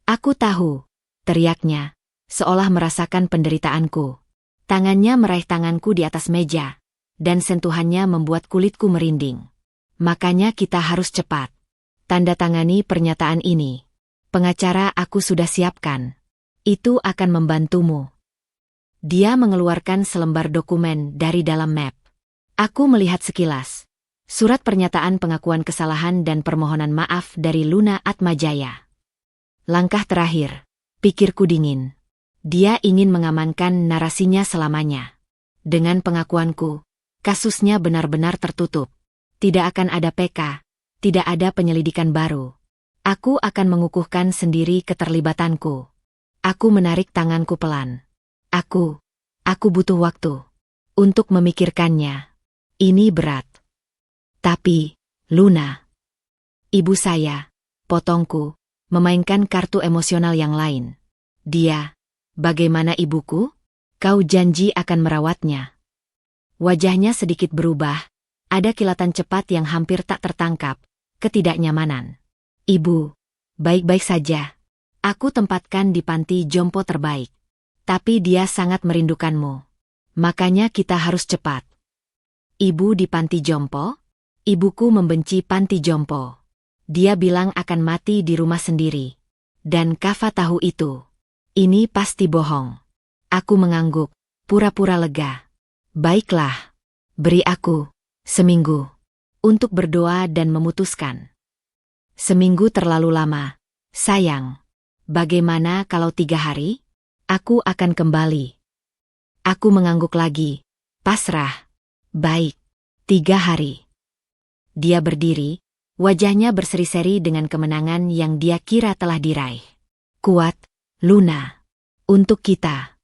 Aku tahu, teriaknya, seolah merasakan penderitaanku. Tangannya meraih tanganku di atas meja, dan sentuhannya membuat kulitku merinding. Makanya kita harus cepat. Tanda tangani pernyataan ini. Pengacara aku sudah siapkan. Itu akan membantumu. Dia mengeluarkan selembar dokumen dari dalam map. Aku melihat sekilas. Surat pernyataan pengakuan kesalahan dan permohonan maaf dari Luna Atmajaya. Langkah terakhir, pikirku dingin. Dia ingin mengamankan narasinya selamanya. Dengan pengakuanku, kasusnya benar-benar tertutup. Tidak akan ada PK, tidak ada penyelidikan baru. Aku akan mengukuhkan sendiri keterlibatanku. Aku menarik tanganku pelan. Aku butuh waktu untuk memikirkannya. Ini berat. Tapi, Luna, ibu saya, potongku, memainkan kartu emosional yang lain. Dia, bagaimana ibuku? Kau janji akan merawatnya. Wajahnya sedikit berubah, ada kilatan cepat yang hampir tak tertangkap, ketidaknyamanan. Ibu, baik-baik saja. Aku tempatkan di panti jompo terbaik. Tapi dia sangat merindukanmu. Makanya kita harus cepat. Ibu di panti jompo? Ibuku membenci panti jompo. Dia bilang akan mati di rumah sendiri. Dan Kava tahu itu. Ini pasti bohong. Aku mengangguk, pura-pura lega. Baiklah, beri aku seminggu untuk berdoa dan memutuskan. Seminggu terlalu lama, sayang. Bagaimana kalau 3 hari? Aku akan kembali. Aku mengangguk lagi, pasrah. Baik, 3 hari. Dia berdiri, wajahnya berseri-seri dengan kemenangan yang dia kira telah diraih. Kuat, Luna. Untuk kita.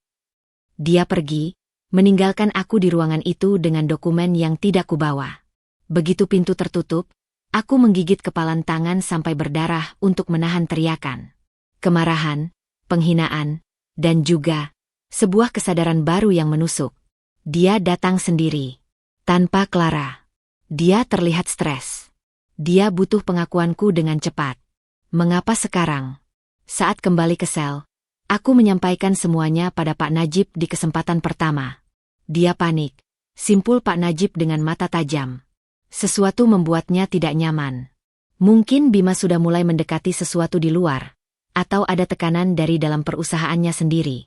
Dia pergi, meninggalkan aku di ruangan itu dengan dokumen yang tidak kubawa. Begitu pintu tertutup, aku menggigit kepalan tangan sampai berdarah untuk menahan teriakan. Kemarahan, penghinaan, dan juga sebuah kesadaran baru yang menusuk. Dia datang sendiri, tanpa Clara. Dia terlihat stres. Dia butuh pengakuanku dengan cepat. Mengapa sekarang? Saat kembali ke sel, aku menyampaikan semuanya pada Pak Najib di kesempatan pertama. Dia panik. Simpul Pak Najib dengan mata tajam. Sesuatu membuatnya tidak nyaman. Mungkin Bima sudah mulai mendekati sesuatu di luar. Atau ada tekanan dari dalam perusahaannya sendiri.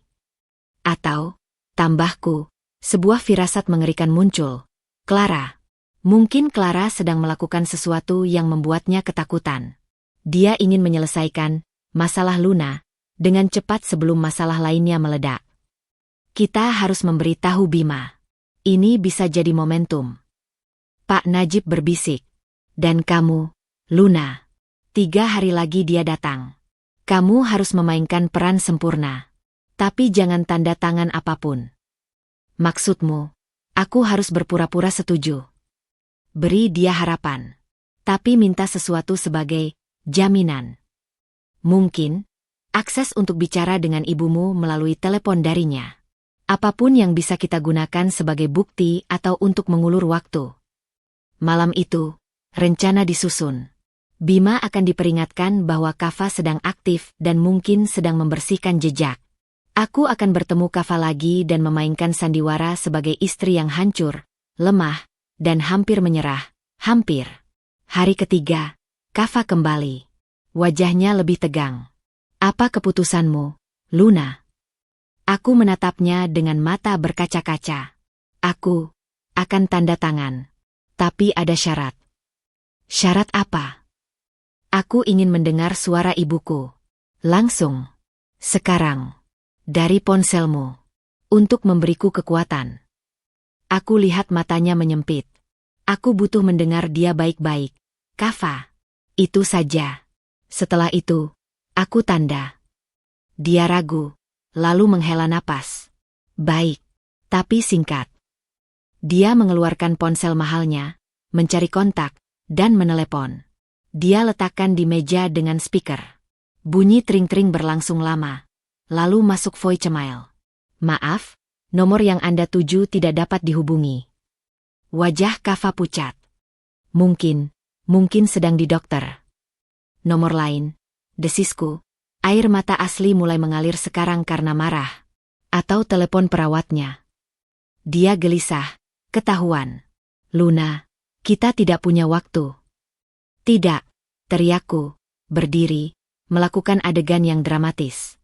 Atau, tambahku, sebuah firasat mengerikan muncul. Clara. Mungkin Clara sedang melakukan sesuatu yang membuatnya ketakutan. Dia ingin menyelesaikan masalah Luna dengan cepat sebelum masalah lainnya meledak. Kita harus memberitahu Bima. Ini bisa jadi momentum. Pak Najib berbisik. Dan kamu, Luna. 3 hari lagi dia datang. Kamu harus memainkan peran sempurna. Tapi jangan tanda tangan apapun. Maksudmu, aku harus berpura-pura setuju. Beri dia harapan. Tapi minta sesuatu sebagai jaminan. Mungkin, akses untuk bicara dengan ibumu melalui telepon darinya. Apapun yang bisa kita gunakan sebagai bukti atau untuk mengulur waktu. Malam itu, rencana disusun. Bima akan diperingatkan bahwa Kava sedang aktif dan mungkin sedang membersihkan jejak. Aku akan bertemu Kava lagi dan memainkan sandiwara sebagai istri yang hancur, lemah, dan hampir menyerah. Hampir. Hari ketiga, Kava kembali. Wajahnya lebih tegang. Apa keputusanmu, Luna? Aku menatapnya dengan mata berkaca-kaca. Aku akan tanda tangan. Tapi ada syarat. Syarat apa? Aku ingin mendengar suara ibuku. Langsung. Sekarang. Dari ponselmu. Untuk memberiku kekuatan. Aku lihat matanya menyempit. Aku butuh mendengar dia baik-baik. Kava. Itu saja. Setelah itu, aku tanda. Dia ragu, lalu menghela napas. Baik, tapi singkat. Dia mengeluarkan ponsel mahalnya, mencari kontak, dan menelepon. Dia letakkan di meja dengan speaker. Bunyi tring-tring berlangsung lama. Lalu masuk voicemail. Maaf, nomor yang Anda tuju tidak dapat dihubungi. Wajah Kava pucat. Mungkin sedang di dokter. Nomor lain, desisku. Air mata asli mulai mengalir sekarang karena marah. Atau telepon perawatnya. Dia gelisah, ketahuan. Luna, kita tidak punya waktu. Tidak, teriakku, berdiri, melakukan adegan yang dramatis.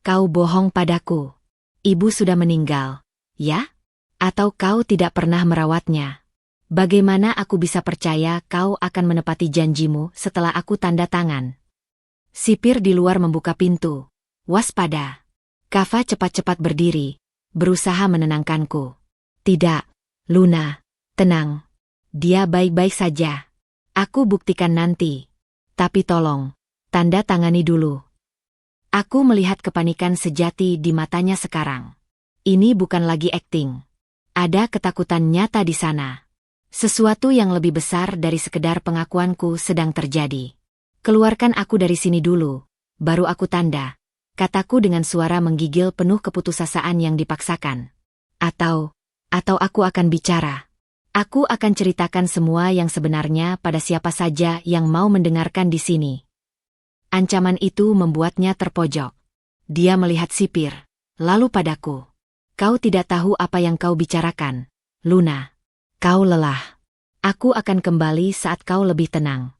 Kau bohong padaku. Ibu sudah meninggal, ya? Atau kau tidak pernah merawatnya? Bagaimana aku bisa percaya kau akan menepati janjimu setelah aku tanda tangan? Sipir di luar membuka pintu. Waspada. Kava cepat-cepat berdiri, berusaha menenangkanku. Tidak, Luna, tenang. Dia baik-baik saja. Aku buktikan nanti. Tapi tolong, tanda tangani dulu. Aku melihat kepanikan sejati di matanya sekarang. Ini bukan lagi akting. Ada ketakutan nyata di sana. Sesuatu yang lebih besar dari sekedar pengakuanku sedang terjadi. Keluarkan aku dari sini dulu, baru aku tanda, kataku dengan suara menggigil penuh keputusasaan yang dipaksakan. Atau aku akan bicara. Aku akan ceritakan semua yang sebenarnya pada siapa saja yang mau mendengarkan di sini. Ancaman itu membuatnya terpojok. Dia melihat sipir, lalu padaku. Kau tidak tahu apa yang kau bicarakan, Luna. Kau lelah. Aku akan kembali saat kau lebih tenang.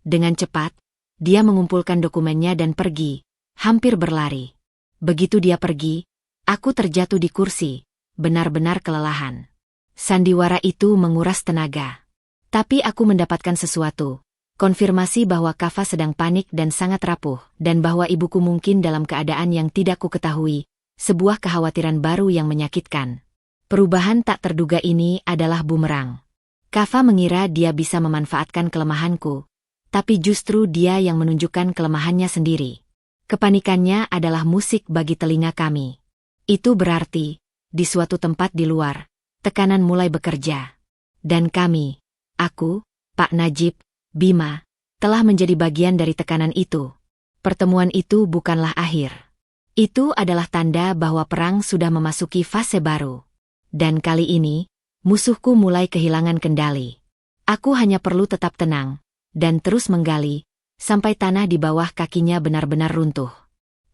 Dengan cepat, dia mengumpulkan dokumennya dan pergi, hampir berlari. Begitu dia pergi, aku terjatuh di kursi, benar-benar kelelahan. Sandiwara itu menguras tenaga. Tapi aku mendapatkan sesuatu. Konfirmasi bahwa Kava sedang panik dan sangat rapuh, dan bahwa ibuku mungkin dalam keadaan yang tidak ku ketahui, sebuah kekhawatiran baru yang menyakitkan. Perubahan tak terduga ini adalah bumerang. Kava mengira dia bisa memanfaatkan kelemahanku, tapi justru dia yang menunjukkan kelemahannya sendiri. Kepanikannya adalah musik bagi telinga kami. Itu berarti, di suatu tempat di luar, tekanan mulai bekerja. Dan kami, aku, Pak Najib, Bima, telah menjadi bagian dari tekanan itu. Pertemuan itu bukanlah akhir. Itu adalah tanda bahwa perang sudah memasuki fase baru. Dan kali ini, musuhku mulai kehilangan kendali. Aku hanya perlu tetap tenang, dan terus menggali, sampai tanah di bawah kakinya benar-benar runtuh.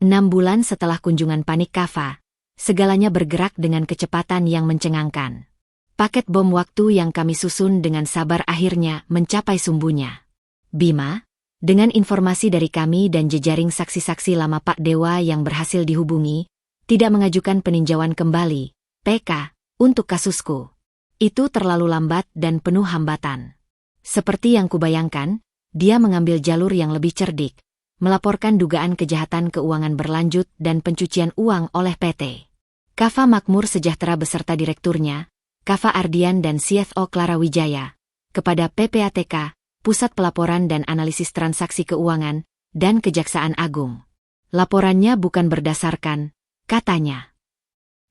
6 bulan setelah kunjungan panik Kava, segalanya bergerak dengan kecepatan yang mencengangkan. Paket bom waktu yang kami susun dengan sabar akhirnya mencapai sumbunya. Bima, dengan informasi dari kami dan jejaring saksi-saksi lama Pak Dewa yang berhasil dihubungi, tidak mengajukan peninjauan kembali, PK, untuk kasusku. Itu terlalu lambat dan penuh hambatan. Seperti yang kubayangkan, dia mengambil jalur yang lebih cerdik, melaporkan dugaan kejahatan keuangan berlanjut dan pencucian uang oleh PT Kava Makmur Sejahtera beserta direkturnya, Kava Ardian dan CFO Clara Wijaya, kepada PPATK, Pusat Pelaporan dan Analisis Transaksi Keuangan, dan Kejaksaan Agung. Laporannya bukan berdasarkan, katanya.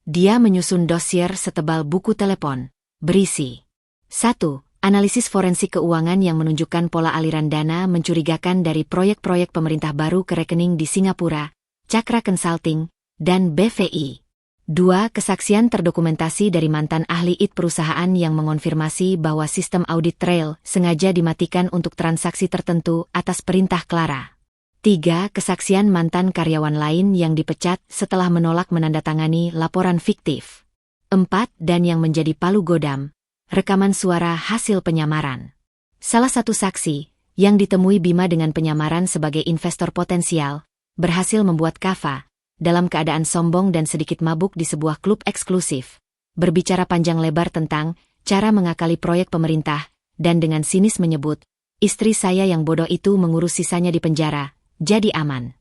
Dia menyusun dosier setebal buku telepon, berisi 1. Analisis forensik keuangan yang menunjukkan pola aliran dana mencurigakan dari proyek-proyek pemerintah baru ke rekening di Singapura, Cakra Consulting, dan BVI. 2. Kesaksian terdokumentasi dari mantan ahli IT perusahaan yang mengonfirmasi bahwa sistem audit trail sengaja dimatikan untuk transaksi tertentu atas perintah Clara. 3. Kesaksian mantan karyawan lain yang dipecat setelah menolak menandatangani laporan fiktif. 4. Dan yang menjadi palu godam, rekaman suara hasil penyamaran. Salah satu saksi, yang ditemui Bima dengan penyamaran sebagai investor potensial, berhasil membuat Kava, dalam keadaan sombong dan sedikit mabuk di sebuah klub eksklusif, berbicara panjang lebar tentang cara mengakali proyek pemerintah, dan dengan sinis menyebut, istri saya yang bodoh itu mengurus sisanya di penjara, jadi aman.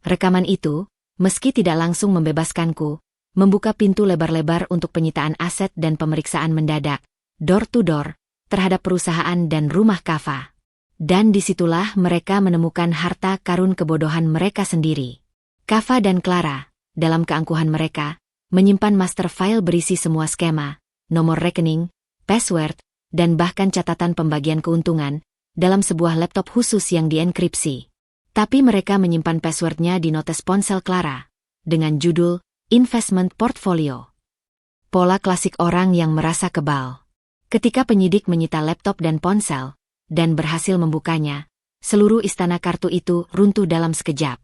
Rekaman itu, meski tidak langsung membebaskanku, membuka pintu lebar-lebar untuk penyitaan aset dan pemeriksaan mendadak, door to door, terhadap perusahaan dan rumah Kava. Dan disitulah mereka menemukan harta karun kebodohan mereka sendiri. Kava dan Clara, dalam keangkuhan mereka, menyimpan master file berisi semua skema, nomor rekening, password, dan bahkan catatan pembagian keuntungan dalam sebuah laptop khusus yang dienkripsi. Tapi mereka menyimpan passwordnya di notes ponsel Clara dengan judul Investment Portfolio. Pola klasik orang yang merasa kebal. Ketika penyidik menyita laptop dan ponsel dan berhasil membukanya, seluruh istana kartu itu runtuh dalam sekejap.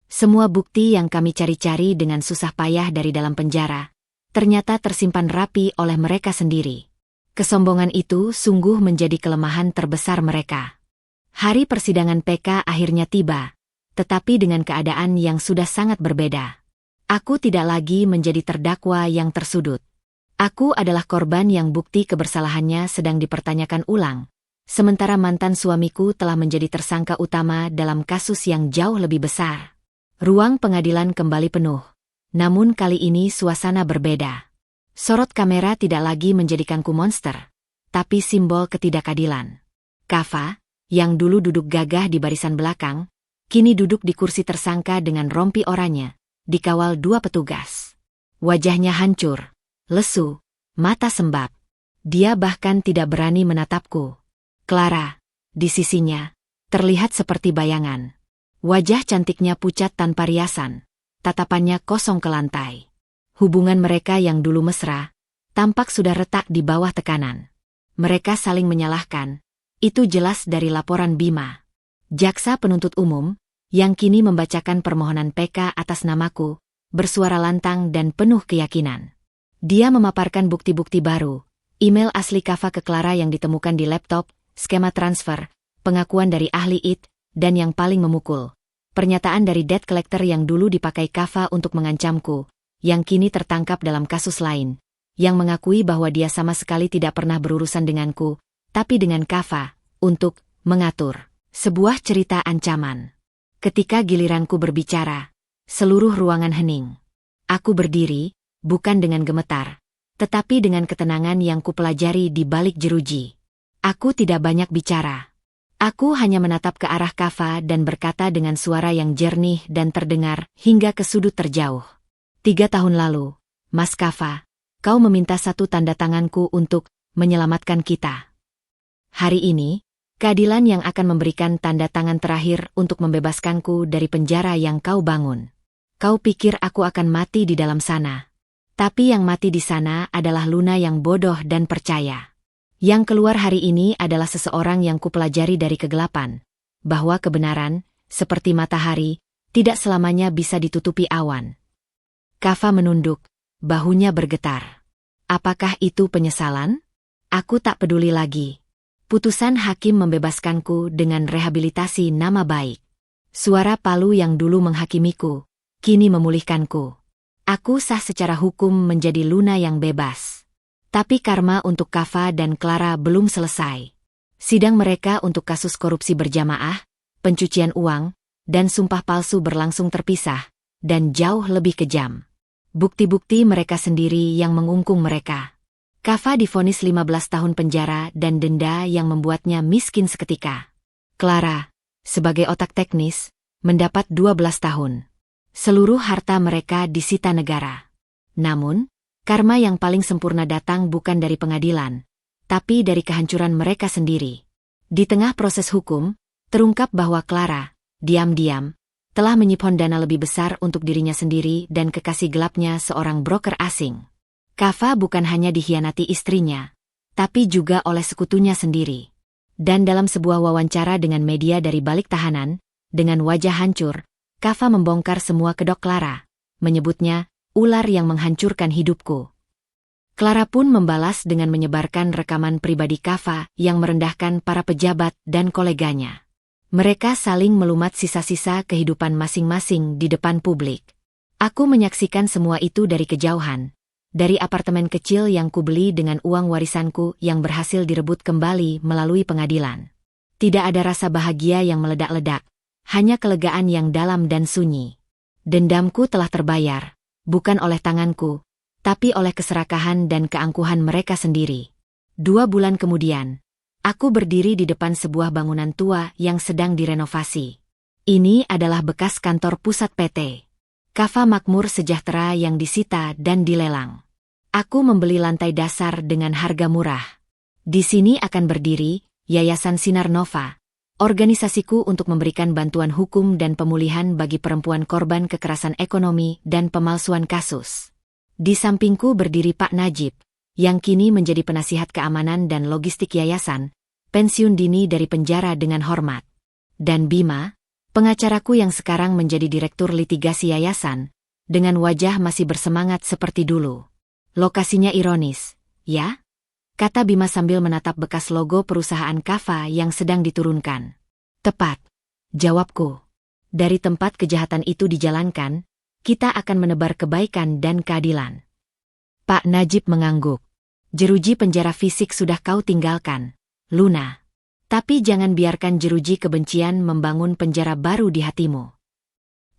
Semua bukti yang kami cari-cari dengan susah payah dari dalam penjara ternyata tersimpan rapi oleh mereka sendiri. Kesombongan itu sungguh menjadi kelemahan terbesar mereka. Hari persidangan PK akhirnya tiba, tetapi dengan keadaan yang sudah sangat berbeda. Aku tidak lagi menjadi terdakwa yang tersudut. Aku adalah korban yang bukti kebersalahannya sedang dipertanyakan ulang, sementara mantan suamiku telah menjadi tersangka utama dalam kasus yang jauh lebih besar. Ruang pengadilan kembali penuh, namun kali ini suasana berbeda. Sorot kamera tidak lagi menjadikanku monster, tapi simbol ketidakadilan. Kava, yang dulu duduk gagah di barisan belakang, kini duduk di kursi tersangka dengan rompi oranye, dikawal 2 petugas. Wajahnya hancur, lesu, mata sembab. Dia bahkan tidak berani menatapku. Clara, di sisinya, terlihat seperti bayangan. Wajah cantiknya pucat tanpa riasan, tatapannya kosong ke lantai. Hubungan mereka yang dulu mesra, tampak sudah retak di bawah tekanan. Mereka saling menyalahkan. Itu jelas dari laporan Bima. Jaksa penuntut umum, yang kini membacakan permohonan PK atas namaku, bersuara lantang dan penuh keyakinan. Dia memaparkan bukti-bukti baru, email asli Kava ke Clara yang ditemukan di laptop, skema transfer, pengakuan dari ahli IT, dan yang paling memukul, pernyataan dari debt collector yang dulu dipakai Kava untuk mengancamku, yang kini tertangkap dalam kasus lain, yang mengakui bahwa dia sama sekali tidak pernah berurusan denganku, tapi dengan Kava, untuk mengatur sebuah cerita ancaman. Ketika giliranku berbicara, seluruh ruangan hening. Aku berdiri, bukan dengan gemetar, tetapi dengan ketenangan yang kupelajari di balik jeruji. Aku tidak banyak bicara. Aku hanya menatap ke arah Kava dan berkata dengan suara yang jernih dan terdengar hingga ke sudut terjauh. 3 tahun lalu, Mas Kava, kau meminta satu tanda tanganku untuk menyelamatkan kita. Hari ini, keadilan yang akan memberikan tanda tangan terakhir untuk membebaskanku dari penjara yang kau bangun. Kau pikir aku akan mati di dalam sana. Tapi yang mati di sana adalah Luna yang bodoh dan percaya. Yang keluar hari ini adalah seseorang yang kupelajari dari kegelapan, bahwa kebenaran, seperti matahari, tidak selamanya bisa ditutupi awan. Kava menunduk, bahunya bergetar. Apakah itu penyesalan? Aku tak peduli lagi. Putusan hakim membebaskanku dengan rehabilitasi nama baik. Suara palu yang dulu menghakimiku, kini memulihkanku. Aku sah secara hukum menjadi Luna yang bebas. Tapi karma untuk Kava dan Clara belum selesai. Sidang mereka untuk kasus korupsi berjamaah, pencucian uang, dan sumpah palsu berlangsung terpisah, dan jauh lebih kejam. Bukti-bukti mereka sendiri yang mengungkung mereka. Kava divonis 15 tahun penjara dan denda yang membuatnya miskin seketika. Clara, sebagai otak teknis, mendapat 12 tahun. Seluruh harta mereka disita negara. Namun, karma yang paling sempurna datang bukan dari pengadilan, tapi dari kehancuran mereka sendiri. Di tengah proses hukum, terungkap bahwa Clara, diam-diam, telah menyimpan dana lebih besar untuk dirinya sendiri dan kekasih gelapnya seorang broker asing. Kava bukan hanya dikhianati istrinya, tapi juga oleh sekutunya sendiri. Dan dalam sebuah wawancara dengan media dari balik tahanan, dengan wajah hancur, Kava membongkar semua kedok Clara, menyebutnya ular yang menghancurkan hidupku. Clara pun membalas dengan menyebarkan rekaman pribadi Kava yang merendahkan para pejabat dan koleganya. Mereka saling melumat sisa-sisa kehidupan masing-masing di depan publik. Aku menyaksikan semua itu dari kejauhan. Dari apartemen kecil yang kubeli dengan uang warisanku yang berhasil direbut kembali melalui pengadilan. Tidak ada rasa bahagia yang meledak-ledak, hanya kelegaan yang dalam dan sunyi. Dendamku telah terbayar, bukan oleh tanganku, tapi oleh keserakahan dan keangkuhan mereka sendiri. 2 bulan kemudian, aku berdiri di depan sebuah bangunan tua yang sedang direnovasi. Ini adalah bekas kantor pusat PT Kava Makmur Sejahtera yang disita dan dilelang. Aku membeli lantai dasar dengan harga murah. Di sini akan berdiri Yayasan Sinar Nova, organisasiku untuk memberikan bantuan hukum dan pemulihan bagi perempuan korban kekerasan ekonomi dan pemalsuan kasus. Di sampingku berdiri Pak Najib, yang kini menjadi penasihat keamanan dan logistik yayasan, pensiun dini dari penjara dengan hormat. Dan Bima, pengacaraku yang sekarang menjadi direktur litigasi yayasan, dengan wajah masih bersemangat seperti dulu. Lokasinya ironis, ya? Kata Bima sambil menatap bekas logo perusahaan Kava yang sedang diturunkan. Tepat, jawabku. Dari tempat kejahatan itu dijalankan, kita akan menebar kebaikan dan keadilan. Pak Najib mengangguk. Jeruji penjara fisik sudah kau tinggalkan, Luna. Tapi jangan biarkan jeruji kebencian membangun penjara baru di hatimu.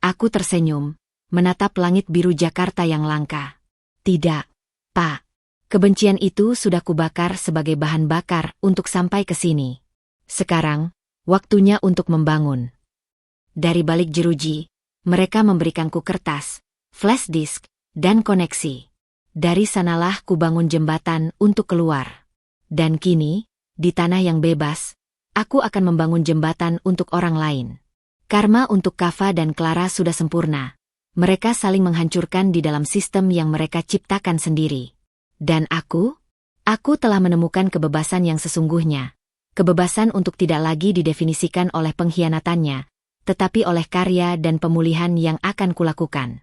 Aku tersenyum, menatap langit biru Jakarta yang langka. Tidak, Pak. Kebencian itu sudah kubakar sebagai bahan bakar untuk sampai ke sini. Sekarang, waktunya untuk membangun. Dari balik jeruji, mereka memberikanku kertas, flash disk, dan koneksi. Dari sanalah kubangun jembatan untuk keluar. Dan kini, di tanah yang bebas, aku akan membangun jembatan untuk orang lain. Karma untuk Kava dan Clara sudah sempurna. Mereka saling menghancurkan di dalam sistem yang mereka ciptakan sendiri. Dan aku telah menemukan kebebasan yang sesungguhnya. Kebebasan untuk tidak lagi didefinisikan oleh pengkhianatannya, tetapi oleh karya dan pemulihan yang akan kulakukan.